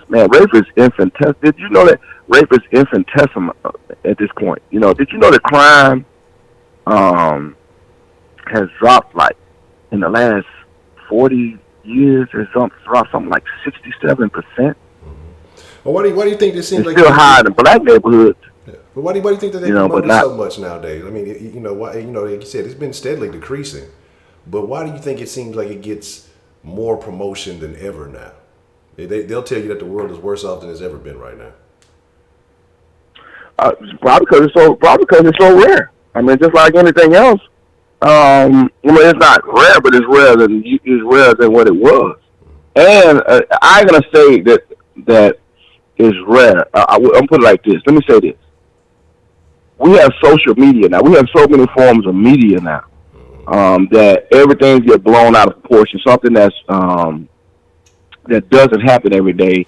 infinitesimal. Did you know that rape is infinitesimal at this point? Did you know that crime has dropped like in the last 40 years or dropped something like 67%? Well, why do you think this seems it's like still high in the black neighborhoods? Yeah. But why do you think that they promote it so much nowadays? I mean, why? Like you said, it's been steadily decreasing. But why do you think it seems like it gets more promotion than ever now? They'll tell you that the world is worse off than it's ever been right now. Probably because it's so rare. I mean, just like anything else. It's not rare, but it's rare than what it was. And I'm gonna say that is rare. I'm put it like this. Let me say this: we have social media now. We have so many forms of media now that everything gets blown out of proportion. Something that's that doesn't happen every day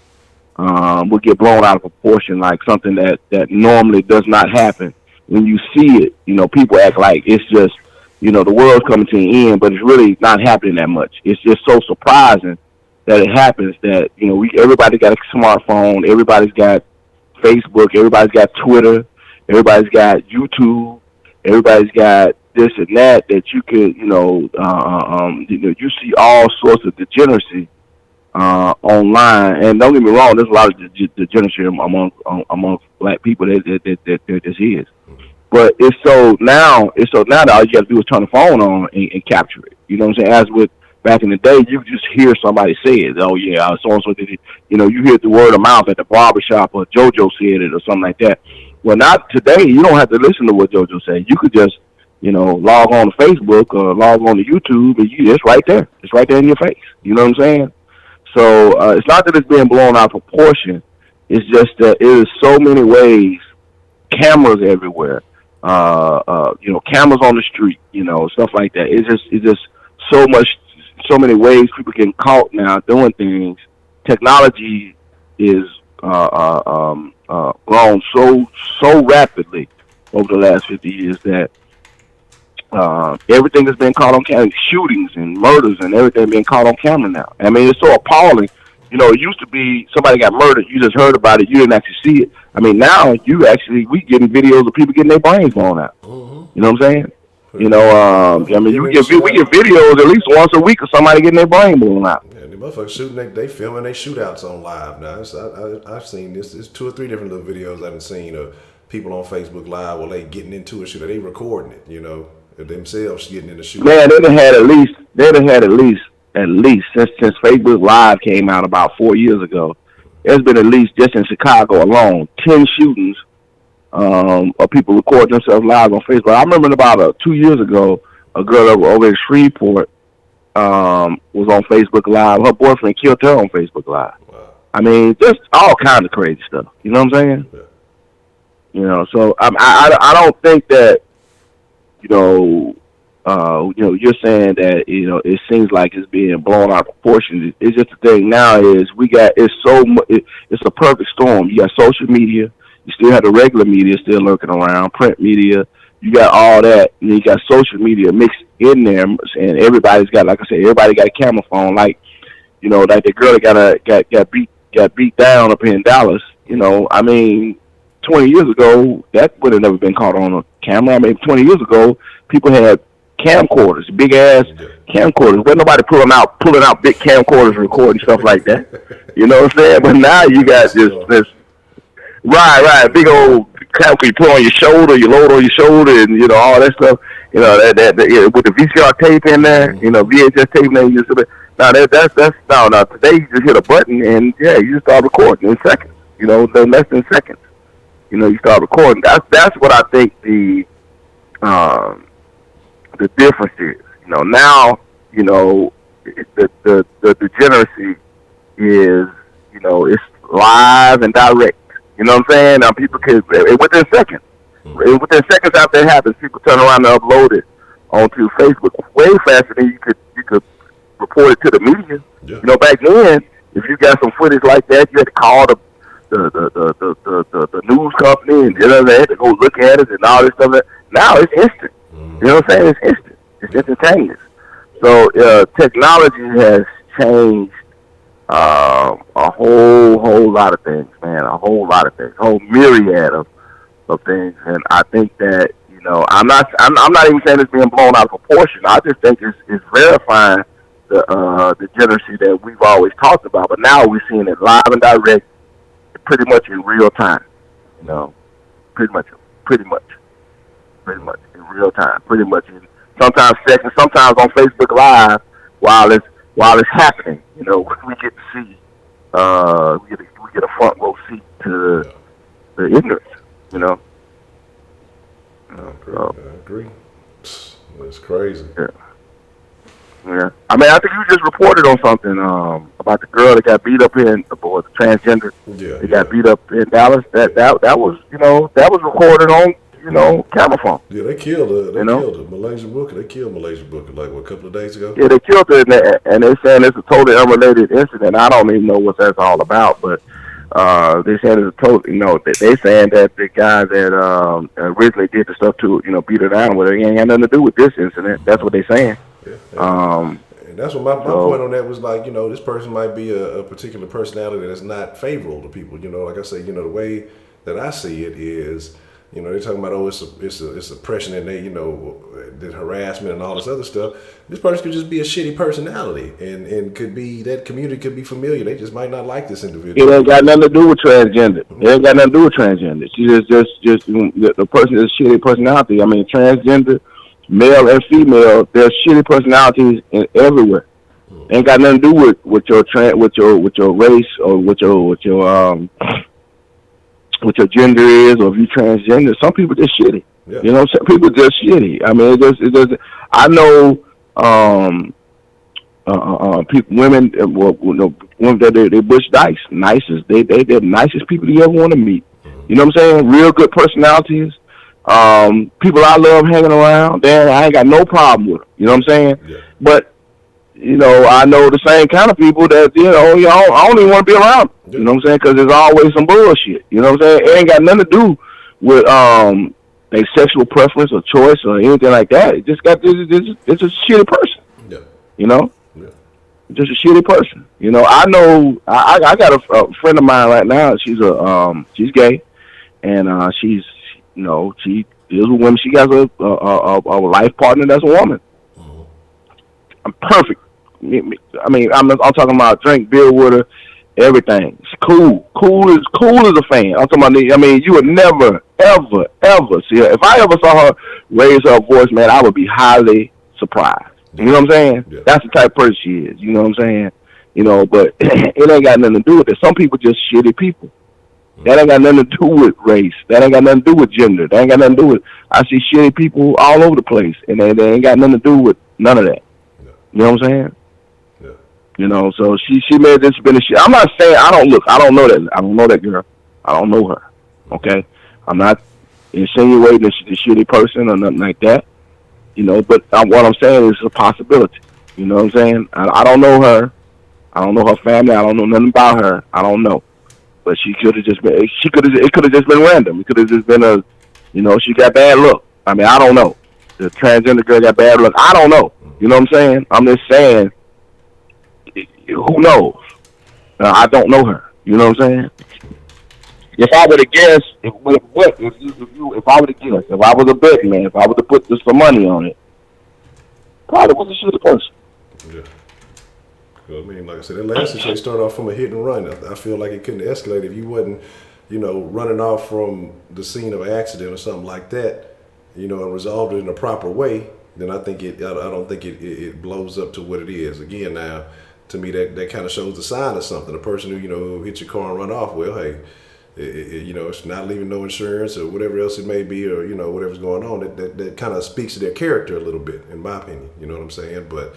will get blown out of proportion, like something that normally does not happen. When you see it, people act like it's just, the world's coming to an end, but it's really not happening that much. It's just so surprising that it happens that, everybody got a smartphone, everybody's got Facebook, everybody's got Twitter, everybody's got YouTube, everybody's got this and that you could, you see all sorts of degeneracy online. And don't get me wrong, there's a lot of degeneracy among black people that this is. But it's so now that all you got to do is turn the phone on and capture it. You know what I'm saying? As with back in the day, you just hear somebody say it. Oh yeah, so-and-so did it. You hear the word of mouth at the barbershop, or JoJo said it or something like that. Well, not today. You don't have to listen to what JoJo said. You could just, log on to Facebook or log on to YouTube, and it's right there. It's right there in your face. You know what I'm saying? So it's not that it's being blown out of proportion. It's just that it is so many ways, cameras everywhere, cameras on the street, stuff like that. It's just so many ways people getting caught now doing things. Technology is grown so rapidly over the last 50 years that Everything has been caught on camera. Shootings and murders and everything being caught on camera now. I mean, it's so appalling. You know, it used to be somebody got murdered, you just heard about it, you didn't actually see it. I mean, now we getting videos of people getting their brains blown out. You know what I'm saying? You know, I mean, we get videos at least once a week of somebody getting their brain blown out. Yeah, the motherfuckers shooting, they filming their shootouts on live now. I've seen this. There's 2 or 3 different little videos I've seen of people on Facebook Live where they getting into a shootout. They recording it, you know, themselves getting in the shootout. Man, they'd have had at least since Facebook Live came out about 4 years ago. There's been at least just in Chicago alone 10 shootings. Of people recording themselves live on Facebook. I remember about 2 years ago, a girl over in Shreveport was on Facebook Live. Her boyfriend killed her on Facebook Live. Wow. I mean, just all kinds of crazy stuff. You know what I'm saying? Yeah. You know, so I don't think that you're saying that it seems like it's being blown out of proportion. It's just the thing now is it's a perfect storm. You got social media. You still have the regular media still lurking around, print media. You got all that, and you got social media mixed in there, and everybody's got, like I said, everybody got a camera phone. Like the girl that got beat down up in Dallas. You know, I mean, 20 years ago that would have never been caught on a camera. I mean, 20 years ago people had camcorders, big ass camcorders. Wasn't nobody pulling out big camcorders, recording stuff like that. You know what I'm saying? But now you got this. Right, big old camera you put on your shoulder, you load on your shoulder, and all that stuff. With the VCR tape in there, VHS tape in there. Now today you just hit a button and you just start recording in seconds. Less than seconds. You start recording. That's what I think the difference is. Now the degeneracy is it's live and direct. You know what I'm saying? Now people can within seconds. Within seconds after it happens, people turn around and upload it onto Facebook way faster than you could report it to the media. Yeah. Back then, if you got some footage like that, you had to call the news company and they had to go look at it and all this stuff. Now it's instant. You know what I'm saying? It's instant. It's instantaneous. So technology has changed a whole lot of things, man. A whole lot of things, a whole myriad of things. And I think that I'm not even saying it's being blown out of proportion. I just think it's verifying the degeneracy that we've always talked about. But now we're seeing it live and direct, pretty much in real time. Pretty much in real time. Pretty much in sometimes seconds, sometimes on Facebook Live while it's happening. We get to see, we get a front row seat to the ignorance. I agree. It's crazy. Yeah. I mean, I think you just reported on something about the girl that got beat up the transgender. Yeah. They got beat up in Dallas. That was that was recorded on camera phone. Yeah, they killed her. They killed her. Malaysia Booker. They killed Malaysia Booker a couple of days ago. Yeah, they killed her, and they're saying it's a totally unrelated incident. I don't even know what that's all about, but they said it's a total. They saying that the guy that originally did the stuff to beat her down with her, he ain't had nothing to do with this incident. That's what they're saying. Yeah. And that's what my point on that was like. This person might be a particular personality that's not favorable to people. Like I say, the way that I see it is. They're talking about it's oppression and the harassment and all this other stuff. This person could just be a shitty personality and could be that community could be familiar. They just might not like this individual. It ain't got nothing to do with transgender. It ain't got nothing to do with transgender. She just the person is a shitty personality. I mean, transgender, male and female, there's shitty personalities everywhere. Ain't got nothing to do with your race or with what your gender is, or if you transgender. Some people just shitty. Yeah. Some people just shitty. I mean, it just. I know people, women that they bush dice, nicest. They're the nicest people you ever want to meet. You know what I'm saying? Real good personalities. People I love hanging around. I ain't got no problem with them. You know what I'm saying? Yeah. But I know the same kind of people that, I don't even want to be around. You know what I'm saying? Because there's always some bullshit. You know what I'm saying? It ain't got nothing to do with their sexual preference or choice or anything like that. It just got it's a shitty person. Yeah. You know, Yeah. just a shitty person. You know, I know I got a friend of mine right now. She's gay, and she's she deals with women. She has a life partner that's a woman. I'm perfect. I mean, I'm talking about drink beer with her, everything. She's cool as a fan. I'm talking about. I mean, you would never, ever see her. If I ever saw her raise her voice, man, I would be highly surprised. You know what I'm saying? Yeah. That's the type of person she is. You know what I'm saying? You know, but it ain't got nothing to do with it. Some people just shitty people. That ain't got nothing to do with race. That ain't got nothing to do with gender. That ain't got nothing to do with. I see shitty people all over the place, and they ain't got nothing to do with none of that. Yeah. You know what I'm saying? Yeah. You know, so she made this been a shit. I'm not saying I don't know that. I don't know that girl. I don't know her. Okay, I'm not insinuating that she's a shitty person or nothing like that. You know, but what I'm saying is a possibility. You know what I'm saying? I don't know her. I don't know her family. I don't know nothing about her. I don't know. But she could have just been. It could have just been random. It could have just been she got bad luck. I mean, I don't know. The transgender girl got bad luck. I don't know. You know what I'm saying? I'm just saying. Who knows? I don't know her. You know what I'm saying? If I were to guess, if I were to guess, if I was a betting man, if I were to put just some money on it, probably was a shitty person. Yeah. Well, I mean, like I said, that last situation started off from a hit and run. I feel like it couldn't escalate if you wasn't, running off from the scene of an accident or something like that, and resolved it in a proper way. Then I think I don't think it blows up to what it is. Again, now, to me, that kind of shows the sign of something. A person who hit your car and run off. Well, hey, it's not leaving no insurance or whatever else it may be, or whatever's going on. That kind of speaks to their character a little bit, in my opinion. You know what I'm saying? But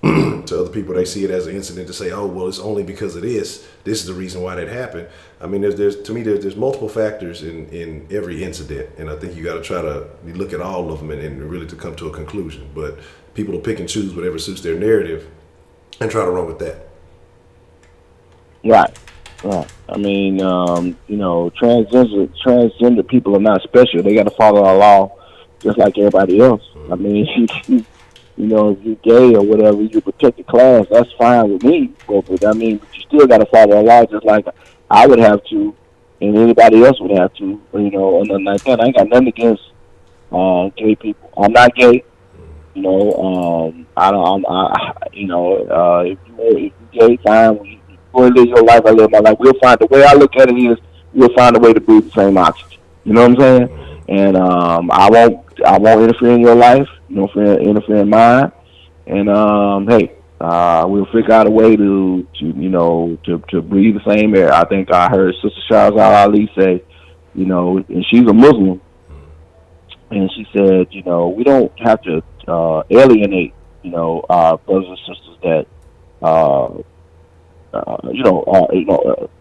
to other people, they see it as an incident to say, oh, well, it's only because of this. This is the reason why that happened. I mean, there's multiple factors in every incident, and I think you got to try to look at all of them and really to come to a conclusion. But people will pick and choose whatever suits their narrative and try to run with that. Right. I mean, transgender people are not special. They got to follow our law just like everybody else. I mean, if you're gay or whatever, you protect the class, that's fine with me. But I mean, you still got to follow the law just like I would have to, and anybody else would have to. Or nothing like that. I ain't got nothing against gay people. I'm not gay. If you're gay, fine. Go and live your life, I live my life. The way I look at it is, we'll find a way to breathe the same oxygen. You know what I'm saying? And I won't interfere in your life, interfere in mine. And we'll figure out a way to breathe the same air. I think I heard Sister Shahzad Ali say, and she's a Muslim, and she said, we don't have to alienate, our brothers and sisters that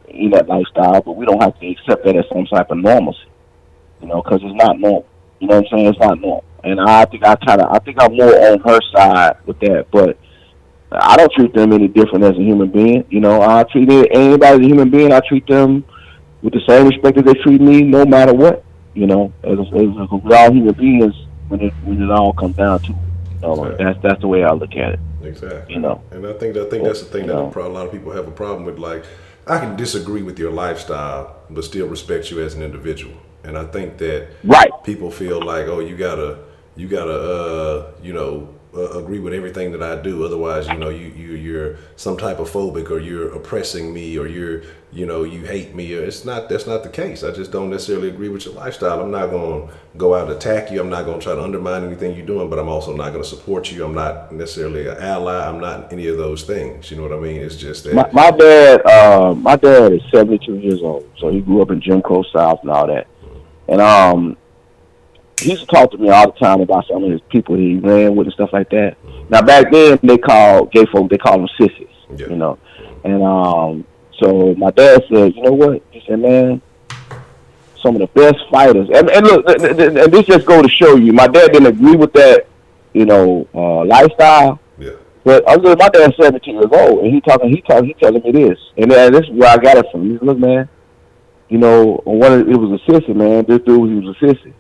in that lifestyle, but we don't have to accept that as some type of normalcy, because it's not normal. You know what I'm saying? It's not normal. And I think I'm more on her side with that, but I don't treat them any different as a human being. I treat anybody as a human being. I treat them with the same respect that they treat me, no matter what. As we're all human beings when it all comes down to it. Exactly. That's the way I look at it. Exactly. And I think that's the thing that a lot of people have a problem with. Like, I can disagree with your lifestyle, but still respect you as an individual. And I think that people feel like, oh, you gotta agree with everything that I do. Otherwise, you're some type of phobic, or you're oppressing me, or you hate me. Or that's not the case. I just don't necessarily agree with your lifestyle. I'm not going to go out and attack you. I'm not going to try to undermine anything you're doing, but I'm also not going to support you. I'm not necessarily an ally. I'm not any of those things. You know what I mean? It's just that my dad is 72 years old, so he grew up in Jim Crow South and all that. And he used to talk to me all the time about some of his people he ran with and stuff like that. Now, back then, they called gay folk, they called them sissies, And so my dad said, you know what? He said, man, some of the best fighters. And look, and this just go to show you, my dad didn't agree with that, lifestyle. Yeah. But my dad's 17 years old, and he telling me this. And this is where I got it from. He said, look, man, it was a sissy, man. This dude, he was a sissy.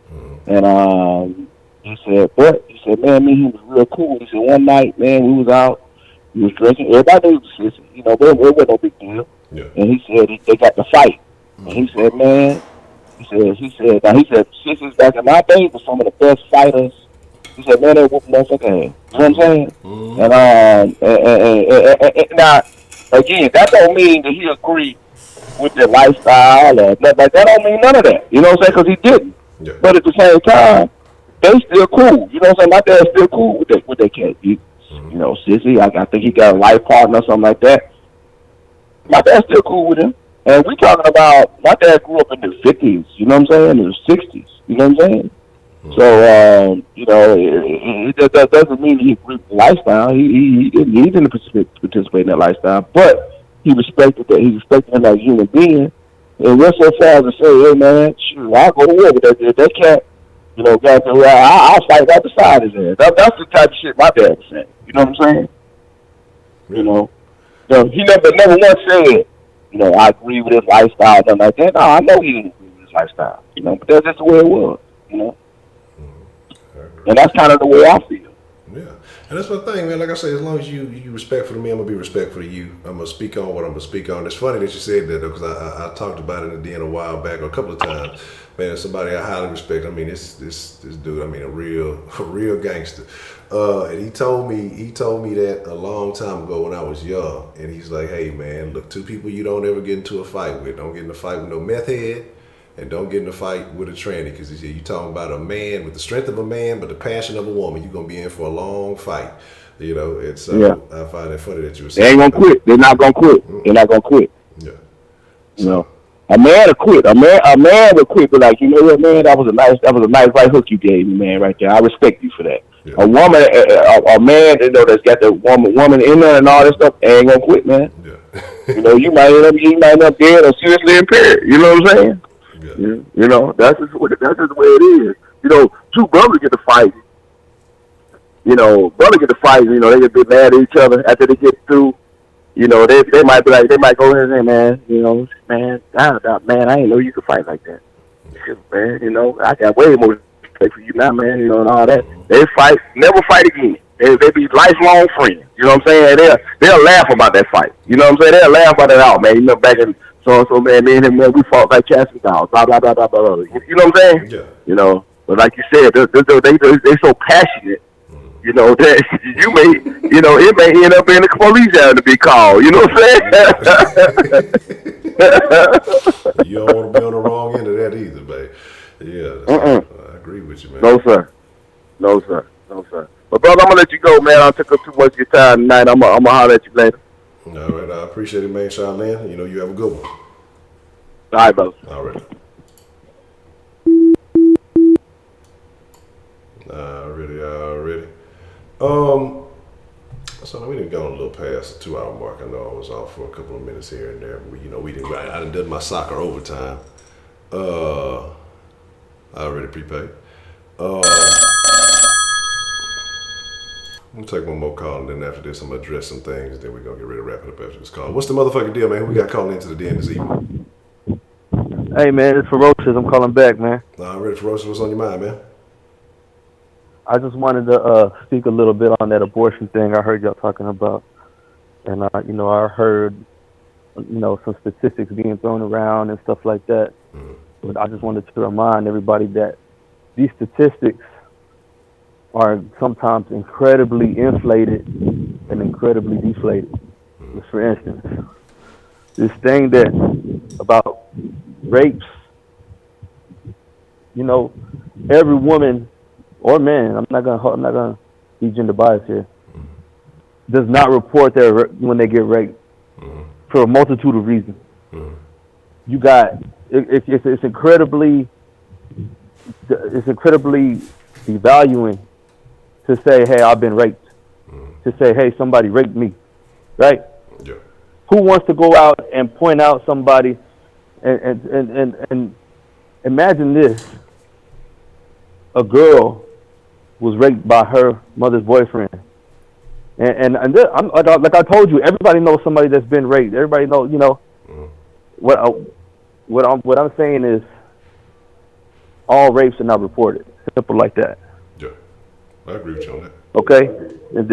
And he said, "What?" He said, "Man, me and him was real cool." He said, "One night, man, we was out, we was drinking. Everybody knew the sissy, but it wasn't no big deal." Yeah. And he said they got to fight. And he said, "Man," now he said, "Sissies back in my day were some of the best fighters." He said, "Man, they whoop motherfucking ass." You know what I'm saying? And now, again, that don't mean that he agreed with their lifestyle or nothing like that. Don't mean none of that. You know what I'm saying? Because he didn't. Yeah. But at the same time, they still cool. You know what I'm saying? My dad's still cool with that cat. Sissy, I think he got a life partner or something like that. My dad's still cool with him. And we talking about, my dad grew up in the 50s, you know what I'm saying? In the 60s, you know what I'm saying? So, that doesn't mean he agreed with the lifestyle. He didn't participate in that lifestyle, but he respected that. He respected him as a human being. And went so far as to say, "Hey, man, shoot, I'll go to war with that cat. I'll fight right beside his ass." That's the type of shit my dad was saying. You know what I'm saying? He never once said, "I agree with his lifestyle," nothing like that. No, I know he didn't agree with his lifestyle. But that's just the way it was. And that's kind of the way I feel. Yeah, and that's my thing, man. Like I say, as long as you respectful to me, I'm gonna be respectful to you. I'm gonna speak on what I'm gonna speak on. It's funny that you said that though, because I talked about it in the den a while back, or a couple of times. Man, somebody I highly respect. I mean, this dude. I mean, a real gangster. And he told me that a long time ago when I was young. And he's like, "Hey, man, look, two people you don't ever get into a fight with. Don't get in a fight with no meth head. And don't get in a fight with a tranny, because you talking about a man with the strength of a man, but the passion of a woman. You're gonna be in for a long fight, And so I find it funny that you were saying they ain't gonna quit. They're not gonna quit. They're not gonna quit. Yeah. A man will quit. A man will quit, but like, what, man, that was a nice right hook you gave me, man, right there. I respect you for that. Yeah. A woman, a man, that's got the woman in there and all that stuff, ain't gonna quit, man. Yeah. You might end up dead or seriously impaired. You know what I'm saying? Yeah. That's just the way it is. Two brothers get to fight. Brothers get to fight. They get mad at each other after they get through. They might be like, they might go in and say, "Man, man, I didn't know you could fight like that." Man, I got way more respect for you now, man. And all that. They fight, never fight again. They be lifelong friends. You know what I'm saying? They'll laugh about that fight. You know what I'm saying? They'll laugh about it out, man. Back in so, man, me and him, man, we fought like cats and dogs, blah, blah, blah, blah, blah, blah. You know what I'm saying? Yeah. But like you said, they so passionate, that it may end up being the police having to be called. You know what I'm saying? You don't want to be on the wrong end of that either, babe. Yeah. I agree with you, man. No, sir. But, brother, I'm going to let you go, man. I took up too much of your time tonight. I'm going to holler at you later. All right, I appreciate it, man, Charlene. You have a good one. All right, brother. All right. Already. So we didn't go a little past the 2-hour mark. I know I was off for a couple of minutes here and there, but we didn't. I done my soccer overtime. I already prepaid. I'm gonna take one more call, and then after this, I'm gonna address some things, and then we're gonna get ready to wrap it up after this call. What's the motherfucking deal, man? Who we got calling into the den this evening? Hey, man, it's Ferocious. I'm calling back, man. Already, Ferocious. What's on your mind, man? I just wanted to speak a little bit on that abortion thing I heard y'all talking about. And, I heard, some statistics being thrown around and stuff like that. But I just wanted to remind everybody that these statistics are sometimes incredibly inflated and incredibly deflated. For instance, this thing that about rapes, every woman or man, I'm not gonna be gender biased here, does not report when they get raped for a multitude of reasons. You got it's incredibly devaluing to say, "Hey, I've been raped." To say, "Hey, somebody raped me," right? Yeah. Who wants to go out and point out somebody and imagine this: a girl was raped by her mother's boyfriend, and like I told you, everybody knows somebody that's been raped. Everybody knows, What I'm saying is, all rapes are not reported. Simple like that. Yeah, I agree with you on that. Okay, and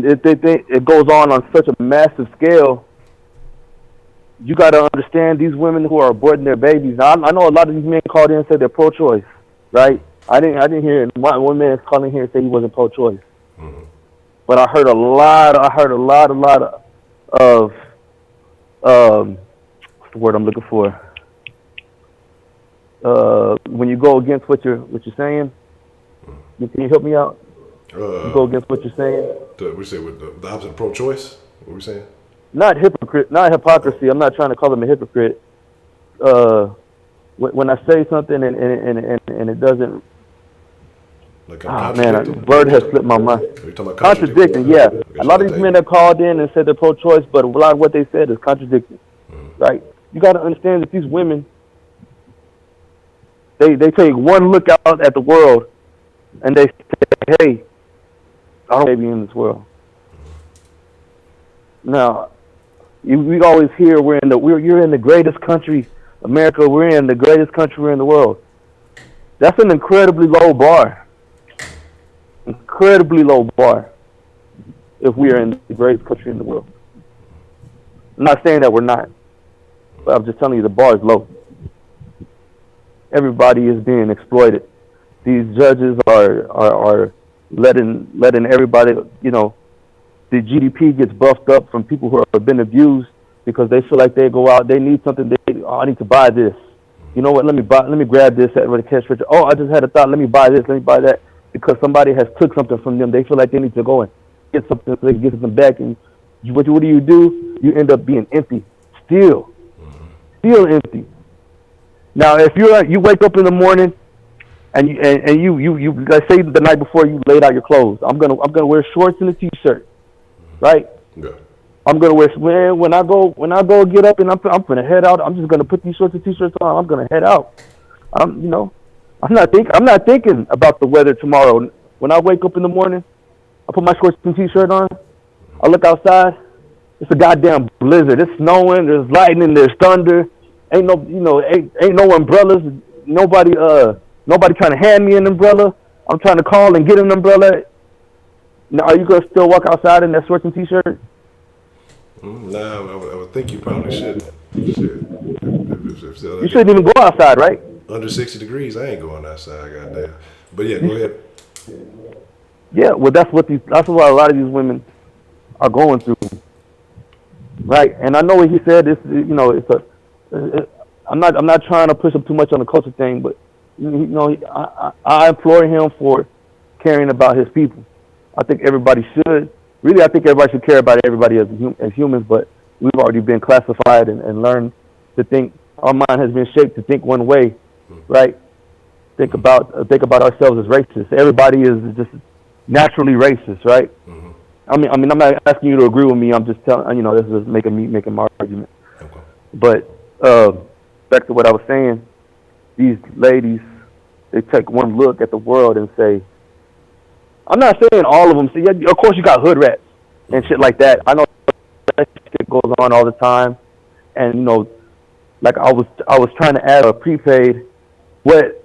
it goes on such a massive scale. You got to understand these women who are aborting their babies. Now, I know a lot of these men called in and said they're pro-choice, right? I didn't hear one man calling here and say he wasn't pro-choice, but I heard a lot of what's the word I'm looking for? When you go against what you're saying, can you help me out? You go against what you're saying. We say with the opposite of pro-choice. What are we saying? Not hypocrisy. I'm not trying to call him a hypocrite. When I say something and it doesn't. Like man, word has slipped my mind. Are you talking about Contradicting, yeah. A lot of these men that called in and said they're pro-choice, but a lot of what they said is contradicting. Right? You got to understand that these women, they take one look out at the world, and they say, "Hey, I don't want to be in this world." Now, we always hear you're in the greatest country, America. We're in the greatest country in the world. That's an incredibly low bar. Incredibly low bar. If we are in the greatest country in the world, I'm not saying that we're not, but I'm just telling you the bar is low. Everybody is being exploited. These judges are letting everybody, the GDP gets buffed up from people who have been abused because they feel like they go out, they need something, I need to buy this. You know what, let me grab this at the cash register. Oh, I just had a thought, let me buy this, let me buy that. Because somebody has took something from them. They feel like they need to go and get something so they can get something back. And what do? You end up being empty. Still empty. Now, if you wake up in the morning and you let's say the night before you laid out your clothes, I'm gonna wear shorts and a t-shirt, right? Yeah. I'm gonna wear when I go get up and I'm gonna head out. I'm just gonna put these shorts and t-shirts on. I'm gonna head out. I'm not thinking about the weather tomorrow. When I wake up in the morning, I put my shorts and t-shirt on. I look outside. It's a goddamn blizzard. It's snowing. There's lightning. There's thunder. Ain't no umbrellas. Nobody trying to hand me an umbrella. I'm trying to call and get an umbrella. Now, are you gonna still walk outside in that shorts and t-shirt? No, I would think you probably should. Shit. You shouldn't even go outside, right? Under 60 degrees, I ain't going outside, goddamn. But yeah, go ahead. Yeah, well, that's what a lot of these women are going through, right? And I know what he said. I'm not trying to push him too much on the culture thing, but I implore him for caring about his people. I think everybody should. Really, I think everybody should care about everybody as humans, but we've already been classified and learned to think. Our mind has been shaped to think one way, right? Think about ourselves as racist. Everybody is just naturally racist, right? I mean, I'm not asking you to agree with me. I'm just telling, this is making my argument. Okay. But back to what I was saying, these ladies, they take one look at the world and say, I'm not saying all of them. See, of course, you got hood rats and shit like that. I know that shit goes on all the time, and like I was trying to add a prepaid, what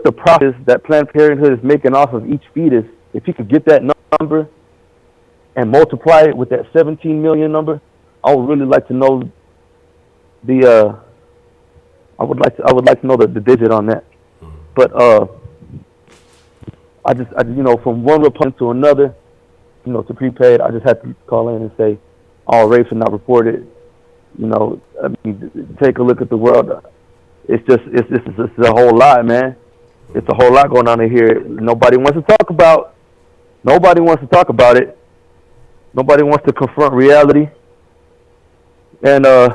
the profits that Planned Parenthood is making off of each fetus. If you could get that number and multiply it with that 17 million number, I would really like to know I would like to know the digit on that. But I just from one Republican to another, to prepaid, I just had to call in and say all rapes are not reported. Take a look at the world. It's a whole lot, man. It's a whole lot going on in here. Nobody wants to talk about it. Nobody wants to confront reality. And if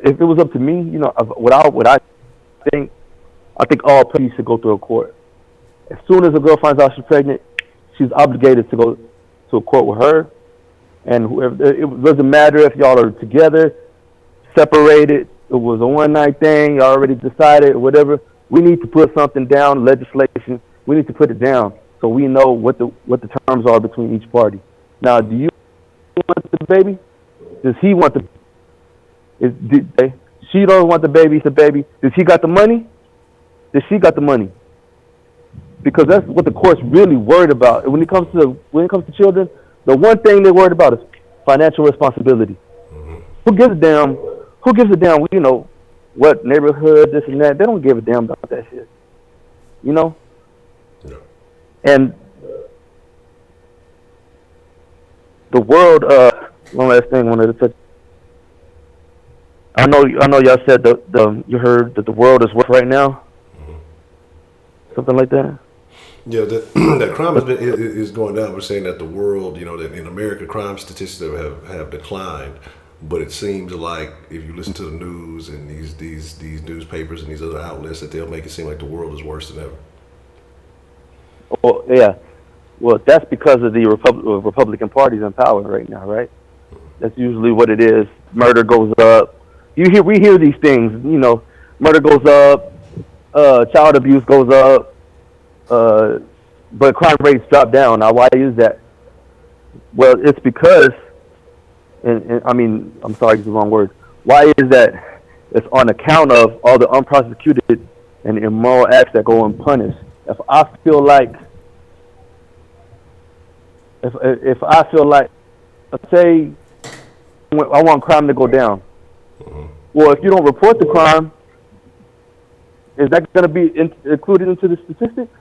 it was up to me, what I think all parties should go through a court. As soon as a girl finds out she's pregnant, she's obligated to go to a court with her, and whoever. It doesn't matter if y'all are together, separated. It was a one-night thing. You already decided, whatever. We need to put something down, legislation. We need to put it down so we know what the terms are between each party. Now, do you want the baby? Does he want the? She don't want the baby. It's the baby. Does he got the money? Does she got the money? Because that's what the court's really worried about. When it comes to children, the one thing they're worried about is financial responsibility. Who gives a damn? Who gives a damn? You know, what neighborhood, this and that. They don't give a damn about that shit. You know. Yeah. And the world. One last thing I wanted to touch. I know y'all said you heard that the world is worth right now. Something like that. Yeah, that crime is going down. We're saying that the world, you know, that in America, crime statistics have declined. But it seems like if you listen to the news and these newspapers and these other outlets, that they'll make it seem like the world is worse than ever. Well, yeah. Well, that's because of the Republican Party's in power right now, right? That's usually what it is. Murder goes up. We hear these things. You know, murder goes up, child abuse goes up, but crime rates drop down. Now, why is that? Well, it's because, and I mean, I'm sorry, it's the wrong word. Why is that? It's on account of all the unprosecuted and immoral acts that go unpunished. If I feel like, let's say, I want crime to go down. Well, if you don't report the crime, is that going to be included into the statistics?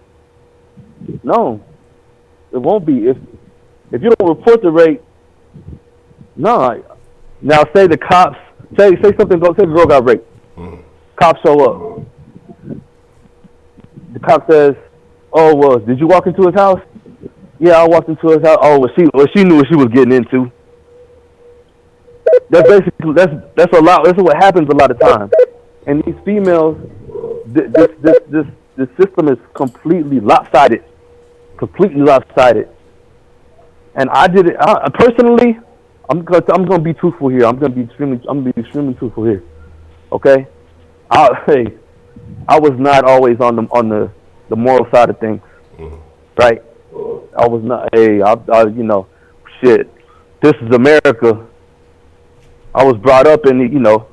No, it won't be. If you don't report the rate, no. Now, say the cops say something. Say the girl got raped. Cops show up. The cop says, "Oh well, did you walk into his house?" Yeah, I walked into his house. Oh, well, she knew what she was getting into. That's basically that's a lot. That's what happens a lot of times. And these females, this system is completely lopsided. And I did it personally. I'm gonna be truthful here. I'm gonna be extremely truthful here. Okay, I was not always on the moral side of things, right? I was not. I you know, shit. This is America. I was brought up in, you know,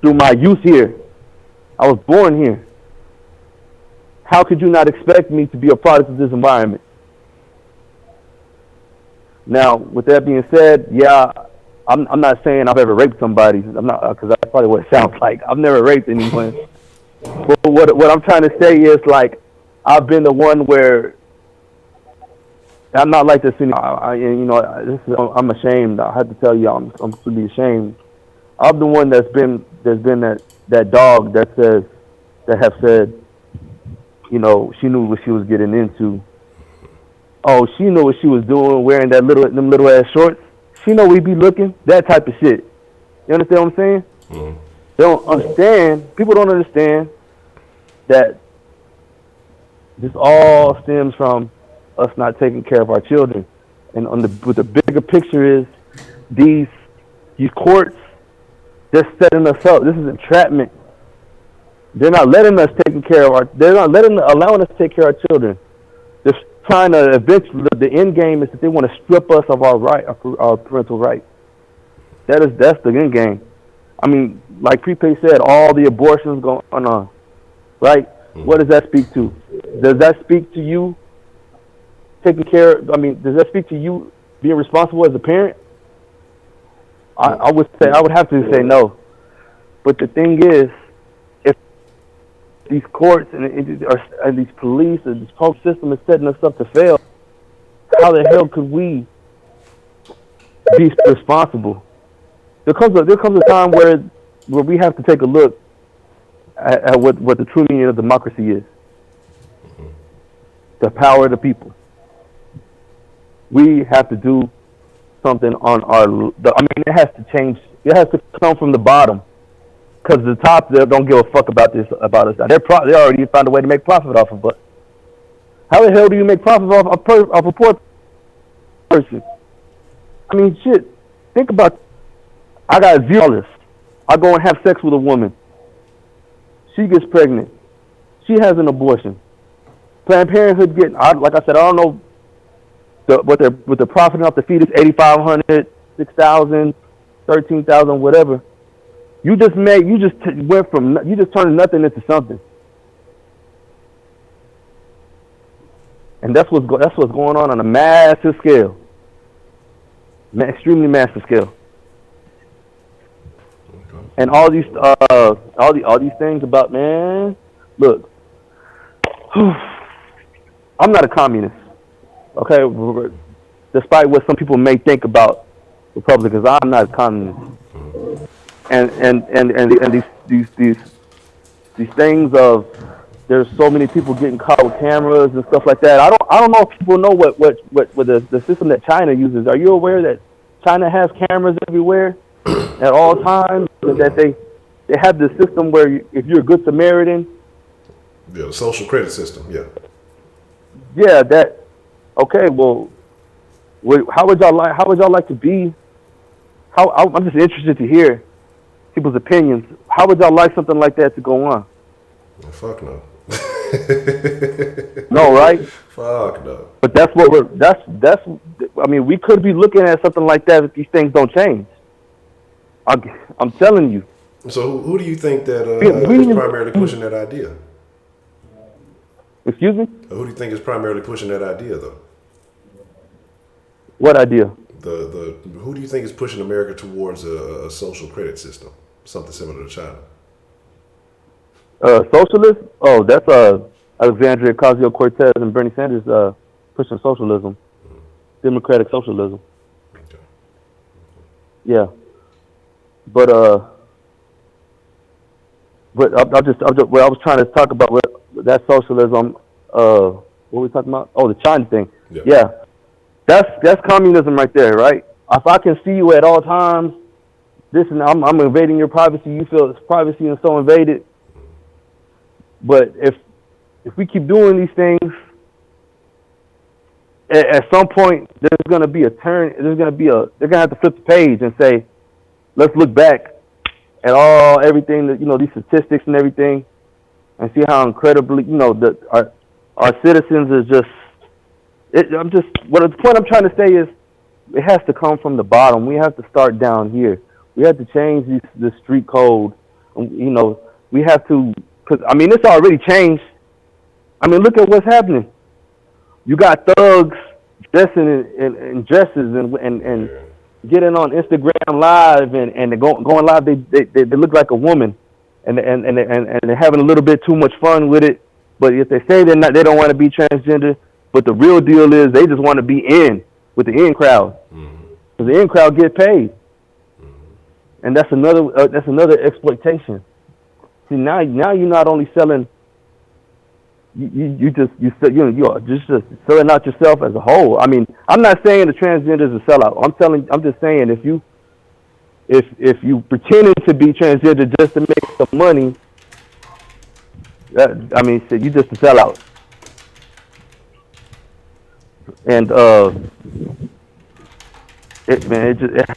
through my youth here. I was born here. How could you not expect me to be a product of this environment? Now, with that being said, yeah, I'm not saying I've ever raped somebody. I'm not, because that's probably what it sounds like. I've never raped anyone. But what I'm trying to say is, like, I've been the one where I'm not like this anymore. You know, I'm ashamed. I have to tell you, I'm completely ashamed. I'm the one there's been that dog that have said, you know, she knew what she was getting into. Oh, she knew what she was doing, wearing them little ass shorts. She know we be looking, that type of shit. You understand what I'm saying? Mm-hmm. They don't understand. People don't understand that this all stems from us not taking care of our children. And what the bigger picture is, these courts, they're setting us up. This is entrapment. They're not letting us allowing us to take care of our children. They're trying to eventually, the end game is that they want to strip us of our parental rights. That's the end game. I mean, like Prepaid said, all the abortions going on, right? Mm-hmm. What does that speak to? Does that speak to you taking care? Does that speak to you being responsible as a parent? I would have to say no. But the thing is, if these courts and these police and this whole system is setting us up to fail, how the hell could we be responsible? There comes a time where we have to take a look at what the true meaning of democracy is. The power of the people. We have to do something on it has to change. It has to come from the bottom, because the top they don't give a fuck about us. They already found a way to make profit off of us. How the hell do you make profit off a poor person? I mean, shit. Think about it. I got $0. I go and have sex with a woman. She gets pregnant. She has an abortion. Planned Parenthood like I said, I don't know what they're profiting off the fetus, $8,500, $6,000, $13,000, whatever. You just turned nothing into something, and that's what's going on a massive scale, extremely massive scale. And all these things about, man, look, I'm not a communist, okay? Despite what some people may think about Republicans, I'm not a communist. And these things of there's so many people getting caught with cameras and stuff like that. I don't know if people know what the system that China uses. Are you aware that China has cameras everywhere at all times? That they have this system where if you're a good Samaritan, yeah, the social credit system, yeah. Yeah, that okay. Well, how would y'all like to be? I'm just interested to hear people's opinions. How would y'all like something like that to go on? Well, fuck no. No, right? Fuck no. But that's what that's. I mean, we could be looking at something like that if these things don't change. I'm telling you. So who do you think that is primarily pushing that idea? Excuse me? Who do you think is primarily pushing that idea, though? What idea? Who do you think is pushing America towards a social credit system, something similar to China? Socialist? Oh, that's Alexandria Ocasio-Cortez and Bernie Sanders pushing socialism, democratic socialism. Okay. Yeah, but I was trying to talk about that socialism. What were we talking about? Oh, the China thing. Yeah. That's communism right there, right? If I can see you at all times, I'm invading your privacy. You feel it's privacy and so invaded. But if we keep doing these things, at some point there's going to be a turn. They're going to have to flip the page and say, let's look back at everything that these statistics and everything, and see how incredibly our citizens is just. The point I'm trying to say is, it has to come from the bottom. We have to start down here. We have to change the street code. We have to, because it's already changed. Look at what's happening. You got thugs dressing in dresses and getting on Instagram Live and they're going live. They look like a woman, and they're having a little bit too much fun with it. But if they say they don't want to be transgender. But the real deal is they just want to be in with the in crowd, because the in crowd get paid, and that's another exploitation. See, now you're not only selling, you're just selling out yourself as a whole. I'm not saying the transgender is a sellout. I'm just saying if you pretending to be transgender just to make some money, you're just a sellout. And it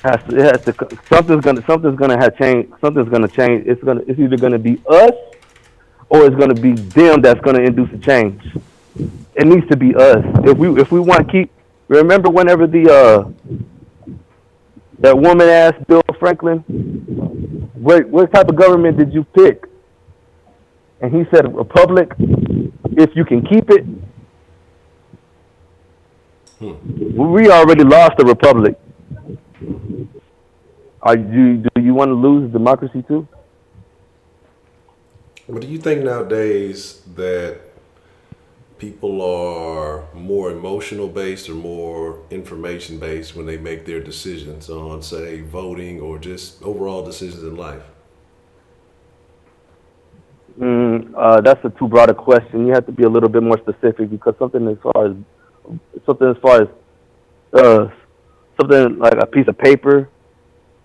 has to something's gonna have change. Something's gonna change. It's either gonna be us or it's gonna be them that's gonna induce a change. It needs to be us. If we want to keep. Remember whenever that woman asked Bill Franklin, what type of government did you pick? And he said, republic, if you can keep it. We already lost the republic. Do you want to lose democracy too? But do you think nowadays that people are more emotional based or more information based when they make their decisions on, say, voting or just overall decisions in life? That's a too broad a question. You have to be a little bit more specific, because something as far as something like a piece of paper,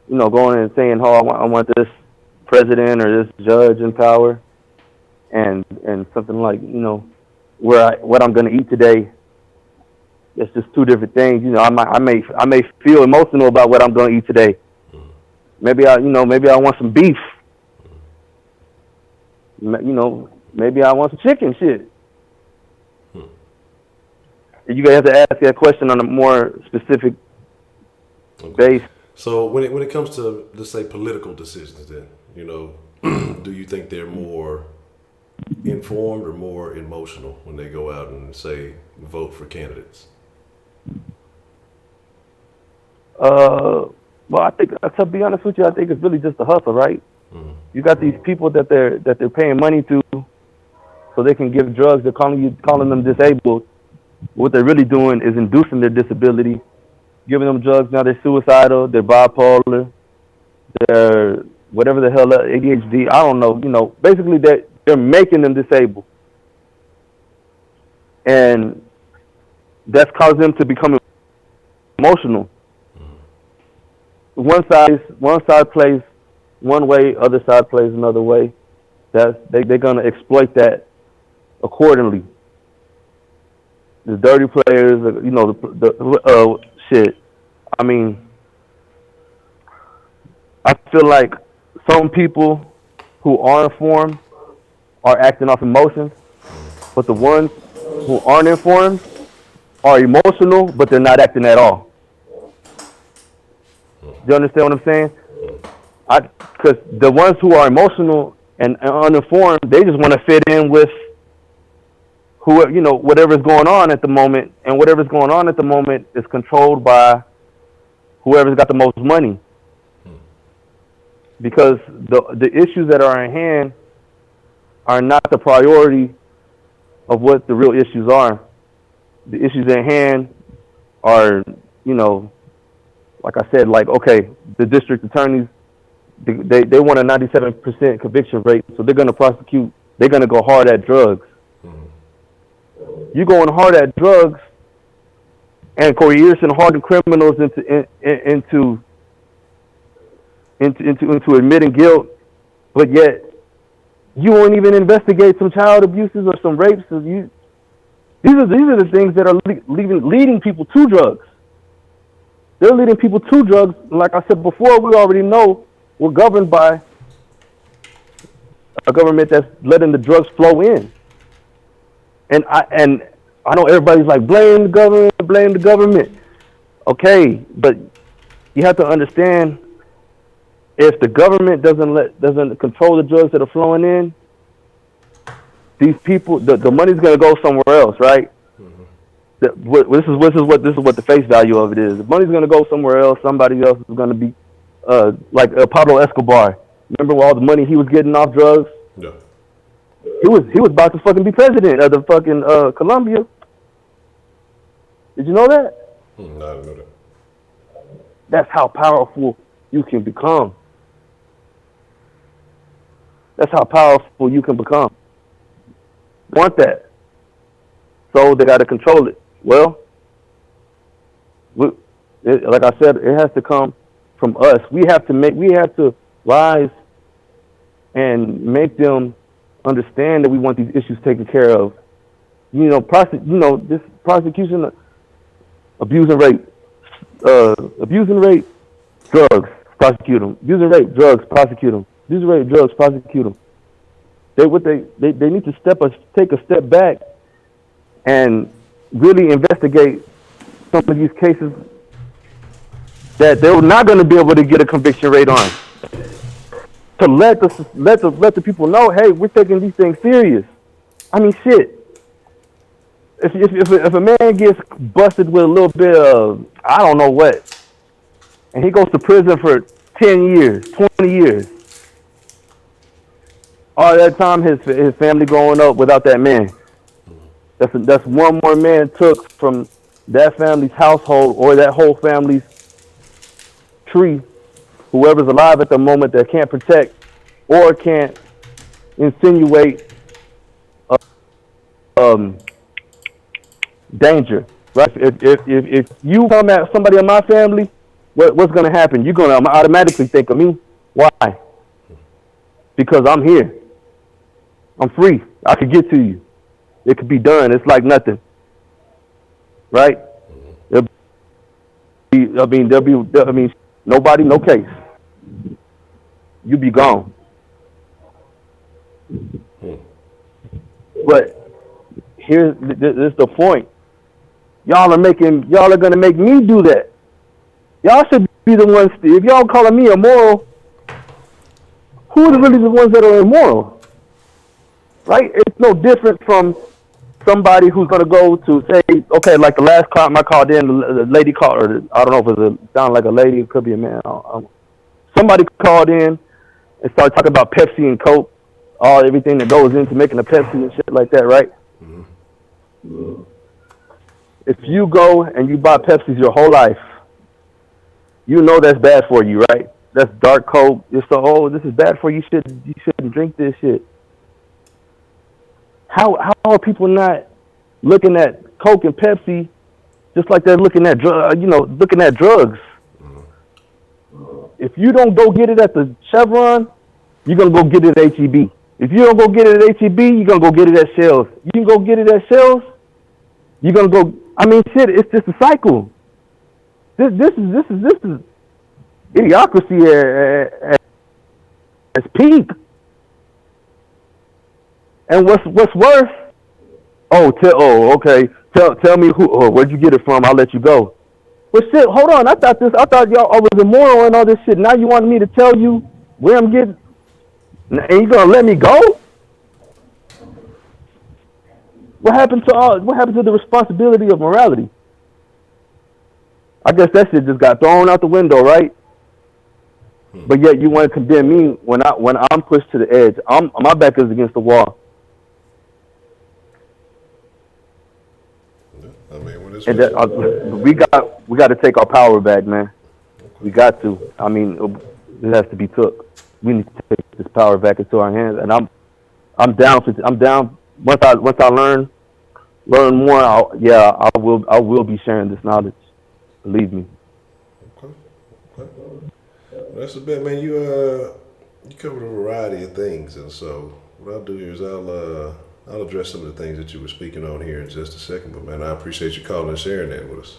going and saying, "Oh, I want this president or this judge in power," and something like, what I'm going to eat today. It's just two different things. I may feel emotional about what I'm going to eat today. Maybe I want some beef. Maybe I want some chicken. Shit. You guys have to ask that question on a more specific base. So when it comes to, let's say, political decisions, then You know, do you think they're more informed or more emotional when they go out and say vote for candidates? Well, I think to be honest with you, I think it's really just a hustle, right? You got these people that they're paying money to, so they can give drugs. They're calling them disabled. What they're really doing is inducing their disability, giving them drugs. Now they're suicidal, they're bipolar, they're whatever the hell, ADHD. I don't know. You know, basically they're making them disabled, and that's caused them to become emotional. One side plays one way, other side plays another way. They're gonna exploit that accordingly. The dirty players, you know, the shit. I mean, I feel like some people who are informed are acting off emotions, but the ones who aren't informed are emotional, but they're not acting at all. Do you understand what I'm saying? Because the ones who are emotional and uninformed, they just want to fit in with whoever, you know, whatever's going on at the moment, and whatever's going on at the moment is controlled by whoever's got the most money. Because the issues that are in hand are not the priority of what the real issues are. The issues at hand are, you know, like I said, like, okay, the district attorneys, they want a 97% conviction rate, so they're going to prosecute, they're going to go hard at drugs. You going hard at drugs and coercing hardened criminals into admitting guilt, but yet you won't even investigate some child abuses or some rapes. These are the things that are leading people to drugs. They're leading people to drugs. Like I said before, we already know we're governed by a government that's letting the drugs flow in. And I know everybody's like, blame the government. Okay, but you have to understand, if the government doesn't control the drugs that are flowing in, these people, the money's gonna go somewhere else, right? This is what the face value of it is. The money's gonna go somewhere else. Somebody else is gonna be like Pablo Escobar. Remember all the money he was getting off drugs? Yeah. He was about to fucking be president of the fucking Colombia. Did you know that? No, I didn't know that. That's how powerful you can become. That's how powerful you can become. Want that? So they got to control it. Well, like I said, it has to come from us. We have to rise and make them understand that we want these issues taken care of. You know, this prosecution, abuse and rape, drugs, prosecute them. Abuse and rape, drugs, prosecute them. Abuse and rape, drugs, prosecute them. They need to take a step back and really investigate some of these cases that they're not going to be able to get a conviction rate on. To let the people know, hey, we're taking these things serious. I mean, shit. If a man gets busted with a little bit of I don't know what, and he goes to prison for 10 years, 20 years, all that time his family growing up without that man. That's one more man took from that family's household or that whole family's tree. Whoever's alive at the moment that can't protect or can't insinuate danger, right? If you come at somebody in my family, what's going to happen? You're going to automatically think of me. Why? Because I'm here. I'm free. I could get to you. It could be done. It's like nothing, right? There'll be nobody, no case. You be gone. But here's the point. Y'all are gonna make me do that. Y'all should be the ones. If y'all calling me immoral, who are really the ones that are immoral? Right? It's no different from somebody who's going to go to say, okay, like the last time I called in, the lady called, or I don't know if it sounded like a lady, it could be a man. Somebody called in and started talking about Pepsi and Coke, everything that goes into making a Pepsi and shit like that, right? Mm-hmm. If you go and you buy Pepsis your whole life, you know that's bad for you, right? That's dark Coke. It's this is bad for you. You shouldn't drink this shit. How are people not looking at Coke and Pepsi just like they're looking at looking at drugs? If you don't go get it at the Chevron, you're gonna go get it at HEB. If you don't go get it at HEB, you're gonna go get it at Shells. You can go get it at Shells, you're gonna go. I mean, shit, it's just a cycle. This is idiocracy at its peak. And what's worse? Okay. Tell me where'd you get it from? I'll let you go. But shit, hold on. I thought y'all I was immoral and all this shit. Now you want me to tell you where I'm getting, and you gonna let me go? What happened to the responsibility of morality? I guess that shit just got thrown out the window, right? But yet you want to condemn me when I'm pushed to the edge. My back is against the wall. I mean, when it's we got to take our power back, man. Okay. We got to. I mean, it has to be took. We need to take this power back into our hands, and I'm down. Once I learn more, I will be sharing this knowledge. Believe me. Okay. Well, that's a bit, man. You covered a variety of things, and so what I'll do here is I'll address some of the things that you were speaking on here in just a second. But man, I appreciate you calling and sharing that with us.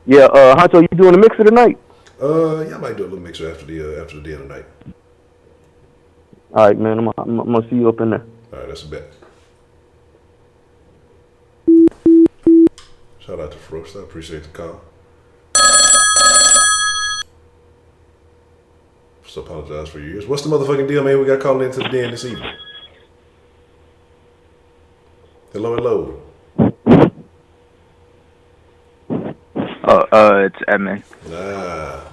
Yeah, Honcho, you doing a mixer tonight? Yeah, I might do a little mixer after the day of the night. All right, man. I'm gonna see you up in there. All right, that's a bet. Shout out to Frost. I appreciate the call. Just apologize for your ears. What's the motherfucking deal, man? We got calling into the den this evening. Hello. It's Edmund.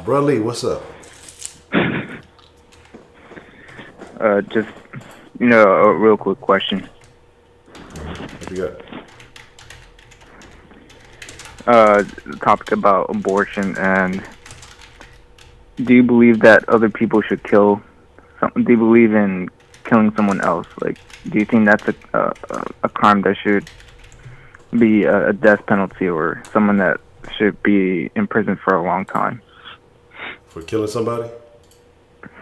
Bro Lee, what's up? Just, a real quick question. What you got? The topic about abortion, and do you believe that other people should kill? Do you believe in killing someone else? Like, do you think that's a crime that should be a death penalty, or someone that should be in prison for a long time? For killing somebody?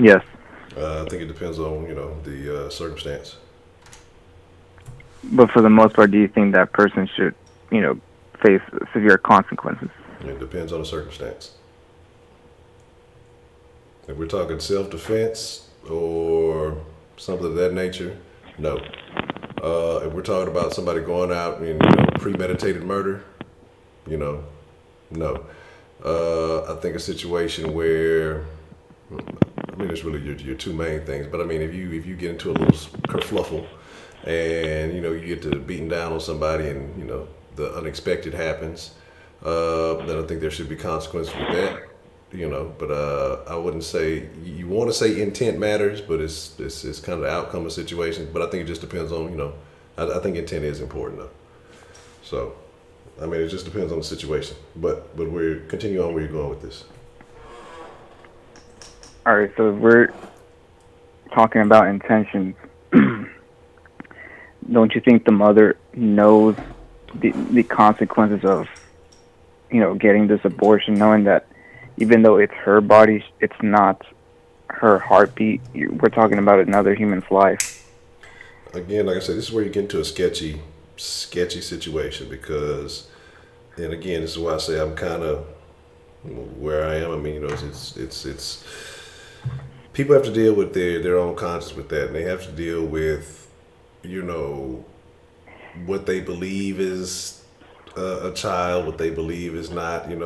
Yes. I think it depends on, the circumstance. But for the most part, do you think that person should, face severe consequences? It depends on the circumstance. If we're talking self-defense or something of that nature, no. If we're talking about somebody going out and premeditated murder, no. I think a situation where, it's really your two main things. But if you get into a little kerfluffle and you get to beating down on somebody and the unexpected happens, then I think there should be consequences with that. But I wouldn't say, you want to say intent matters, but it's kind of the outcome of situations. But I think it just depends on, I think intent is important though. So, it just depends on the situation. But we're continue on where you're going with this. All right, so we're talking about intentions. Don't you think the mother knows the consequences of, getting this abortion, knowing that even though it's her body, it's not her heartbeat? We're talking about another human's life. Again, like I said, this is where you get into a sketchy situation because, and again, this is why I say I'm kind of where I am. It's people have to deal with their own conscience with that, and they have to deal with, what they believe is a child, what they believe is not, and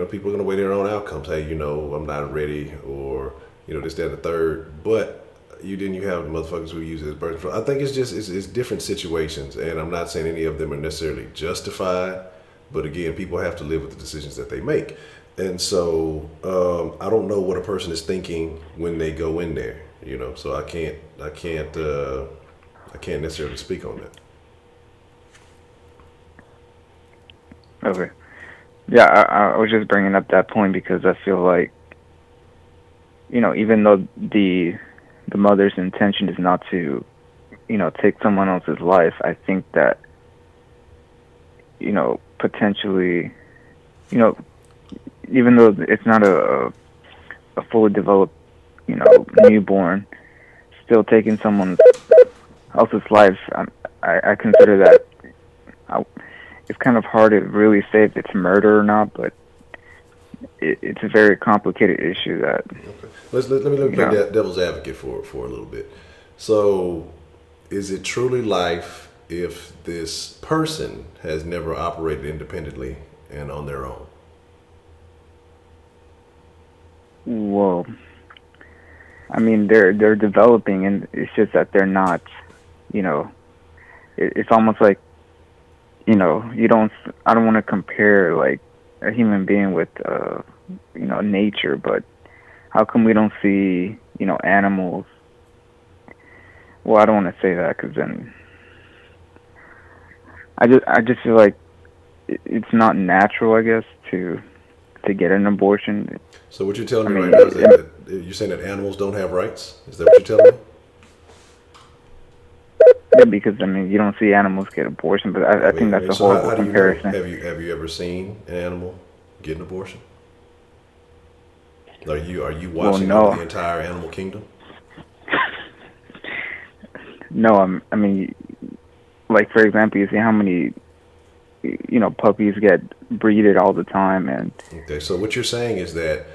people are going to weigh their own outcomes. Hey, I'm not ready, or this, that, and the third. But you have the motherfuckers who use it as birth control. I think it's just it's different situations, and I'm not saying any of them are necessarily justified. But again, people have to live with the decisions that they make, and so I don't know what a person is thinking when they go in there. So I can't necessarily speak on that. Okay. Yeah, I was just bringing up that point because I feel like, even though the mother's intention is not to, take someone else's life, I think that, potentially, even though it's not a fully developed, newborn, still taking someone else's life, I consider that. It's kind of hard to really say if it's murder or not, but it's a very complicated issue that. Okay. Let me play devil's advocate for a little bit. So, is it truly life if this person has never operated independently and on their own? Well, I mean, they're developing, and it's just that they're not. It's almost like, you don't. I don't want to compare like a human being with, nature, but how come we don't see, animals? Well, I don't want to say that because then I just feel like it's not natural, I guess, to get an abortion. So what you're telling me right now is that you're saying that animals don't have rights? Is that what you're telling me? Yeah, because you don't see animals get abortion, but I think that's a horrible comparison. Have you ever seen an animal get an abortion? Are you watching over the entire animal kingdom? No, like for example, you see how many, puppies get breeded all the time, and okay. So what you're saying is that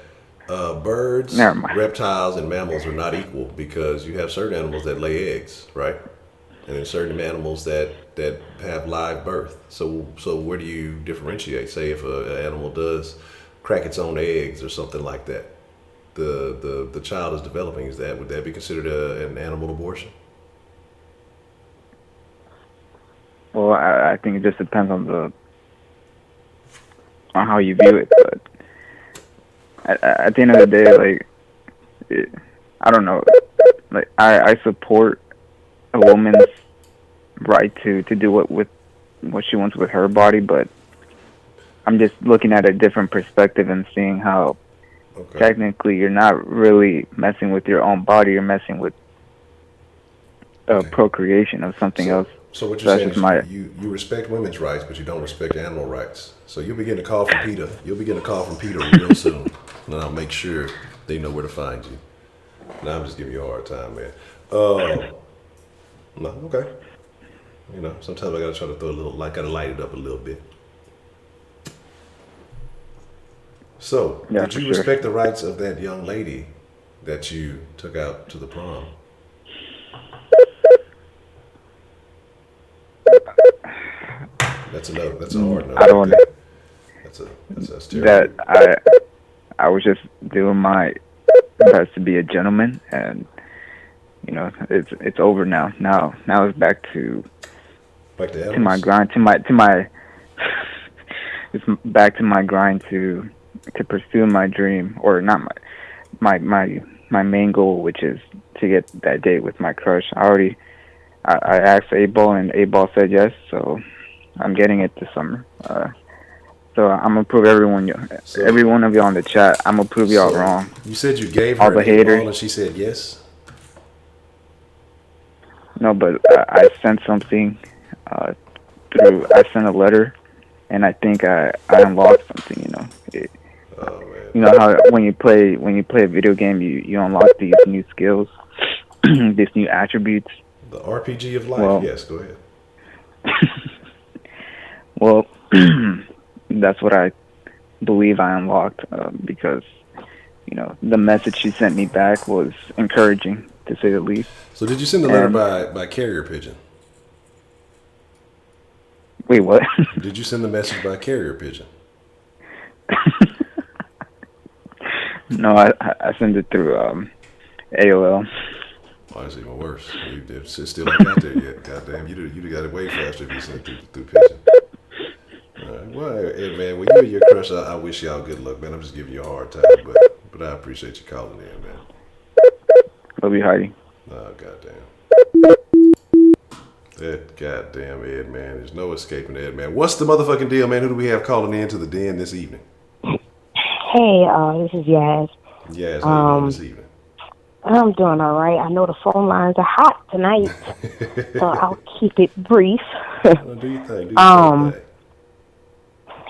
birds, reptiles, and mammals are not equal because you have certain animals that lay eggs, right? And there's certain animals that have live birth. So where do you differentiate? Say if an animal does crack its own eggs or something like that, the child is developing. Would that be considered an animal abortion? Well, I think it just depends on how you view it. But at the end of the day, I don't know. Like I support a woman's right to do what she wants with her body, but I'm just looking at a different perspective and seeing how technically you're not really messing with your own body, you're messing with procreation of something else. So what you're saying is you respect women's rights, but you don't respect animal rights. So you'll be getting a call from Peter. You'll be getting a call from Peter real soon, and I'll make sure they know where to find you. Now I'm just giving you a hard time, man. No, okay. Sometimes I gotta try to throw a little, gotta light it up a little bit. So, did you respect the rights of that young lady that you took out to the prom? That's a hard no. I don't. That's terrible. That I was just doing my best to be a gentleman, and it's over now. Now it's back to my grind. It's back to my grind to pursue my dream, or not my main goal, which is to get that date with my crush. I asked A-Ball, and A-Ball said yes, so I'm getting it this summer. So I'm gonna prove every one of y'all in the chat. I'm gonna prove y'all wrong. You said you gave her all the haters, and she said yes. No, but I sent something through. I sent a letter, and I think I unlocked something. Oh man. You know how when you play a video game, you unlock these new skills, these new attributes. The RPG of life. Yes, go ahead. Well, that's what I believe I unlocked because, the message she sent me back was encouraging, to say the least. So did you send the letter by carrier pigeon? Wait, what? Did you send the message by carrier pigeon? No, I sent it through AOL. Oh, it's even worse. It still ain't got there yet. Goddamn, you'd got it way faster if you sent it through pitching. All right. Well, Ed, man, when you and your crush, I wish y'all good luck, man. I'm just giving you a hard time, but I appreciate you calling in, man. Love you, Heidi. Oh, goddamn. That goddamn Ed, man. There's no escaping Ed, man. What's the motherfucking deal, man? Who do we have calling in to the den this evening? Hey, this is Yaz. Yes, how you doing this evening? I'm doing all right. I know the phone lines are hot tonight, so I'll keep it brief. Well, do your thing. Do your thing.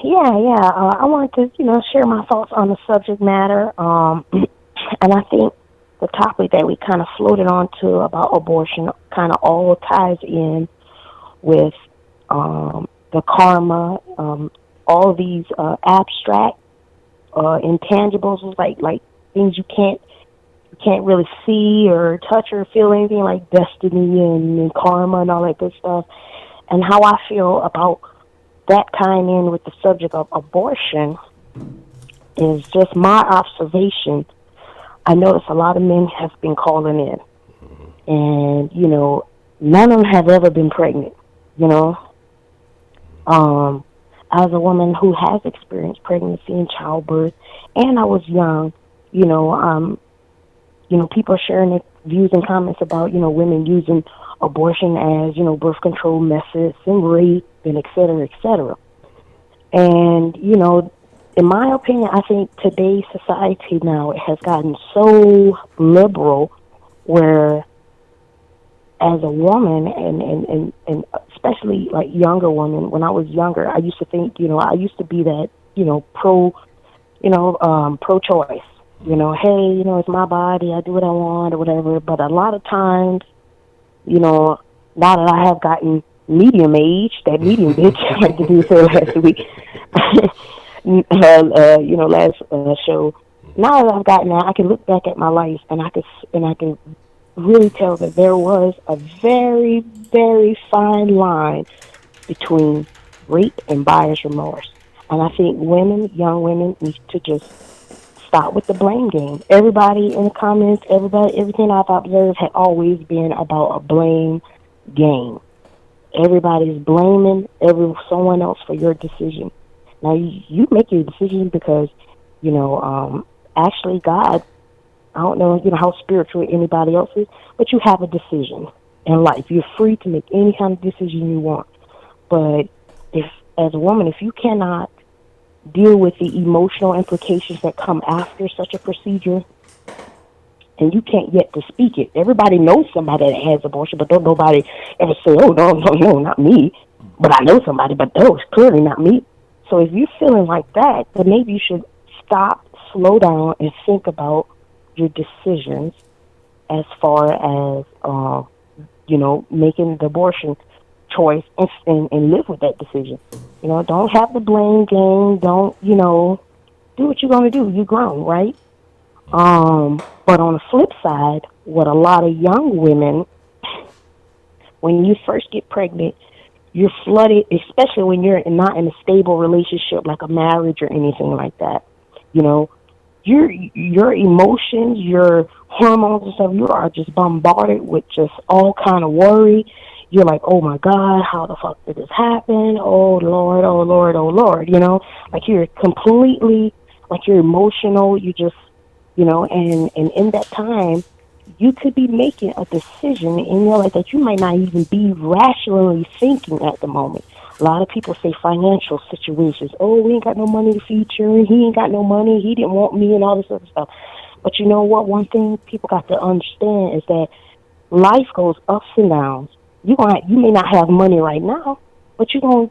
Yeah. I wanted to, share my thoughts on the subject matter. And I think the topic that we kind of floated onto about abortion kind of all ties in with the karma, all these abstract intangibles, like things you can't really see or touch or feel, anything like destiny and karma and all that good stuff. And how I feel about that tying in with the subject of abortion is just my observation. I notice a lot of men have been calling in, and none of them have ever been pregnant. As a woman who has experienced pregnancy and childbirth, and I was young, people are sharing their views and comments about, women using abortion as, birth control methods and rape and et cetera, et cetera. And, in my opinion, I think today's society now, it has gotten so liberal where as a woman and especially like younger women, when I was younger, I used to think, I used to be that, pro-choice. Hey, it's my body, I do what I want or whatever. But a lot of times, now that I have gotten medium age, that medium bitch I like to do so last week, last show. Now that I've gotten that, I can look back at my life and I can really tell that there was a very, very fine line between rape and buyer's remorse. And I think young women, need to just stop with the blame game. Everybody in the comments, everything I've observed had always been about a blame game. Everybody's blaming someone else for your decision. Now, you make your decision because, actually God, I don't know, how spiritual anybody else is, but you have a decision in life. You're free to make any kind of decision you want. But as a woman, if you cannot deal with the emotional implications that come after such a procedure, and you can't yet to speak it. Everybody knows somebody that has abortion, but don't nobody ever say, oh, no, not me. But I know somebody, but no, it's clearly not me. So if you're feeling like that, then maybe you should stop, slow down, and think about your decisions as far as, making the abortion choice and live with that decision. Don't have the blame game. Don't, do what you're going to do. You're grown, right? But on the flip side, what a lot of young women, when you first get pregnant, you're flooded, especially when you're not in a stable relationship like a marriage or anything like that. Your emotions, your hormones and stuff, you are just bombarded with just all kind of worry. You're like, oh my God, how the fuck did this happen? Oh Lord, oh Lord, oh Lord. Like you're completely, like you're emotional. You just, and in that time, you could be making a decision in your life that you might not even be rationally thinking at the moment. A lot of people say financial situations. Oh, we ain't got no money to feed children. He ain't got no money. He didn't want me and all this other stuff. But you know what? One thing people got to understand is that life goes ups and downs. You may not have money right now, but you're gonna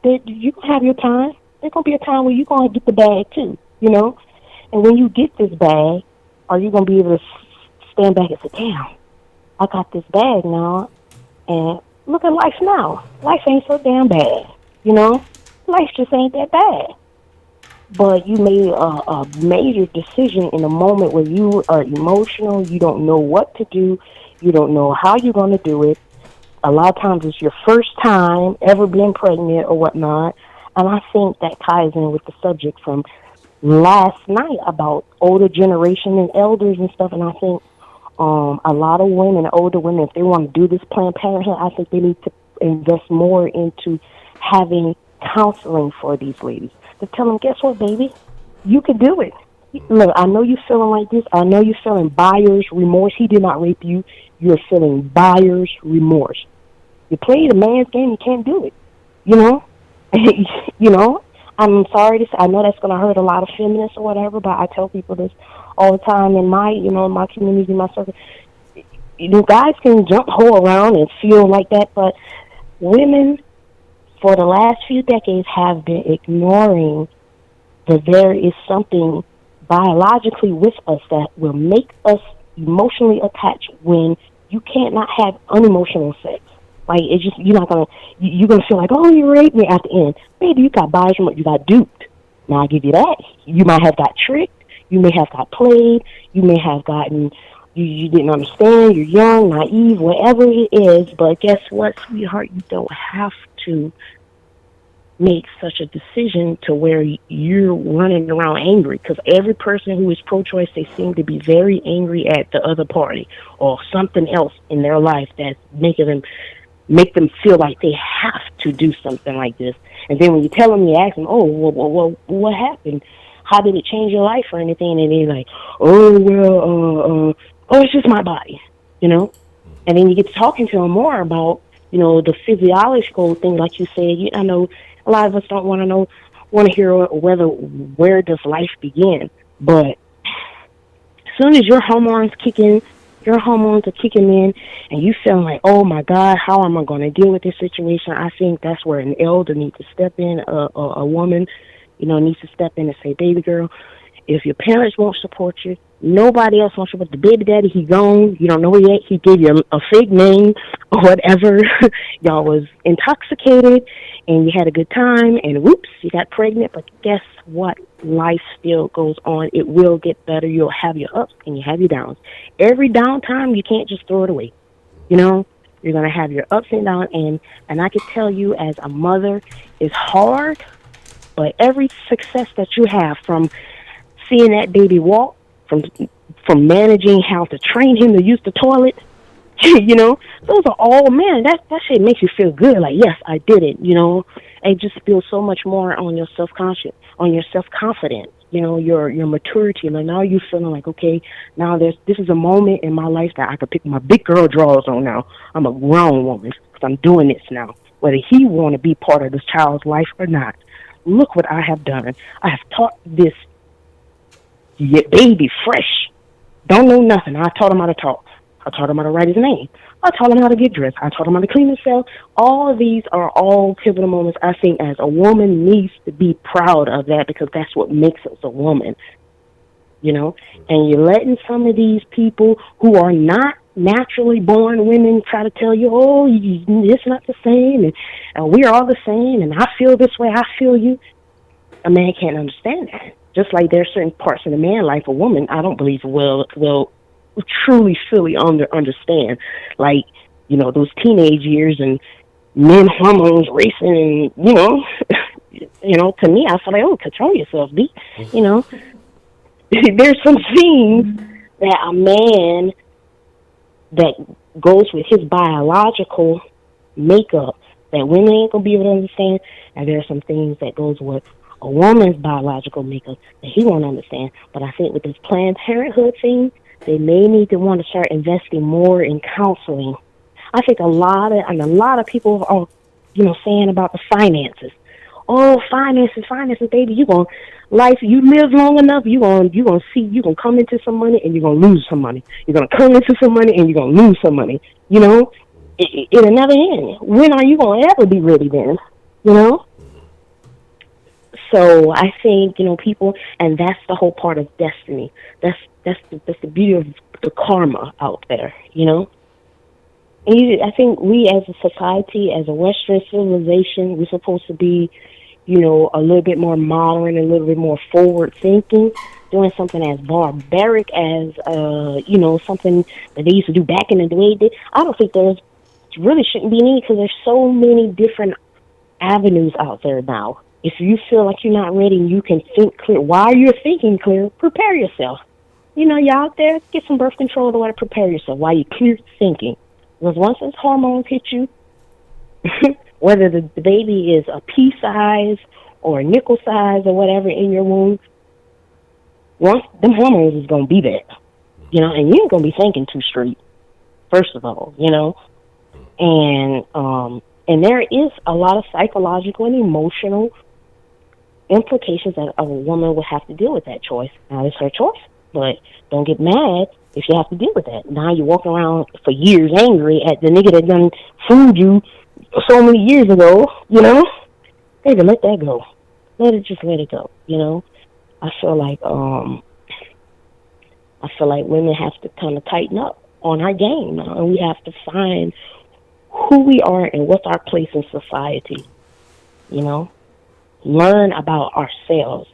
have your time. There's gonna be a time where you're gonna get the bag too. And when you get this bag, are you gonna be able to stand back and say, damn, I got this bag now, and look at life now. Life ain't so damn bad, Life just ain't that bad. But you made a major decision in a moment where you are emotional, you don't know what to do, you don't know how you're going to do it. A lot of times it's your first time ever being pregnant or whatnot, and I think that ties in with the subject from last night about older generation and elders and stuff, and I think A lot of women, older women, if they want to do this Planned Parenthood, I think they need to invest more into having counseling for these ladies. To tell them, guess what, baby? You can do it. Look, I know you're feeling like this. I know you're feeling buyer's remorse. He did not rape you. You're feeling buyer's remorse. You play the man's game, you can't do it. You know? You know? I'm sorry to say, I know that's going to hurt a lot of feminists or whatever, but I tell people this all the time in my, my community, my circle. Guys can jump hole around and feel like that, but women for the last few decades have been ignoring that there is something biologically with us that will make us emotionally attached when you can't not have unemotional sex. Like, it's just, you're not gonna, you're gonna feel like, oh, you raped me at the end. Baby, you got biased, you got duped. Now, I'll give you that. You might have got tricked. You may have got played. You may have gotten, you didn't understand. You're young, naive, whatever it is. But guess what, sweetheart? You don't have to make such a decision to where you're running around angry, because every person who is pro-choice, they seem to be very angry at the other party or something else in their life that's making them feel like they have to do something like this. And then when you tell them, you ask them, oh, well, what happened? How did it change your life or anything? And they're like, oh, well, it's just my body, And then you get to talking to them more about, the physiological thing, like you said. I know a lot of us don't want to hear where does life begin. But as soon as your hormones are kicking in, and you feeling like, oh my God, how am I going to deal with this situation? I think that's where an elder needs to step in, a woman, needs to step in and say, baby girl, if your parents won't support you, nobody else wants you but the baby daddy. He gone. You don't know it yet. He gave you a fake name or whatever. Y'all was intoxicated and you had a good time, and whoops, you got pregnant. But guess what? Life still goes on. It will get better. You'll have your ups and you have your downs. Every downtime, you can't just throw it away. You're going to have your ups and downs. And I can tell you, as a mother, it's hard, but every success that you have, from seeing that baby walk, from managing how to train him to use the toilet, those are all, man, that shit makes you feel good. Like, yes, I did it, and just feel so much more on your self-conscious, on your self-confidence, your maturity. Like, now you feeling like, okay, now this is a moment in my life that I could pick my big girl drawers on now. I'm a grown woman because I'm doing this now, whether he want to be part of this child's life or not. Look what I have done. I have taught this baby fresh. Don't know nothing. I taught him how to talk. I taught him how to write his name. I taught him how to get dressed. I taught him how to clean himself. All of these are all pivotal moments. I think as a woman needs to be proud of that, because that's what makes us a woman, And you're letting some of these people who are not naturally born women try to tell you, oh, it's not the same, and we're all the same, and I feel this way, I feel you. A man can't understand that. Just like there are certain parts of the man life, a woman, I don't believe will truly, fully understand. Like, those teenage years and men hormones racing, and to me, I feel like, oh, control yourself, B. There's some things that a man that goes with his biological makeup that women ain't gonna be able to understand, and there are some things that goes with a woman's biological makeup that he won't understand. But I think with this Planned Parenthood thing, they may need to want to start investing more in counseling. I think a lot of people are, saying about the finances. Oh, finances, baby. You live long enough, you gonna come into some money and you're gonna lose some money. You're gonna come into some money and you're gonna lose some money. It'll never end. When are you gonna ever be ready then? So I think, people, and that's the whole part of destiny. That's the beauty of the karma out there, And I think we as a society, as a Western civilization, we're supposed to be, a little bit more modern, a little bit more forward thinking, doing something as barbaric as, something that they used to do back in the day. I don't think really shouldn't be any, because there's so many different avenues out there now. If you feel like you're not ready, you can think clear. While you're thinking clear, prepare yourself. you're out there, get some birth control to prepare yourself while you're clear thinking. Because once those hormones hit you, whether the baby is a pea size or a nickel size or whatever in your womb, once them hormones is gonna be there, and you ain't gonna be thinking too straight. First of all, and there is a lot of psychological and emotional implications that a woman would have to deal with that choice. Now, it's her choice, but don't get mad if you have to deal with that. Now you're walking around for years angry at the nigga that done fooled you so many years ago, Baby, let that go. Let it go, I feel like women have to kind of tighten up on our game now, and we have to find who we are and what's our place in society, Learn about ourselves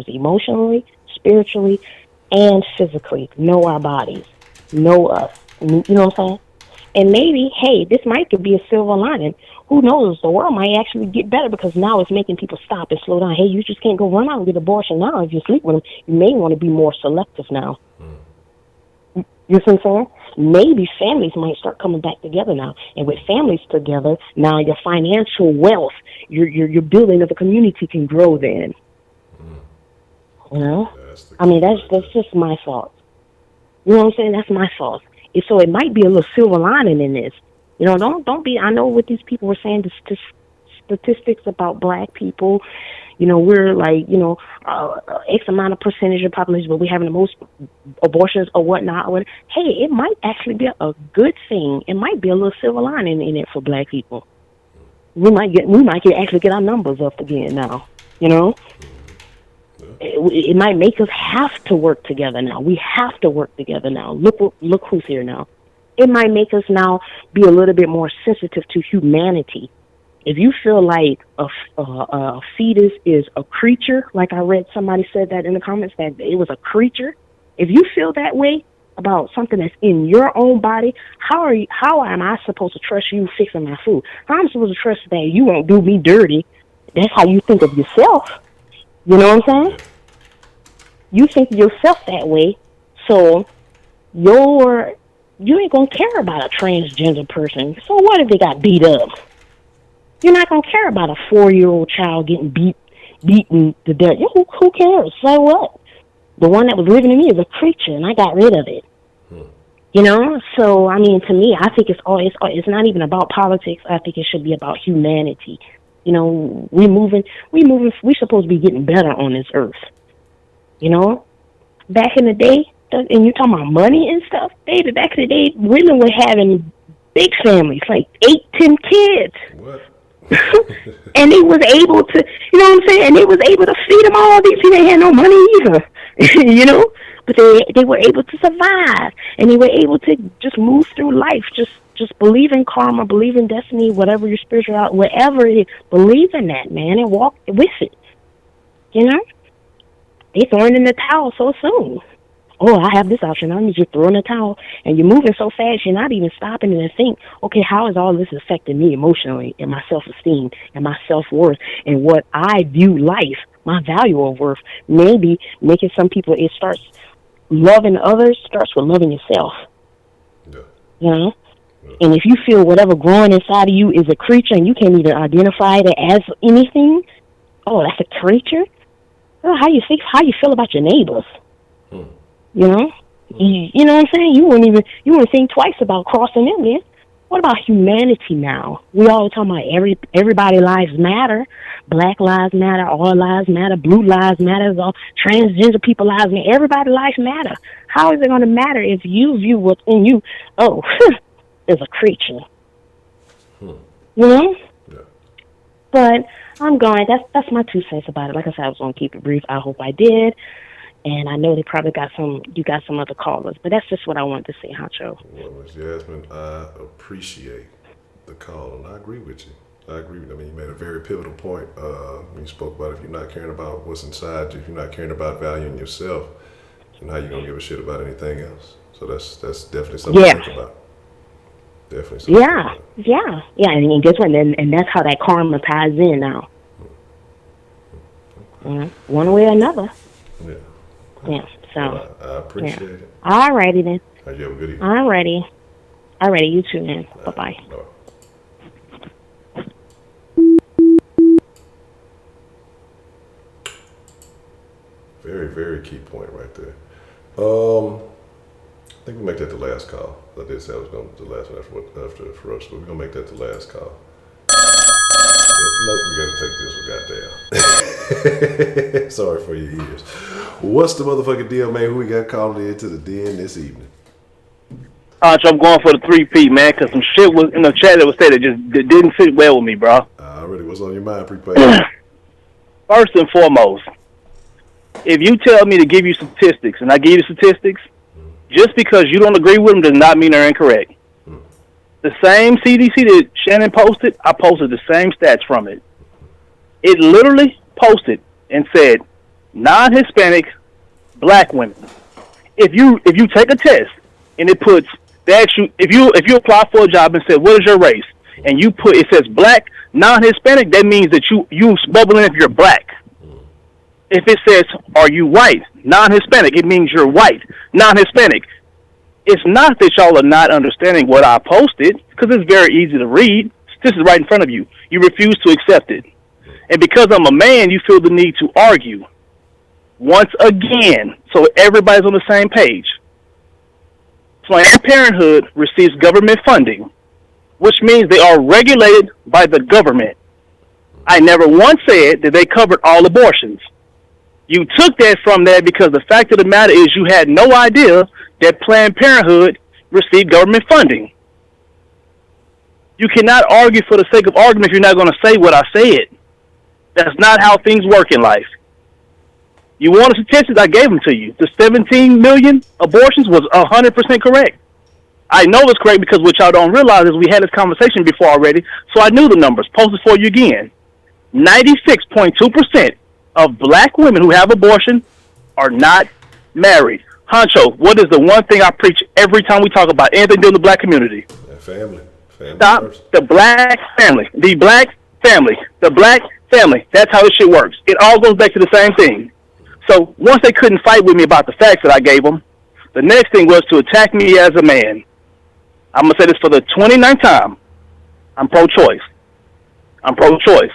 emotionally, spiritually, and physically. Know our bodies. Know us. You know what I'm saying? And maybe, hey, this might could be a silver lining. Who knows? The world might actually get better because now it's making people stop and slow down. Hey, you just can't go run out and get abortion now. If you sleep with them, you may want to be more selective now. You see what I'm saying? Maybe families might start coming back together now. And with families together, now your financial wealth, your building of a community can grow then. That's just my thoughts. You know what I'm saying? That's my thoughts. So it might be a little silver lining in this. Don't be, I know what these people were saying, the statistics about black people, we're like, X amount of percentage of population, but we're having the most abortions or whatnot. Hey, it might actually be a good thing. It might be a little silver lining in it for black people. We might actually get our numbers up again now, It might make us have to work together now. We have to work together now. Look who's here now. It might make us now be a little bit more sensitive to humanity. If you feel like a fetus is a creature, like I read somebody said that in the comments, that it was a creature. If you feel that way about something that's in your own body, how am I supposed to trust you fixing my food? How am I supposed to trust that you won't do me dirty? That's how you think of yourself. You know what I'm saying? You think of yourself that way, so you ain't gonna care about a transgender person. So what if they got beat up? You're not gonna care about a 4-year-old child getting beaten to death. Who cares? So what? The one that was living in me is a creature, and I got rid of it. So to me, I think it's not even about politics. I think it should be about humanity. We're supposed to be getting better on this earth. Back in the day, and you're talking about money and stuff, baby, back in the day, women were having big families, like 8, 10 kids. What? And they was able to, and they was able to feed them all. These people had no money either, but they were able to survive, and they were able to just move through life, just believe in karma, believe in destiny, whatever your spiritual, whatever it is, believe in that, man, and walk with it. They throwing in the towel so soon. Oh, I have this option. I need you to throw in the towel. And you're moving so fast, you're not even stopping and think, okay, how is all this affecting me emotionally and my self-esteem and my self-worth and what I view life, my value of worth? Maybe making some people, it starts loving others, starts with loving yourself. Yeah. And if you feel whatever growing inside of you is a creature and you can't even identify it as anything, oh, that's a creature? Well, how you feel about your neighbors? You know what I'm saying? You wouldn't think twice about crossing them, man. What about humanity now? We all talking about everybody lives matter. Black lives matter, all lives matter, blue lives matter, all transgender people lives matter. Everybody lives matter. How is it going to matter if you view what's in you, as a creature? You know? Yeah. But I'm going, that's my 2 cents about it. Like I said, I was going to keep it brief. I hope I did. And I know they probably you got some other callers, but that's just what I wanted to say, Honcho. Well, Ms. Jasmine, I appreciate the call, and I agree with you. I mean, you made a very pivotal point when you spoke about if you're not caring about what's inside you, if you're not caring about valuing yourself, then how you going to give a shit about anything else? So that's definitely something to think about. Definitely something to think about. Yeah, and guess what? And that's how that karma ties in now. One way or another. Yeah. Yeah. So. I appreciate it. All righty then. You have a good evening. All righty. You too, man. Bye bye. Very, very key point right there. I think we make that the last call. I did say I was going to the last one after for us, but we're gonna make that the last call. Nope, we gotta take this one. Goddamn. Sorry for your ears. What's the motherfucking deal, man? Who we got calling into the den this evening? Honcho, I'm going for the 3P, man, because some shit was in the chat that was said that that didn't sit well with me, bro. Already, what's on your mind, prepaid? First and foremost, if you tell me to give you statistics, and I give you statistics, just because you don't agree with them does not mean they're incorrect. The same CDC that Shannon posted, I posted the same stats from it. It literally posted and said, non-Hispanic black women. If you take a test and it puts, they ask you, if you apply for a job and say, what is your race? And you put, it says black, non-Hispanic, that means that you bubble in if you're black. If it says, are you white, non-Hispanic, it means you're white, non-Hispanic. It's not that y'all are not understanding what I posted, because it's very easy to read. This is right in front of you. You refuse to accept it. And because I'm a man, you feel the need to argue. Once again, so everybody's on the same page, Planned Parenthood receives government funding, which means they are regulated by the government. I never once said that they covered all abortions. You took that from there because the fact of the matter is you had no idea that Planned Parenthood received government funding. You cannot argue for the sake of argument if you're not going to say what I said. That's not how things work in life. You want a statistic? I gave them to you. The 17 million abortions was 100% correct. I know it's correct because what y'all don't realize is we had this conversation before already, so I knew the numbers. Posted for you again. 96.2% of black women who have abortion are not married. Honcho, what is the one thing I preach every time we talk about anything in the black community? Family. Stop First. the black family. The black family. The black family. That's how this shit works. It all goes back to the same thing. So once they couldn't fight with me about the facts that I gave them, the next thing was to attack me as a man. I'm going to say this for the 29th time. I'm pro-choice. I'm pro-choice.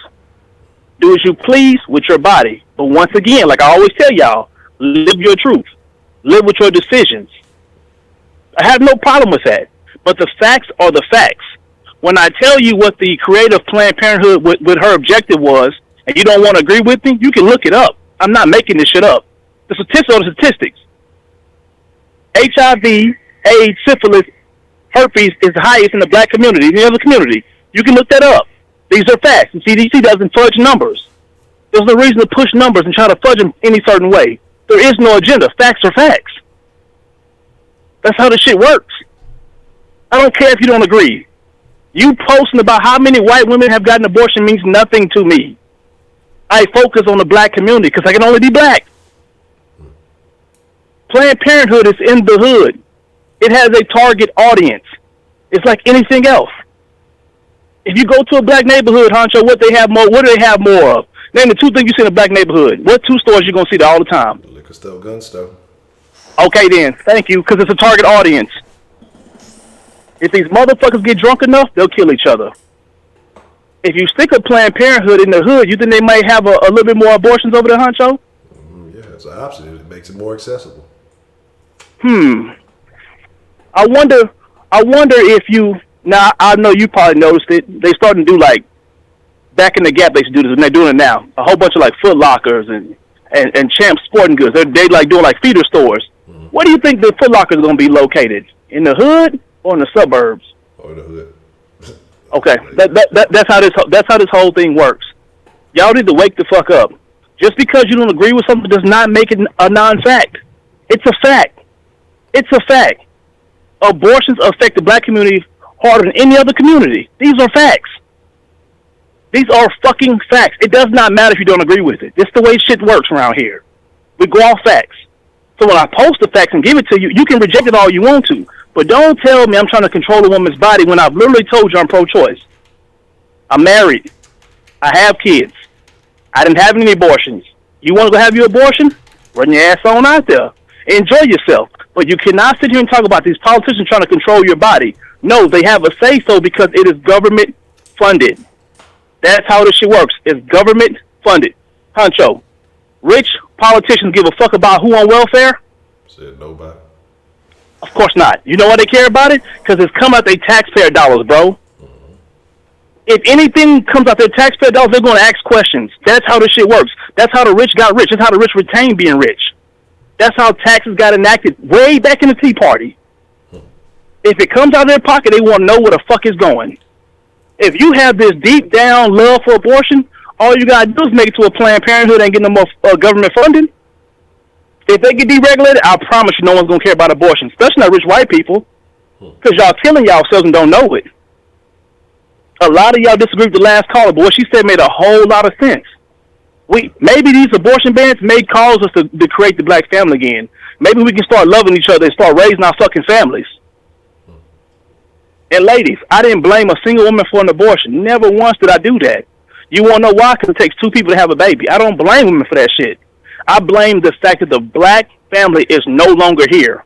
Do as you please with your body. But once again, like I always tell y'all, live your truth. Live with your decisions. I have no problem with that. But the facts are the facts. When I tell you what the creator of Planned Parenthood, what her objective was, and you don't want to agree with me, you can look it up. I'm not making this shit up. The statistics are the statistics. HIV, AIDS, syphilis, herpes is the highest in the black community, in the other community. You can look that up. These are facts. The CDC doesn't fudge numbers. There's no reason to push numbers and try to fudge them any certain way. There is no agenda. Facts are facts. That's how this shit works. I don't care if you don't agree. You posting about how many white women have gotten abortion means nothing to me. I focus on the black community because I can only be black. Planned Parenthood is in the hood. It has a target audience. It's like anything else. If you go to a black neighborhood, Honcho, what do they have more of? Name the two things you see in a black neighborhood. What two stores you gonna see there all the time? Liquor store, gun store. Okay then, thank you, because it's a target audience. If these motherfuckers get drunk enough, they'll kill each other. If you stick a Planned Parenthood in the hood, you think they might have a little bit more abortions over there, Honcho? Yeah, it's the opposite. It makes it more accessible. I wonder if you, now I know you probably noticed it, they starting to do like, back in the Gap they used to do this, and they're doing it now. A whole bunch of like Foot Lockers and Champ Sporting Goods. They like doing like feeder stores. Mm-hmm. Where do you think the Foot Lockers are going to be located? In the hood or in the suburbs? Or in the hood. Okay, that's how this whole thing works. Y'all need to wake the fuck up. Just because you don't agree with something does not make it a non-fact. It's a fact. It's a fact. Abortions affect the black community harder than any other community. These are facts. These are fucking facts. It does not matter if you don't agree with it. It's the way shit works around here. We go off facts. So when I post the facts and give it to you, you can reject it all you want to. But don't tell me I'm trying to control a woman's body when I've literally told you I'm pro-choice. I'm married. I have kids. I didn't have any abortions. You want to go have your abortion? Run your ass on out there. Enjoy yourself. But you cannot sit here and talk about these politicians trying to control your body. No, they have a say-so because it is government funded. That's how this shit works. It's government funded. Honcho, rich politicians give a fuck about who on welfare? Said nobody. Of course not. You know why they care about it? Because it's come out their taxpayer dollars, bro. If anything comes out their taxpayer dollars, they're going to ask questions. That's how this shit works. That's how the rich got rich. That's how the rich retain being rich. That's how taxes got enacted way back in the Tea Party. If it comes out of their pocket, they want to know where the fuck is going. If you have this deep down love for abortion, all you got to do is make it to a Planned Parenthood and get no more government funding. If they get deregulated, I promise you no one's going to care about abortion, especially not rich white people, because y'all killing yourselves and don't know it. A lot of y'all disagree with the last caller, but what she said made a whole lot of sense. Maybe these abortion bans may cause us to create the black family again. Maybe we can start loving each other and start raising our fucking families. And ladies, I didn't blame a single woman for an abortion. Never once did I do that. You want to know why? Because it takes two people to have a baby. I don't blame women for that shit. I blame the fact that the black family is no longer here.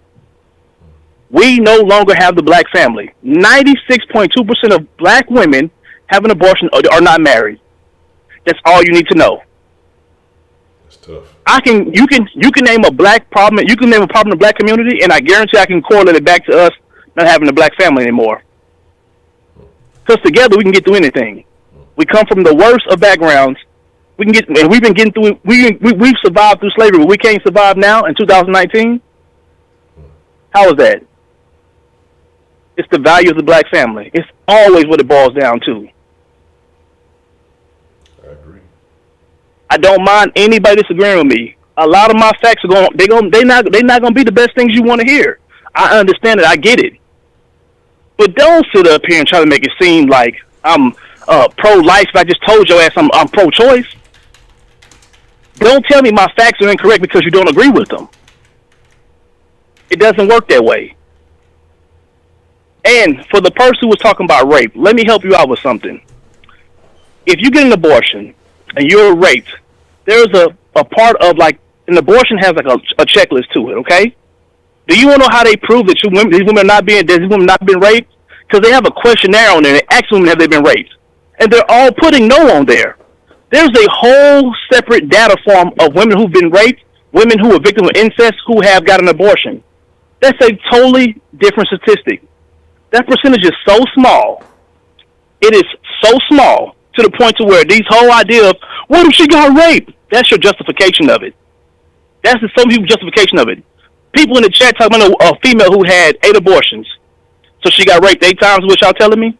We no longer have the black family. 96.2% of black women have an abortion or are not married. That's all you need to know. It's tough. You can name a black problem. You can name a problem in the black community, and I guarantee I can correlate it back to us not having a black family anymore. Because together we can get through anything. We come from the worst of backgrounds. We've been getting through. We've survived through slavery, but we can't survive now in 2019. How is that? It's the value of the black family. It's always what it boils down to. I agree. I don't mind anybody disagreeing with me. A lot of my facts are they're not gonna be the best things you want to hear. I understand it. I get it. But don't sit up here and try to make it seem like I'm pro-life. If I just told your ass I'm pro-choice. Don't tell me my facts are incorrect because you don't agree with them. It doesn't work that way. And for the person who was talking about rape, let me help you out with something. If you get an abortion and you're raped, there's a part of an abortion has a checklist to it, okay? Do you want to know how they prove that these women are not being raped? Because they have a questionnaire on there and they ask women have they been raped. And they're all putting no on there. There's a whole separate data form of women who've been raped, women who are victims of incest, who have got an abortion. That's a totally different statistic. That percentage is so small. It is so small to the point to where these whole idea of, what if she got raped? That's your justification of it. That's some people's justification of it. People in the chat talking about a female who had 8 abortions. So she got raped 8 times, what y'all telling me?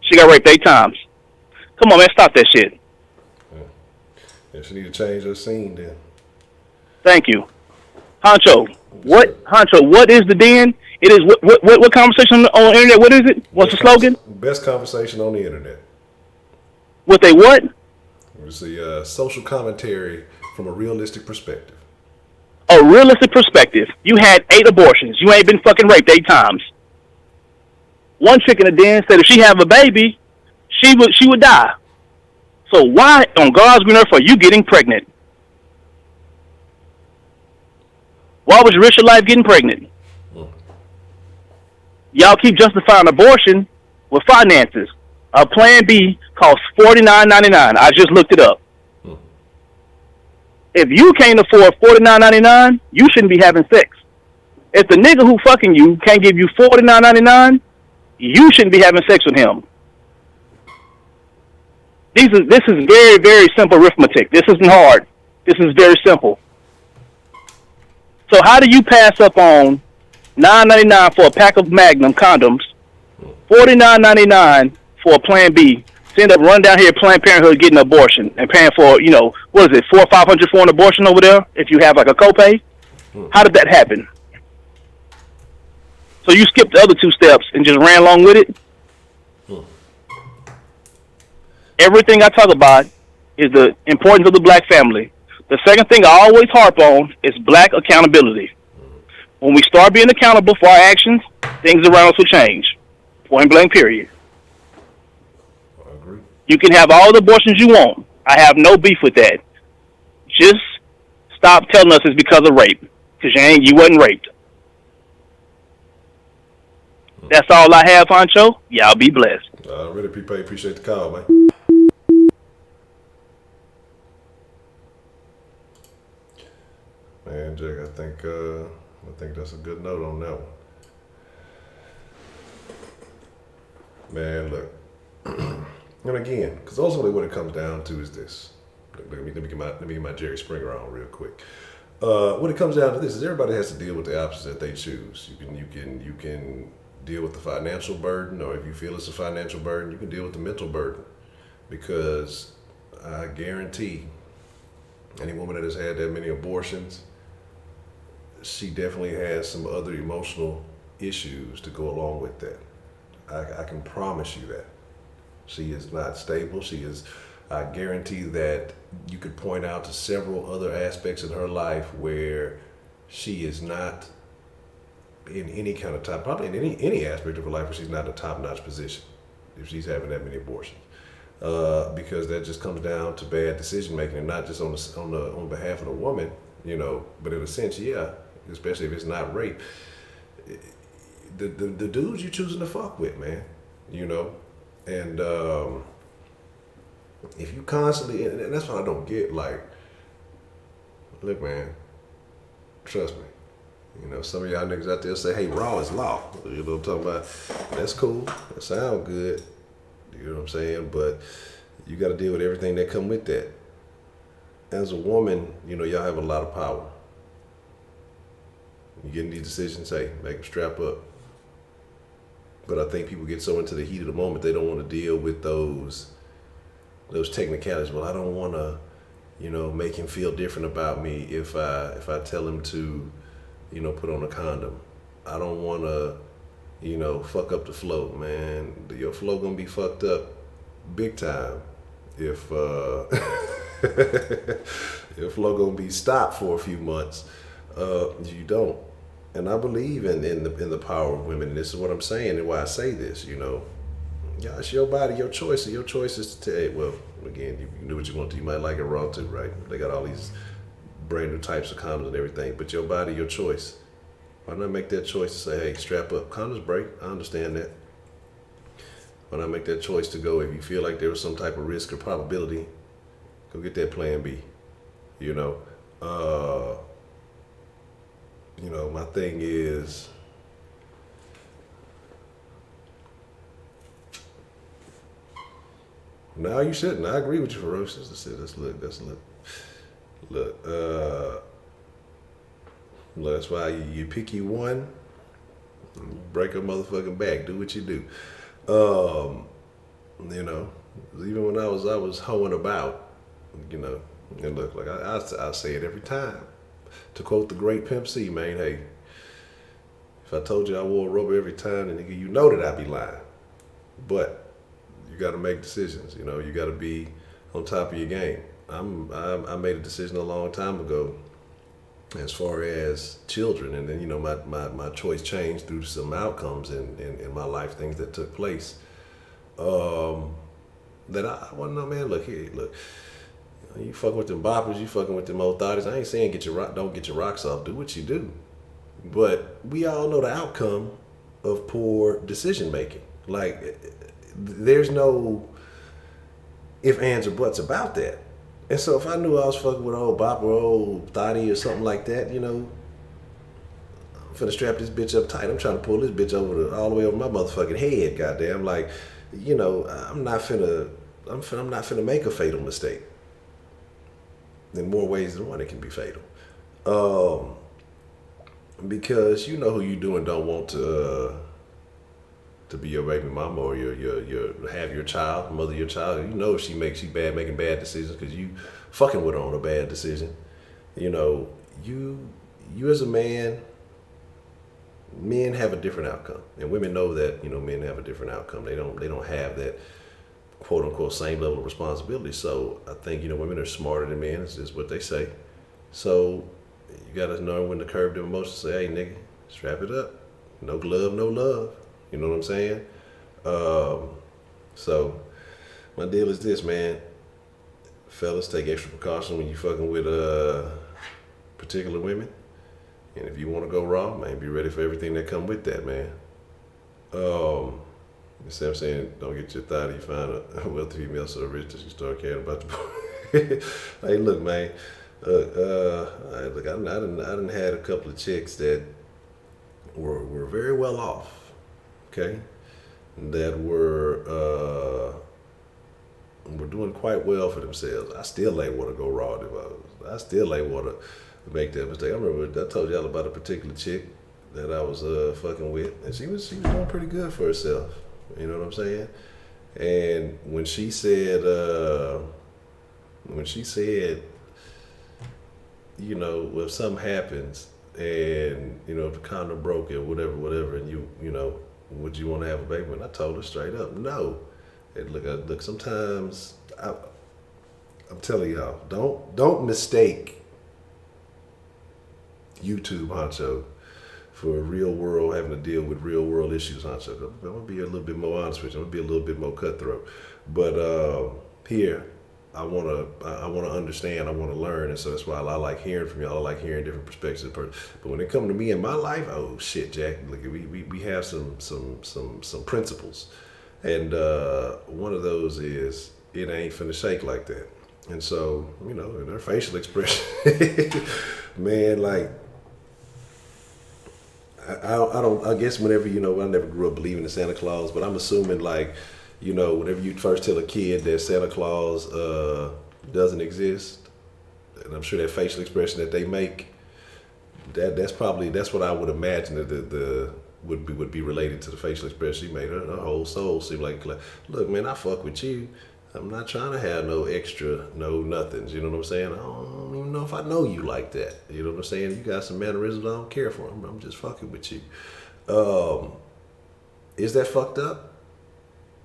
She got raped 8 times. Come on, man, stop that shit. Yeah, she need to change her scene then. Thank you. Honcho, what is the den? It is what conversation on the internet? What is it? What's the slogan? Best conversation on the internet. What they what? It's a social commentary from a realistic perspective. A realistic perspective. You had 8 abortions. You ain't been fucking raped 8 times. One chick in the den said if she have a baby, she would die. So why on God's green earth are you getting pregnant? Why would you risk your life getting pregnant? Y'all keep justifying abortion with finances. A Plan B costs $49.99. I just looked it up. If you can't afford $49.99, you shouldn't be having sex. If the nigga who fucking you can't give you $49.99, you shouldn't be having sex with him. This is very, very simple arithmetic. This isn't hard. This is very simple. So how do you pass up on $9.99 for a pack of Magnum condoms, $49.99 for a Plan B, to end up running down here at Planned Parenthood getting an abortion and paying for, what is it, $400 or $500 for an abortion over there if you have like a copay? How did that happen? So you skipped the other 2 steps and just ran along with it? Everything I talk about is the importance of the black family. The second thing I always harp on is black accountability. When we start being accountable for our actions, things around us will change. Point blank, period. I agree. You can have all the abortions you want. I have no beef with that. Just stop telling us it's because of rape, because you wasn't raped. That's all I have, Honcho. Y'all be blessed. Really, people appreciate the call, man. Man, Jake, I think that's a good note on that one. Man, look, and again, because ultimately what it comes down to is this. Let me get my Jerry Springer on real quick. What it comes down to this is everybody has to deal with the options that they choose. You can deal with the financial burden, or if you feel it's a financial burden, you can deal with the mental burden. Because I guarantee any woman that has had that many abortions, she definitely has some other emotional issues to go along with that. I can promise you that. She is not stable. I guarantee that you could point out to several other aspects in her life where she is not in any kind of probably in any aspect of her life where she's not in a top-notch position if she's having that many abortions. Because that just comes down to bad decision making, and not just on behalf of the woman, but in a sense, yeah, especially if it's not rape. The dudes you choosing to fuck with, man, and if you constantly, and that's what I don't get, like, look, man, trust me. Some of y'all niggas out there say, hey, raw is law. You know what I'm talking about? That's cool. That sound good. You know what I'm saying? But you got to deal with everything that come with that. As a woman, y'all have a lot of power. You get in these decisions, hey, make them strap up. But I think people get so into the heat of the moment, they don't want to deal with those technicalities. Well, I don't want to, make him feel different about me if I tell him to, put on a condom. I don't want to, fuck up the flow, man. Your flow gonna be fucked up big time if your flow gonna be stopped for a few months. You don't. And I believe in the power of women, and this is what I'm saying and why I say this, Yeah, it's your body, your choice, and your choice is to tell, well, again, you can do what you want to. You might like it raw too, right? They got all these brand new types of condoms and everything, but your body, your choice. Why not make that choice to say, hey, strap up, condoms break, I understand that. Why not make that choice to go, if you feel like there was some type of risk or probability, go get that plan B, my thing is, no, you shouldn't. I agree with you, Ferocious. Look, that's why you pick you one, break a motherfucking back, do what you do. Even when I was hoeing about, and look, like I say it every time. To quote the great Pimp C, man, hey, if I told you I wore a rubber every time, then nigga, you know that I'd be lying. But you got to make decisions. You got to be on top of your game. I made a decision a long time ago as far as children, and then my choice changed through some outcomes in my life, things that took place. That I wasn't no man. Look here, look. You fucking with them boppers, you fucking with them old thotties. I ain't saying don't get your rocks off. Do what you do. But we all know the outcome of poor decision making. Like, there's no ifs, ands, or buts about that. And so if I knew I was fucking with an old bopper, old thotty, or something like that, I'm finna strap this bitch up tight. I'm trying to pull this bitch all the way over my motherfucking head. Goddamn, like, I'm not finna make a fatal mistake. In more ways than one, it can be fatal. Because you know who you do and don't want to be your baby mama or your have your child, mother your child. You know if she making bad decisions because you fucking with her on a bad decision. You as a man, men have a different outcome, and women know that. Men have a different outcome. They don't have that quote unquote same level of responsibility. So I think women are smarter than men. Is what they say. So you gotta know when to curb them emotions. Say, hey nigga, strap it up. No glove, no love. You know what I'm saying? So my deal is this, man. Fellas, take extra precaution when you fucking with particular women. And if you want to go raw, man, be ready for everything that come with that, man. You see what I'm saying? Don't get your thought. You find a wealthy female so rich that you start caring about the Hey, look, man. Look, I done had a couple of chicks that were very well off, okay? That were doing quite well for themselves. I still ain't want to go raw. I still ain't want to make that mistake. I remember I told y'all about a particular chick that I was fucking with, and she was doing pretty good for herself. You know what I'm saying? And when she said, you know, if something happens and, you know, if the condom broke or whatever, and you know, would you want to have a baby? And I told her straight up, no. And look, sometimes I'm telling y'all, don't mistake YouTube, Honcho, for real world, having to deal with real world issues, Honcho. I'm gonna be a little bit more honest with you. I'm gonna be a little bit more cutthroat. But here, I wanna understand. I wanna learn, and so that's why I like hearing from y'all. I like hearing different perspectives. But when it comes to me in my life, oh shit, Jack, look, we have some principles, and one of those is it ain't finna shake like that. And so, you know, in her facial expression, man, like. I guess whenever, you know, I never grew up believing in Santa Claus, but I'm assuming, like, you know, whenever you first tell a kid that Santa Claus doesn't exist, and I'm sure that facial expression that they make, that's what I would imagine that would be related to the facial expression she made. Her whole soul seemed like, look, man, I fuck with you. I'm not trying to have no extra, no nothings. You know what I'm saying? I don't even know if I know you like that. You know what I'm saying? You got some mannerisms I don't care for. I'm just fucking with you. Is that fucked up?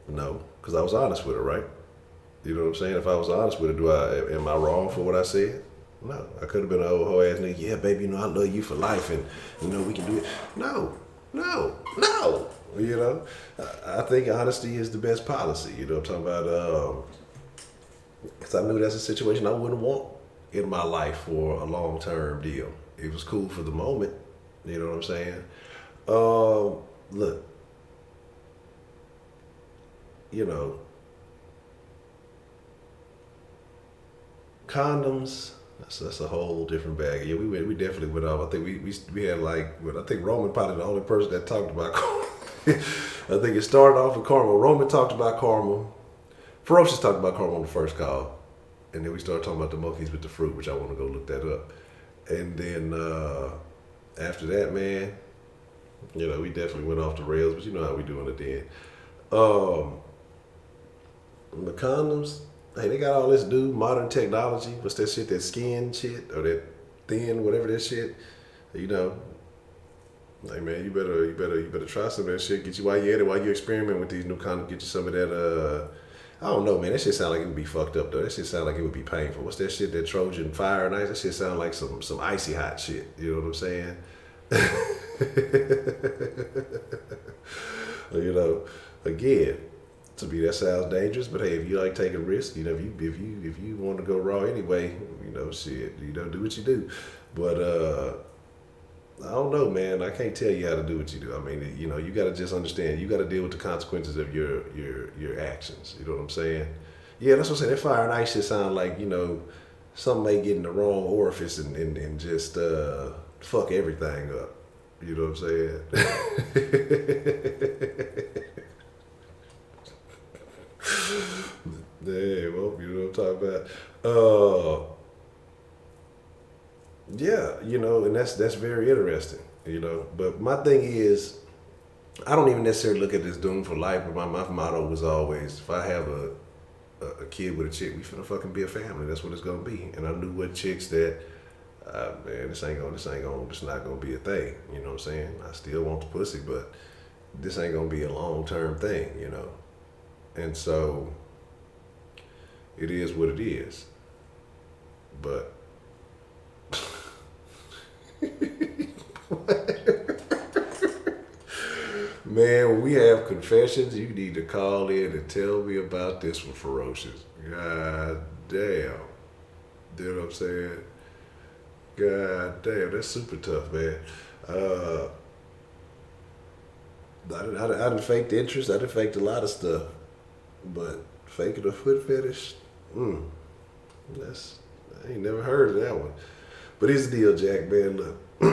No, because I was honest with her, right? You know what I'm saying? If I was honest with her, am I wrong for what I said? No, I could have been an old hoe ass nigga. Yeah, baby, you know I love you for life, and you know we can do it. No. You know, I think honesty is the best policy. You know what I'm talking about? Because I knew that's a situation I wouldn't want in my life for a long-term deal. It was cool for the moment. You know what I'm saying? Look, you know, condoms. That's a whole different bag. Yeah, we definitely went off. I think we had like, I think Roman probably the only person that talked about karma. I think it started off with karma. Roman talked about karma. Ferocious talked about karma on the first call, and then we started talking about the monkeys with the fruit, which I want to go look that up. And then after that, man, you know, we definitely went off the rails, but you know how we doing it then. The condoms. Hey, they got all this new modern technology. What's that shit? That skin shit or that thin, whatever that shit. You know, like man, you better try some of that shit. Get you while you're at it, while you experiment with these new condoms. Get you some of that. I don't know, man. That shit sound like it would be fucked up though. That shit sound like it would be painful. What's that shit? That Trojan fire and ice. That shit sound like some icy hot shit. You know what I'm saying? You know, again. To me, that sounds dangerous, but hey, if you like taking risks, you know, if you want to go raw anyway, you know, shit, you know, do what you do. But I don't know, man. I can't tell you how to do what you do. I mean, you know, you got to just understand. You got to deal with the consequences of your actions. You know what I'm saying? Yeah, that's what I'm saying. That fire and ice shit sound like, you know, something may get in the wrong orifice and just fuck everything up. You know what I'm saying? Damn, well, you know what I'm talking about. Yeah, you know, and that's very interesting, you know. But my thing is, I don't even necessarily look at this doom for life, but my motto was always, if I have a kid with a chick, we finna fucking be a family. That's what it's gonna be. And I knew what chicks that, man, this not gonna be a thing. You know what I'm saying? I still want the pussy, but this ain't gonna be a long-term thing, you know. And so it is what it is. But man, when we have confessions, you need to call in and tell me about this one, Ferocious. God damn. You know what I'm saying? God damn, that's super tough, man. I didn't fake the interest. I didn't fake a lot of stuff, but faking a foot fetish, that's I ain't never heard of that one. But here's the deal, Jack. Man, look, I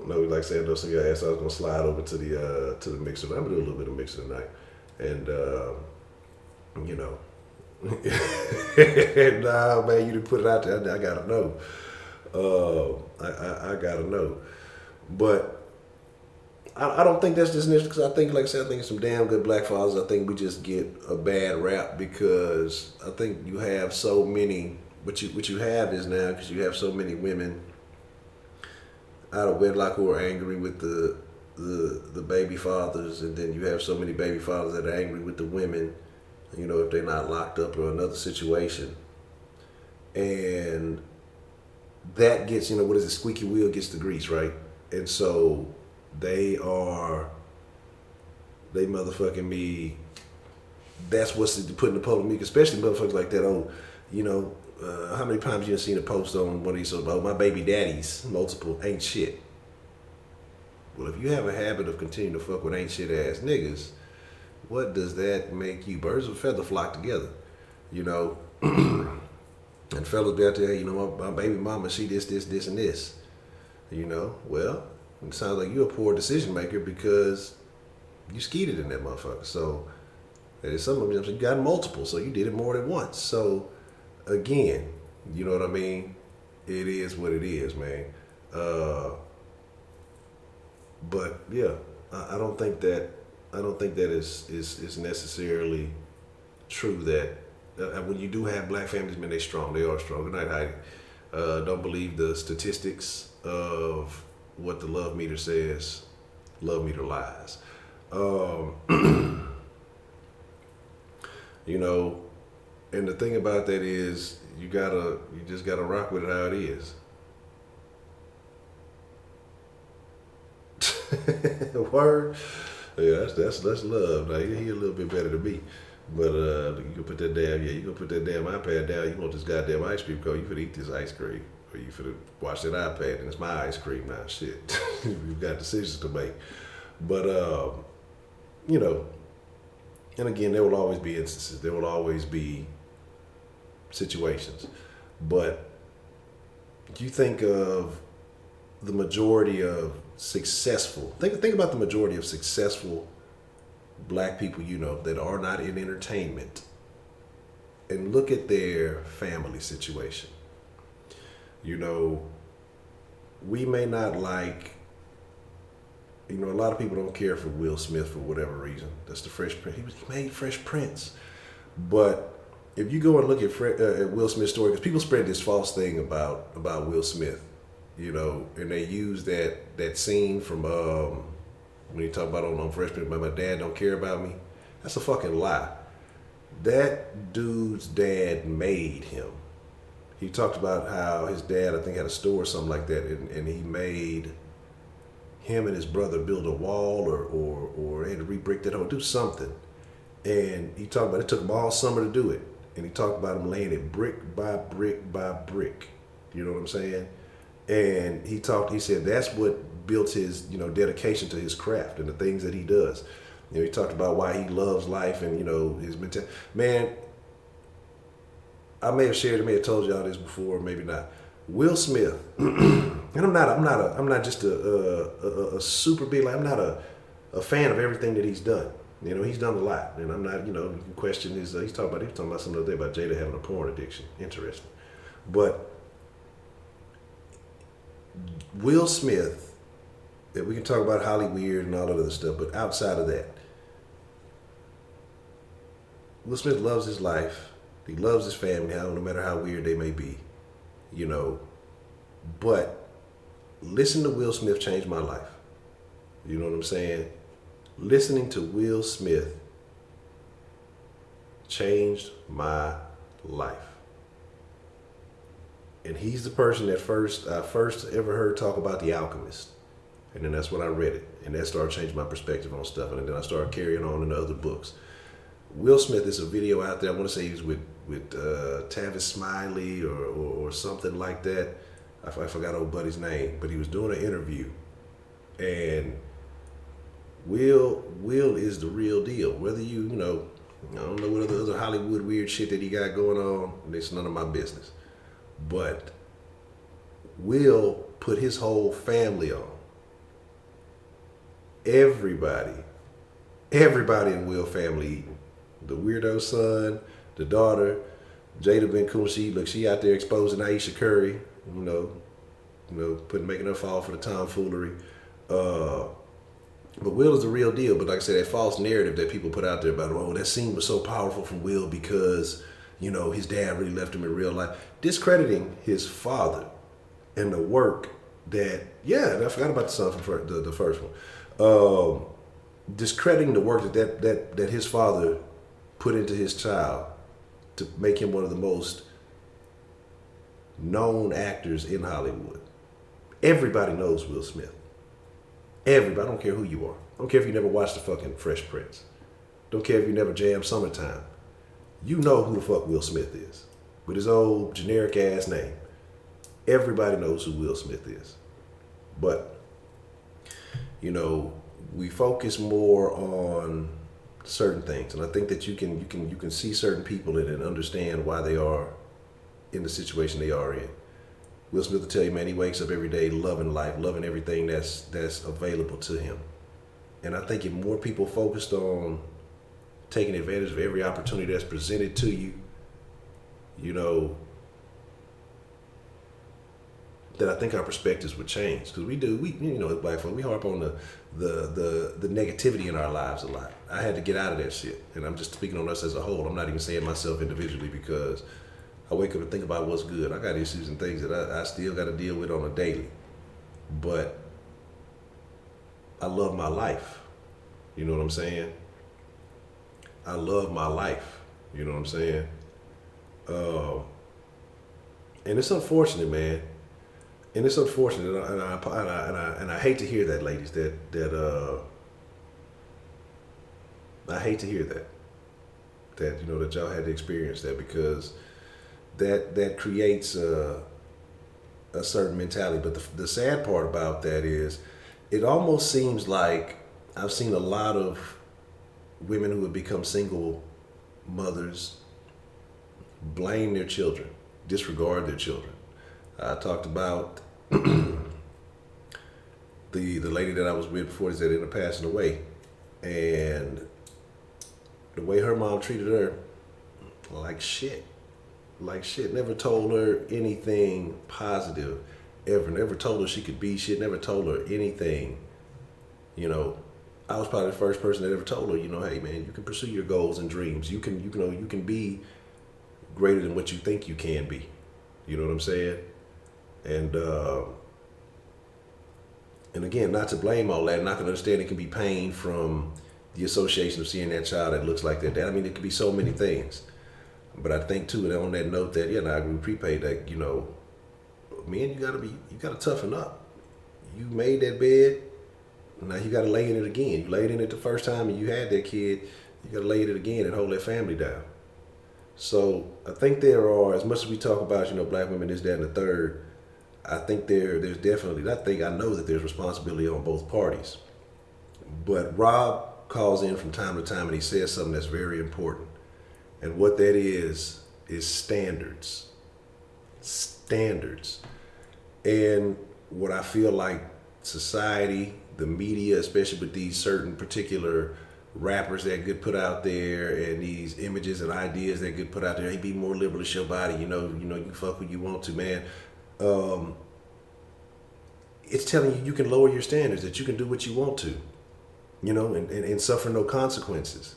know we like saying those things. I was gonna slide over to the mixer. I'm gonna do a little bit of mixer tonight, and you know, nah, man, you didn't put it out there. I gotta know. I gotta know, but. I don't think that's just an issue because I think, like I said, I think some damn good black fathers. I think we just get a bad rap because I think you have so many. What you have is now because you have so many women out of wedlock who are angry with the baby fathers, and then you have so many baby fathers that are angry with the women. You know, if they're not locked up or another situation, and that gets what is it? Squeaky wheel gets the grease, right? And so. They motherfucking me. That's what's putting the public meek, especially motherfuckers like that. Oh, how many times you have seen a post on one of these about my baby daddies, multiple ain't shit. Well, if you have a habit of continuing to fuck with ain't shit ass niggas, what does that make you? Birds of a feather flock together, And fellas be out there, my baby mama, she this, and this. Well. It sounds like you're a poor decision maker because you skeeted in that motherfucker. So, and some of them, you got multiple, so you did it more than once. So, again, you know what I mean? It is what it is, man. But yeah, I don't think that is necessarily true that when you do have black families, man, they strong. They are strong. Good night, Heidi. Don't believe the statistics of what the love meter says. Love meter lies. And the thing about that is you just gotta rock with it how it is. Word. Yeah, that's love. Now he a little bit better than me. But you can put that damn iPad down. You want this goddamn ice cream cone, you finna eat this ice cream. Or you finna watch that iPad and it's my ice cream now. Shit. You've got decisions to make. But, and again, there will always be instances. There will always be situations. But you think of the majority of successful, think about the majority of successful black people that are not in entertainment and look at their family situation. We may not like, a lot of people don't care for Will Smith for whatever reason. That's the Fresh Prince. He made Fresh Prince. But if you go and look at Will Smith's story, because people spread this false thing about Will Smith, and they use that scene from when he talked about on Fresh Prince, my dad don't care about me. That's a fucking lie. That dude's dad made him. He talked about how his dad, I think, had a store or something like that, and he made him and his brother build a wall or had to re-brick that hole, do something. And he talked about it took him all summer to do it. And he talked about him laying it brick by brick by brick. You know what I'm saying? And he said that's what built his, dedication to his craft and the things that he does. He talked about why he loves life and, his mentality. Man, I may have told y'all this before, maybe not. Will Smith, and I'm not just a super big, I'm not a fan of everything that he's done. He's done a lot, and I'm not, you can question his. He was talking about something the other day about Jada having a porn addiction. Interesting, but Will Smith, we can talk about Hollywood and all that other stuff, but outside of that, Will Smith loves his life. He loves his family, no matter how weird they may be, But listen to Will Smith change my life. You know what I'm saying? Listening to Will Smith changed my life. And he's the person that I first ever heard talk about The Alchemist. And then that's when I read it. And that started changing my perspective on stuff. And then I started carrying on into other books. Will Smith, is a video out there. I want to say he was with Tavis Smiley or something like that. I forgot old buddy's name, but he was doing an interview, and Will is the real deal. Whether you know, I don't know what other Hollywood weird shit that he got going on. It's none of my business. But Will put his whole family on. Everybody in Will family eating. The weirdo son, the daughter, Jada Ben Kumshi. Look, she out there exposing Aisha Curry. Making her fall for the tomfoolery. But Will is the real deal. But like I said, that false narrative that people put out there about, oh, that scene was so powerful from Will because, his dad really left him in real life. Discrediting his father and the work that, I forgot about the son from the first one. Discrediting the work that his father put into his child to make him one of the most known actors in Hollywood. Everybody knows Will Smith. Everybody. I don't care who you are. I don't care if you never watched the fucking Fresh Prince. Don't care if you never jammed Summertime. You know who the fuck Will Smith is. With his old generic ass name. Everybody knows who Will Smith is. But, we focus more on certain things. And I think that you can see certain people in it and understand why they are in the situation they are in. Will Smith will tell you, man, he wakes up every day loving life, loving everything that's available to him. And I think if more people focused on taking advantage of every opportunity that's presented to you, that I think our perspectives would change. Because as black folk, we harp on the negativity in our lives a lot. I had to get out of that shit. And I'm just speaking on us as a whole. I'm not even saying myself individually because I wake up and think about what's good. I got issues and things that I still got to deal with on a daily. But I love my life. You know what I'm saying? I love my life. You know what I'm saying? And it's unfortunate, man. And it's unfortunate, and I hate to hear that, ladies. I hate to hear that that y'all had to experience that, because that creates a certain mentality. But the sad part about that is, it almost seems like I've seen a lot of women who have become single mothers blame their children, disregard their children. I talked about the lady that I was with before that ended up passing away, and the way her mom treated her, like shit. Never told her anything positive ever. Never told her she could be shit. Never told her anything. I was probably the first person that ever told her, hey man, you can pursue your goals and dreams. You can be greater than what you think you can be. You know what I'm saying? And again, not to blame all that, and I can understand it can be pain from the association of seeing that child that looks like that. I mean, it could be so many things. But I think too, and on that note, that I agree with prepaid that men, you gotta toughen up. You made that bed, now you gotta lay in it again. You laid in it the first time and you had that kid, you gotta lay in it again and hold that family down. So I think there are, as much as we talk about, black women, this, that, and the third, I think there's definitely, I know that there's responsibility on both parties. But Rob calls in from time to time and he says something that's very important. And what that is standards. Standards. And what I feel like society, the media, especially with these certain particular rappers that get put out there and these images and ideas that get put out there, hey, be more liberal, it's your body, you fuck who you want to, man. It's telling you can lower your standards, that you can do what you want to, and suffer no consequences.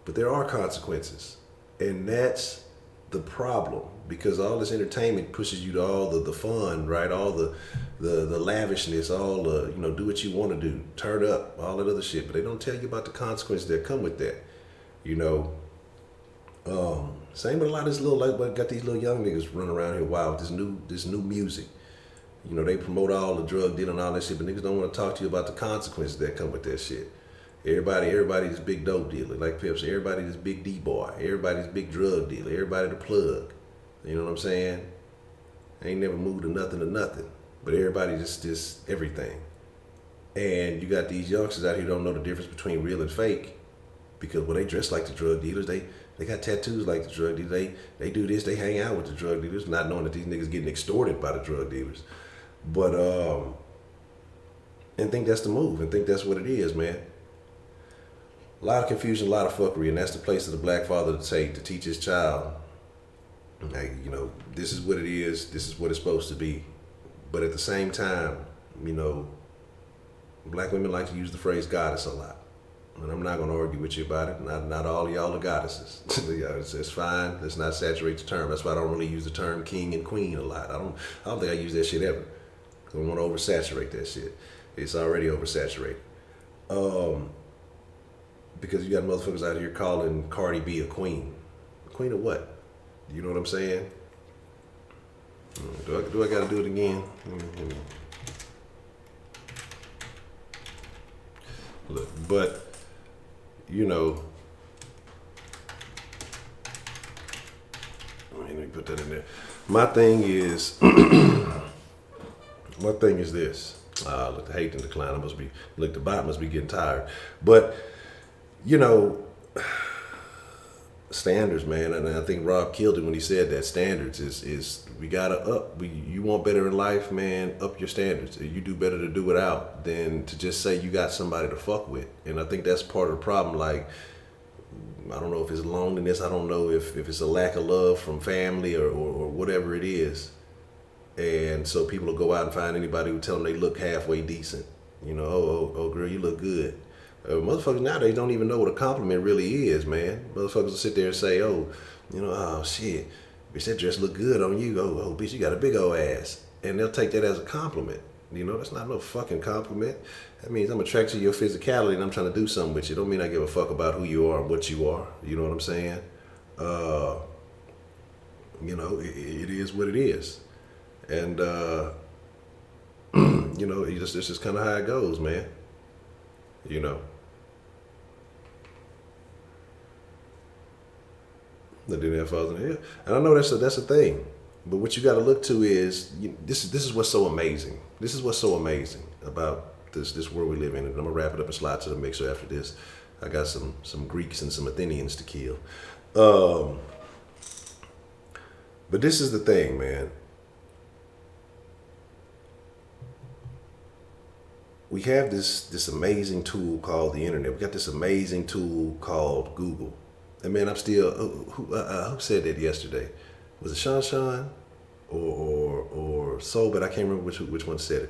But there are consequences, and that's the problem, because all this entertainment pushes you to all the fun, right? All the lavishness, all the, do what you want to do, turn up, all that other shit. But they don't tell you about the consequences that come with that, Same with a lot of this got these little young niggas running around here wild with this new music. They promote all the drug dealing and all that shit, but niggas don't want to talk to you about the consequences that come with that shit. Everybody this big dope dealer, like Pep said, everybody this big D-boy, everybody this big drug dealer, everybody the plug. You know what I'm saying? Ain't never moved to nothing. But everybody just everything. And you got these youngsters out here who don't know the difference between real and fake because when they dress like the drug dealers, they got tattoos like the drug dealers. They do this, they hang out with the drug dealers, not knowing that these niggas getting extorted by the drug dealers. But and think that's the move and think that's what it is, man. A lot of confusion, a lot of fuckery, and that's the place of the black father to take to teach his child, hey, you know, this is what it is, this is what it's supposed to be. But at the same time, you know, black women like to use the phrase goddess a lot. And I'm not going to argue with you about it. Not all of y'all are goddesses. It's fine. Let's not saturate the term. That's why I don't really use the term king and queen a lot. I don't think I use that shit ever. I don't want to oversaturate that shit. It's already oversaturated. Because you got motherfuckers out here calling Cardi B a queen. A queen of what? You know what I'm saying? Do I got to do it again? Look, but you know, let me put that in there. My thing is this. Look, the hate and decline. The bot must be getting tired. But you know, standards, man, and I think Rob killed it when he said that standards is we gotta up. You want better in life, man, up your standards. You do better to do it out than to just say you got somebody to fuck with. And I think that's part of the problem. Like, I don't know if it's loneliness. I don't know if it's a lack of love from family or whatever it is. And so people will go out and find anybody who tell them they look halfway decent. You know, oh girl, you look good. Motherfuckers nowadays don't even know what a compliment really is, man. Motherfuckers will sit there and say, oh, you know, oh shit, bitch, that dress look good on you. Oh, bitch, you got a big old ass. And they'll take that as a compliment. You know, that's not no fucking compliment. That means I'm attracted to your physicality and I'm trying to do something with you. Don't mean I give a fuck about who you are and what you are. You know what I'm saying? You know, it is what it is. And, you know, this is kind of how it goes, man. You know. That didn't have falls in the head. And I know that's a thing. But what you got to look to is, this is what's so amazing. This is what's so amazing about this world we live in. And I'm going to wrap it up and slide to the mixer after this. I got some Greeks and some Athenians to kill. But this is the thing, man. We have this amazing tool called the internet. We got this amazing tool called Google. And man, I'm still, who said that yesterday? Was it Sean or Soul? But I can't remember which one said it.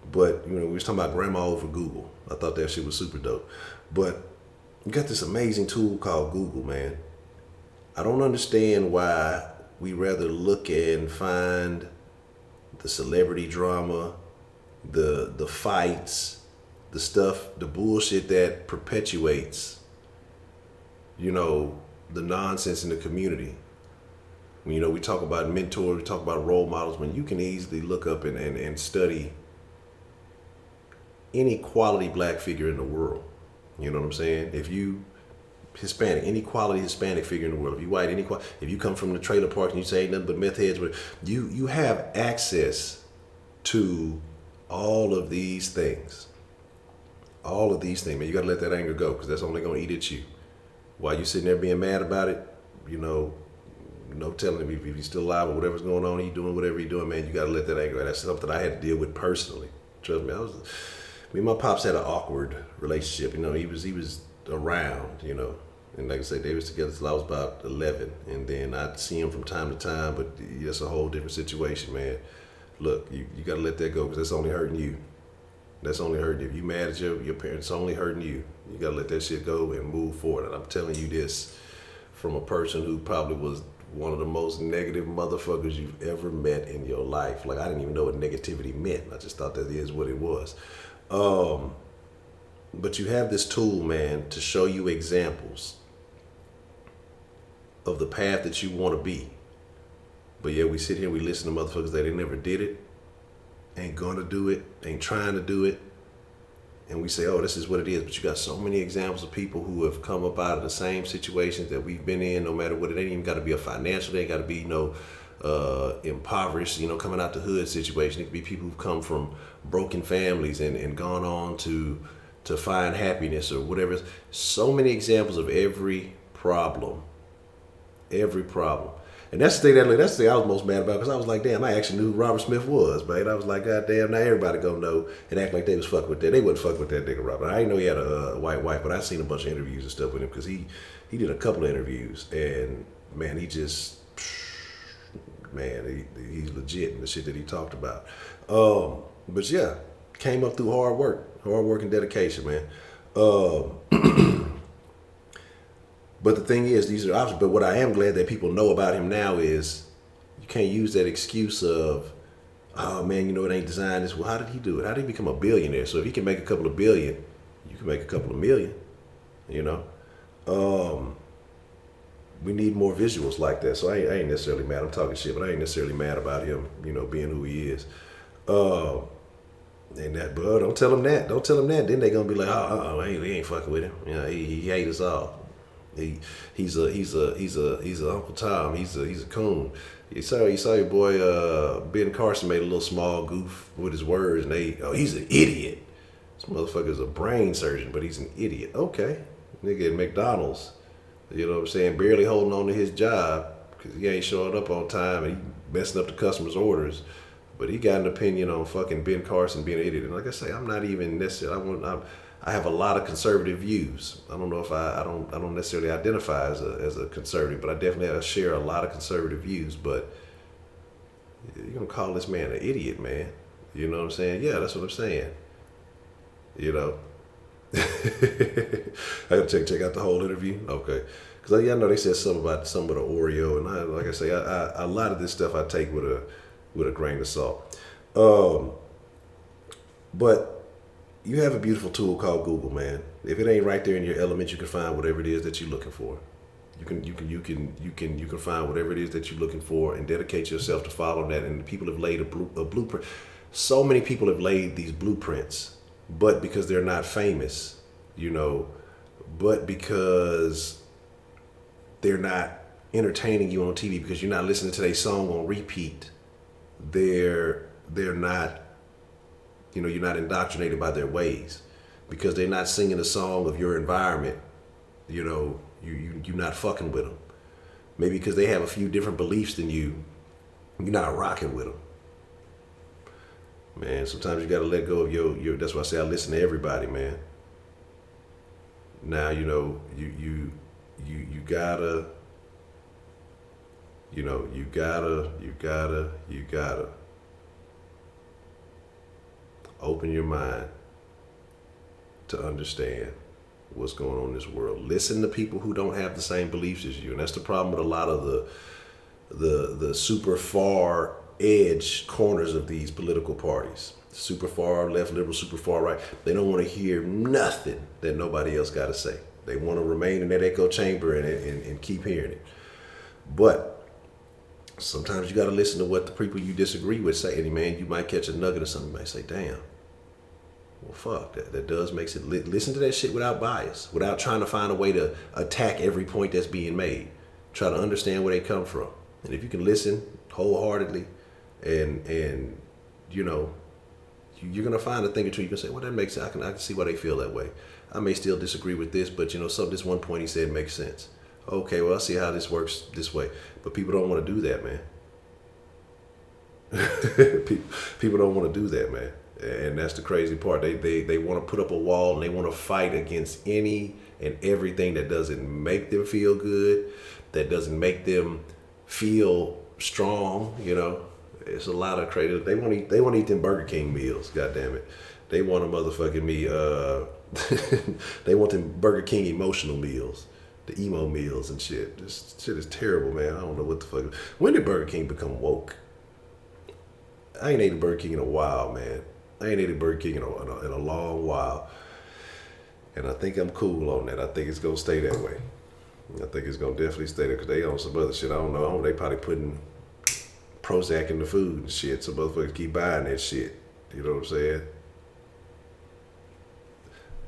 But, you know, we was talking about grandma over Google. I thought that shit was super dope. But we got this amazing tool called Google, man. I don't understand why we rather look and find the celebrity drama, the fights, the stuff, the bullshit that perpetuates, you know, the nonsense in the community. You know, we talk about mentors, we talk about role models, when you can easily look up and study any quality black figure in the world. You know what I'm saying? If you Hispanic, any quality Hispanic figure in the world, if you white, if you come from the trailer park and you say ain't nothing but meth heads, but you have access to all of these things. All of these things, man. You gotta let that anger go, because that's only gonna eat at you. While you sitting there being mad about it, you know, no telling him if he's still alive or whatever's going on, he's doing whatever he's doing, man. You gotta let that anger go. That's something I had to deal with personally. Trust me, me and my pops had an awkward relationship. You know, he was around, you know. And like I said, they was together till I was about 11. And then I'd see him from time to time, but that's a whole different situation, man. Look, you got to let that go, because that's only hurting you. That's only hurting you. If you mad at your parents, it's only hurting you. You got to let that shit go and move forward. And I'm telling you this from a person who probably was one of the most negative motherfuckers you've ever met in your life. Like, I didn't even know what negativity meant. I just thought that is what it was. But you have this tool, man, to show you examples of the path that you want to be. But yeah, we sit here, we listen to motherfuckers that ain't never did it, ain't gonna do it, ain't trying to do it. And we say, oh, this is what it is. But you got so many examples of people who have come up out of the same situations that we've been in, no matter what. It ain't even got to be a financial, it ain't got to be no impoverished, coming out the hood situation. It could be people who've come from broken families and gone on to find happiness or whatever. So many examples of every problem. And that's the thing I was most mad about, because I was like, damn, I actually knew who Robert Smith was, man. I was like, God damn, now everybody gonna know and act like they was fucking with that. They wasn't fucking with that nigga Robert. I didn't know he had a white wife, but I seen a bunch of interviews and stuff with him, because he did a couple of interviews, and man, he just, man, he's legit in the shit that he talked about. But yeah, came up through hard work and dedication, man. But the thing is, these are options. But what I am glad that people know about him now is, you can't use that excuse of, oh man, it ain't designed this. Well, how did he do it? How did he become a billionaire? So if he can make a couple of billion, you can make a couple of million. We need more visuals like that. So I ain't necessarily mad. I'm talking shit, but I ain't necessarily mad about him, being who he is. And that, but don't tell him that. Don't tell him that. Then they gonna be like, he ain't fucking with him. He hate us all. He's a Uncle Tom. He's a coon. You saw your boy Ben Carson made a little small goof with his words, and he's an idiot. This motherfucker's a brain surgeon, but he's an idiot. Okay, nigga at McDonald's, you know what I'm saying, barely holding on to his job because he ain't showing up on time and he messing up the customers' orders. But he got an opinion on fucking Ben Carson being an idiot. And like I say, I'm not even necessarily. I have a lot of conservative views. I don't know if I don't necessarily identify as a conservative, but I definitely share a lot of conservative views. But you're gonna call this man an idiot, man? You know what I'm saying? Yeah, that's what I'm saying. I gotta check out the whole interview. Okay, because I know they said something about some of the Oreo, and like I say, a lot of this stuff I take with a grain of salt. But you have a beautiful tool called Google, man. If it ain't right there in your element, you can find whatever it is that you're looking for. You can find whatever it is that you're looking for and dedicate yourself to following that. And people have laid a blueprint. So many people have laid these blueprints, but because they're not famous, but because they're not entertaining you on TV, because you're not listening to their song on repeat, they're not. You're not indoctrinated by their ways, because they're not singing a song of your environment. You're not fucking with them. Maybe because they have a few different beliefs than you, you're not rocking with them. Man, sometimes you gotta let go of your. That's why I say I listen to everybody, man. Now you gotta. You gotta. Open your mind to understand what's going on in this world. Listen to people who don't have the same beliefs as you. And that's the problem with a lot of the super far edge corners of these political parties. Super far left, liberal, super far right. They don't want to hear nothing that nobody else got to say. They want to remain in that echo chamber and keep hearing it. But sometimes you got to listen to what the people you disagree with say. And man, you might catch a nugget or something. You might say, damn. Well, fuck, that does makes it. Listen to that shit without bias, without trying to find a way to attack every point that's being made. Try to understand where they come from. And if you can listen wholeheartedly and you're going to find a thing or two you can say, well, that makes sense. I can see why they feel that way. I may still disagree with this, but this one point he said makes sense. Okay, well, I see how this works this way. But people don't want to do that, man. People don't want to do that, man. And that's the crazy part. They want to put up a wall and they want to fight against any and everything that doesn't make them feel good, that doesn't make them feel strong. It's a lot of crazy. They want to eat them Burger King meals. God damn it. They want a motherfucking me. They want them Burger King emotional meals. The emo meals and shit. This shit is terrible, man. I don't know what the fuck. When did Burger King become woke? I ain't ate a Burger King in a while, man. I ain't ate a Burger King in a long while. And I think I'm cool on that. I think it's going to stay that way. I think it's going to definitely stay there because they on some other shit. I don't know. They probably putting Prozac in the food and shit. So motherfuckers keep buying that shit. You know what I'm saying?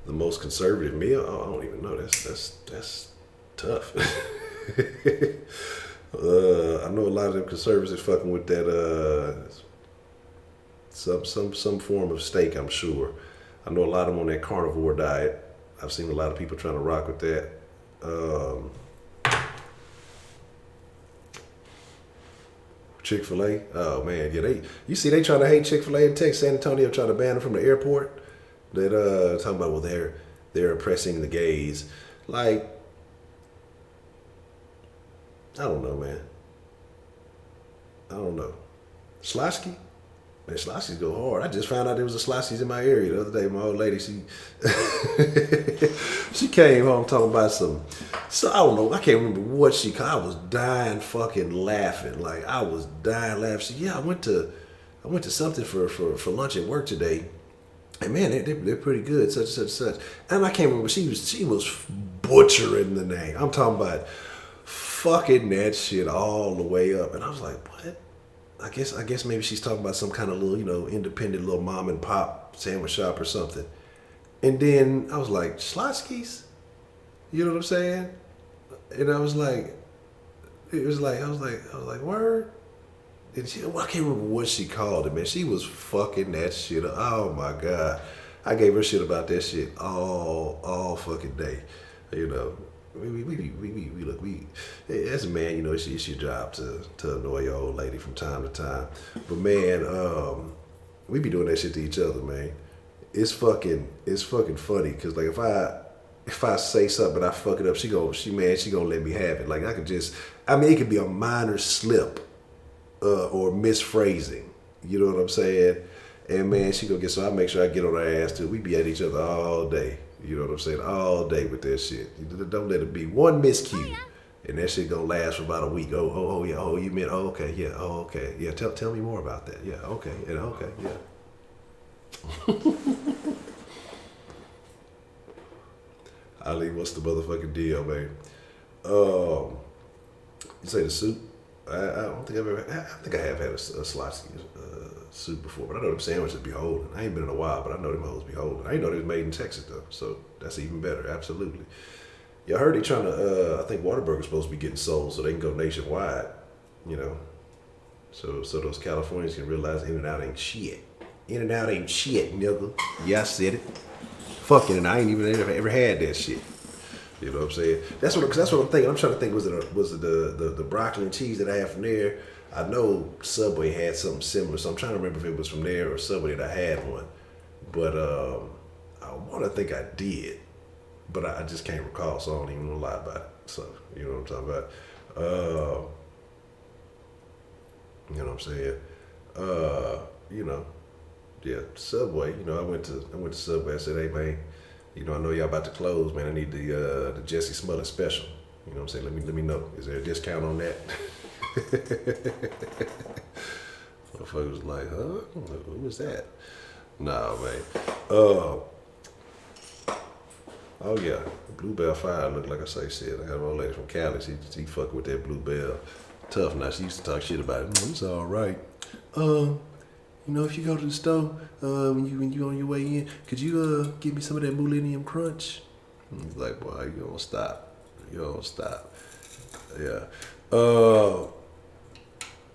The most conservative meal? I don't even know. That's tough. I know a lot of them conservatives fucking with that some form of steak, I'm sure. I know a lot of them on that carnivore diet. I've seen a lot of people trying to rock with that. Chick-fil-A. Oh man, yeah, you see they trying to hate Chick-fil-A in Texas, San Antonio, trying to ban them from the airport. That talking about, well, they're oppressing the gays. Like, I don't know, man. I don't know. Slotsky? Man, Slotski's go hard. I just found out there was a Slotski's in my area the other day. My old lady, she she came home talking about so I don't know, I can't remember what she called. I was dying fucking laughing. Like, I was dying laughing. She, yeah, I went to something for lunch at work today. And man, they're pretty good, such. And I can't remember, she was butchering the name. I'm talking about fucking that shit all the way up. And I was like, what? I guess maybe she's talking about some kind of little, independent little mom and pop sandwich shop or something. And then I was like, Slotsky's? You know what I'm saying? And I was like, I was like, word? And she, well, I can't remember what she called it, man. She was fucking that shit up. Oh my God. I gave her shit about that shit all fucking day. We as a man, it's your job to annoy your old lady from time to time. But man, we be doing that shit to each other, man. It's fucking funny, cause like if I say something and I fuck it up, she gonna let me have it. Like it could be a minor slip or misphrasing. You know what I'm saying? And man, she gonna so I make sure I get on her ass too. We be at each other all day. You know what I'm saying? All day with that shit. Don't let it be one miscue, and that shit gonna last for about a week. Oh yeah. Oh, you meant? Oh, okay. Yeah. Oh, okay. Yeah. Tell me more about that. Yeah. Okay. Yeah. Okay. Yeah. Ali, what's the motherfucking deal, man? You say the soup? I don't think I think I have had a Slotsky soup before, but I know them sandwiches be holding. I ain't been in a while, but I know them hoes be holding. I didn't know they was made in Texas though, so that's even better. Absolutely. Yeah, I heard they trying to. I think Whataburger's supposed to be getting sold so they can go nationwide. So those Californians can realize In-N-Out ain't shit. In-N-Out ain't shit, nigga. Yeah, I said it. Fuck it, and I ain't even ever had that shit. You know what I'm saying? That's what I'm thinking. I'm trying to think. Was it the broccoli and cheese that I had from there? I know Subway had something similar, so I'm trying to remember if it was from there or Subway that I had one. But I want to think I did, but I just can't recall, so I don't even want to lie about it. So you know what I'm talking about? You know what I'm saying? Yeah, Subway. I went to Subway. I said, hey man, I know y'all about to close, man. I need the Jesse Smollett special. You know what I'm saying? Let me know. Is there a discount on that? Motherfucker was like, huh? Who was that? Nah, man. Oh yeah, Bluebell Fire look like I said. I got an old lady from Cali. She fucking with that Bluebell. Tough now. She used to talk shit about it. It's all right. If you go to the store, when you on your way in, could you give me some of that Millennium Crunch? And he's like, boy, you don't stop. Yeah.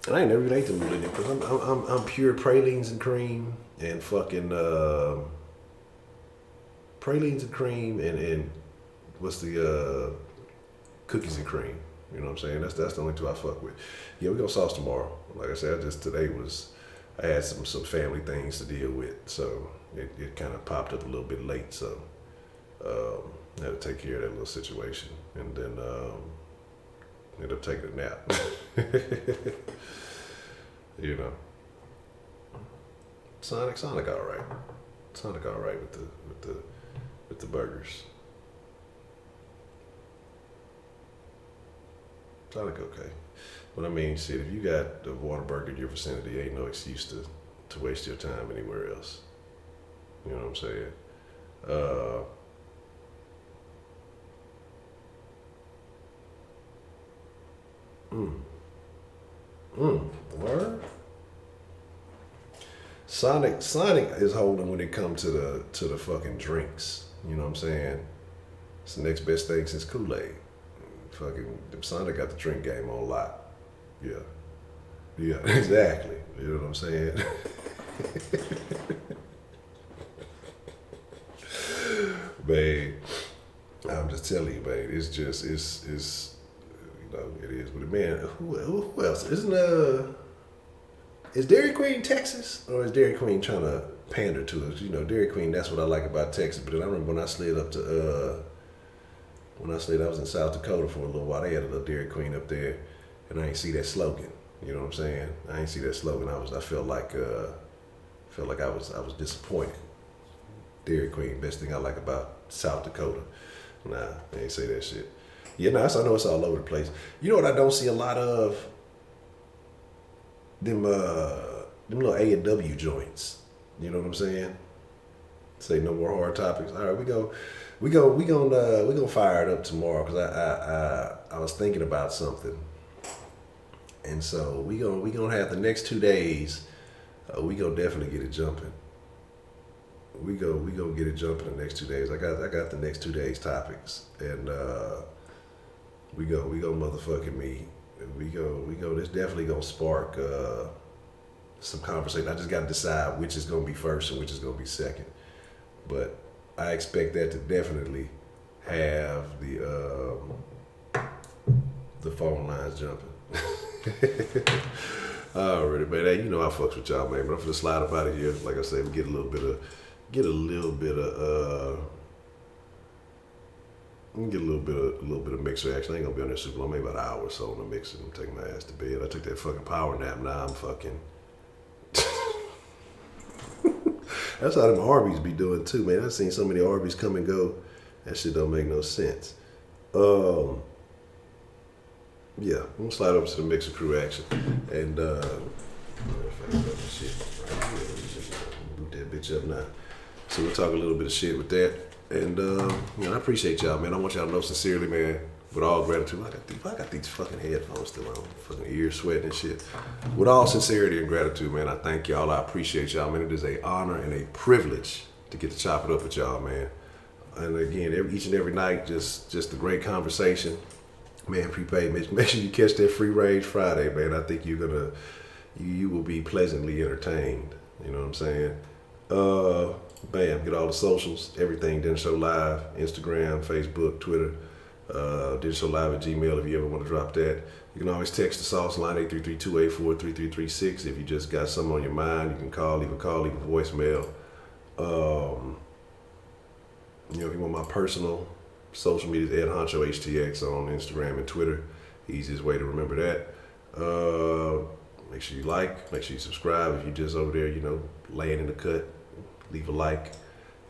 And I ain't never even ate the Millennium because I'm pure pralines and cream and fucking pralines and cream and what's the cookies and cream. You know what I'm saying? That's the only two I fuck with. Yeah, we gonna sauce tomorrow. Like I said, I had some family things to deal with, so it kind of popped up a little bit late, so I had to take care of that little situation, and then ended up taking a nap. Sonic all right. Sonic all right with the burgers. Sonic okay. But I mean, shit, if you got the Whataburger in your vicinity, ain't no excuse to waste your time anywhere else. You know what I'm saying? Word? Sonic is holding when it comes to the fucking drinks. You know what I'm saying? It's the next best thing since Kool-Aid. Fucking Sonic got the drink game on lock. Yeah, exactly. You know what I'm saying? Man, I'm just telling you, man. It's just, it's, you know, it is. But man, who else? Is Dairy Queen Texas, or is Dairy Queen trying to pander to us? You know, Dairy Queen. That's what I like about Texas. But then I remember when I slid up to, I was in South Dakota for a little while. They had a little Dairy Queen up there, and I ain't see that slogan. You know what I'm saying? I ain't see that slogan. I felt like I was disappointed. Dairy Queen, best thing I like about South Dakota. Nah, they ain't say that shit. Yeah, nah, I know it's all over the place. You know what I don't see a lot of? Them little A&W joints. You know what I'm saying? Say no more hard topics. All right, we gonna fire it up tomorrow, because I was thinking about something. And so we gonna have the next 2 days. We gonna definitely get it jumping. We gonna get it jumping the next 2 days. I got the next 2 days topics, and we go motherfucking meet. We go. This definitely gonna spark some conversation. I just got to decide which is gonna be first and which is gonna be second. But I expect that to definitely have the phone lines jumping. Alrighty, man. Hey, you know I fucks with y'all, man. But I'm gonna slide up out of here. Like I said, we get a little bit of mixer action. I ain't gonna be on there super long, maybe about an hour or so on the mixer. I'm taking my ass to bed. I took that fucking power nap. Now I'm fucking. That's how them Arby's be doing too, man. I've seen so many Arby's come and go. That shit don't make no sense. Yeah, I'm gonna slide over to the mixer crew action, and shit. Boot that bitch up now. So we'll talk a little bit of shit with that. And I appreciate y'all, man. I want y'all to know sincerely, man, with all gratitude. I got these fucking headphones still on, fucking ears sweating and shit. With all sincerity and gratitude, man, I thank y'all. I appreciate y'all, man. It is an honor and a privilege to get to chop it up with y'all, man. And again, each and every night, just a great conversation. Man, prepaid, make sure you catch that Free Range Friday, man. I think you will be pleasantly entertained. You know what I'm saying? Bam, get all the socials, everything, Den Show Live, Instagram, Facebook, Twitter, Den Show Live at Gmail if you ever want to drop that. You can always text the sauce line 833-284-3336 if you just got something on your mind. You can leave a voicemail. If you want my personal social media, @Honcho HTX on Instagram and Twitter. Easiest way to remember that. Make sure you like, make sure you subscribe. If you're just over there, laying in the cut, leave a like.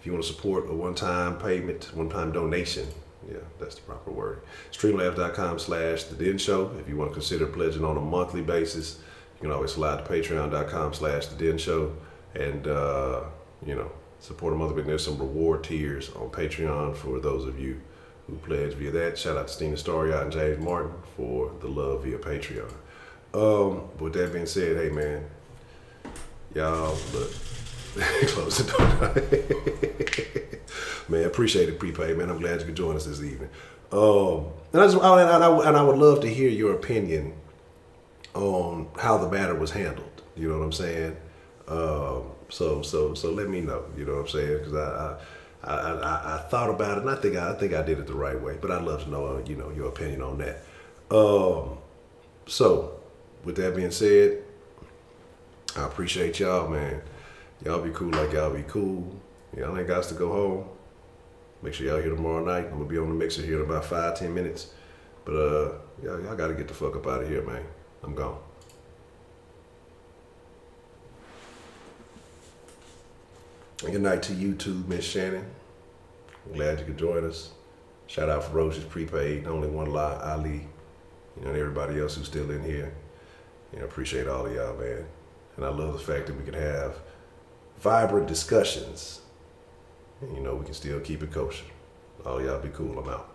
If you want to support a one-time payment, one-time donation, yeah, that's the proper word. Streamlabs.com/The Show. If you want to consider pledging on a monthly basis, you can always slide to patreon.com/The Show. And, support a mother. There's some reward tiers on Patreon for those of you who pledge via that. Shout out to Stina Storia and James Martin for the love via Patreon. With that being said, hey man, y'all look, close the door. Man, appreciate it, prepaid man. I'm glad you could join us this evening. And I would love to hear your opinion on how the matter was handled. You know what I'm saying? So let me know. You know what I'm saying? Because I thought about it, and I think I did it the right way. But I'd love to know, your opinion on that. So, with that being said, I appreciate y'all, man. Y'all be cool like y'all be cool. Y'all ain't got to go home. Make sure y'all here tomorrow night. I'm gonna be on the mixer here in about 5-10 minutes. But y'all got to get the fuck up out of here, man. I'm gone. Good night to you too, Miss Shannon. I'm glad you could join us. Shout out Ferocious Prepaid, Only One Lie, Ali, and everybody else who's still in here. Appreciate all of y'all, man. And I love the fact that we can have vibrant discussions. And, we can still keep it kosher. All y'all be cool. I'm out.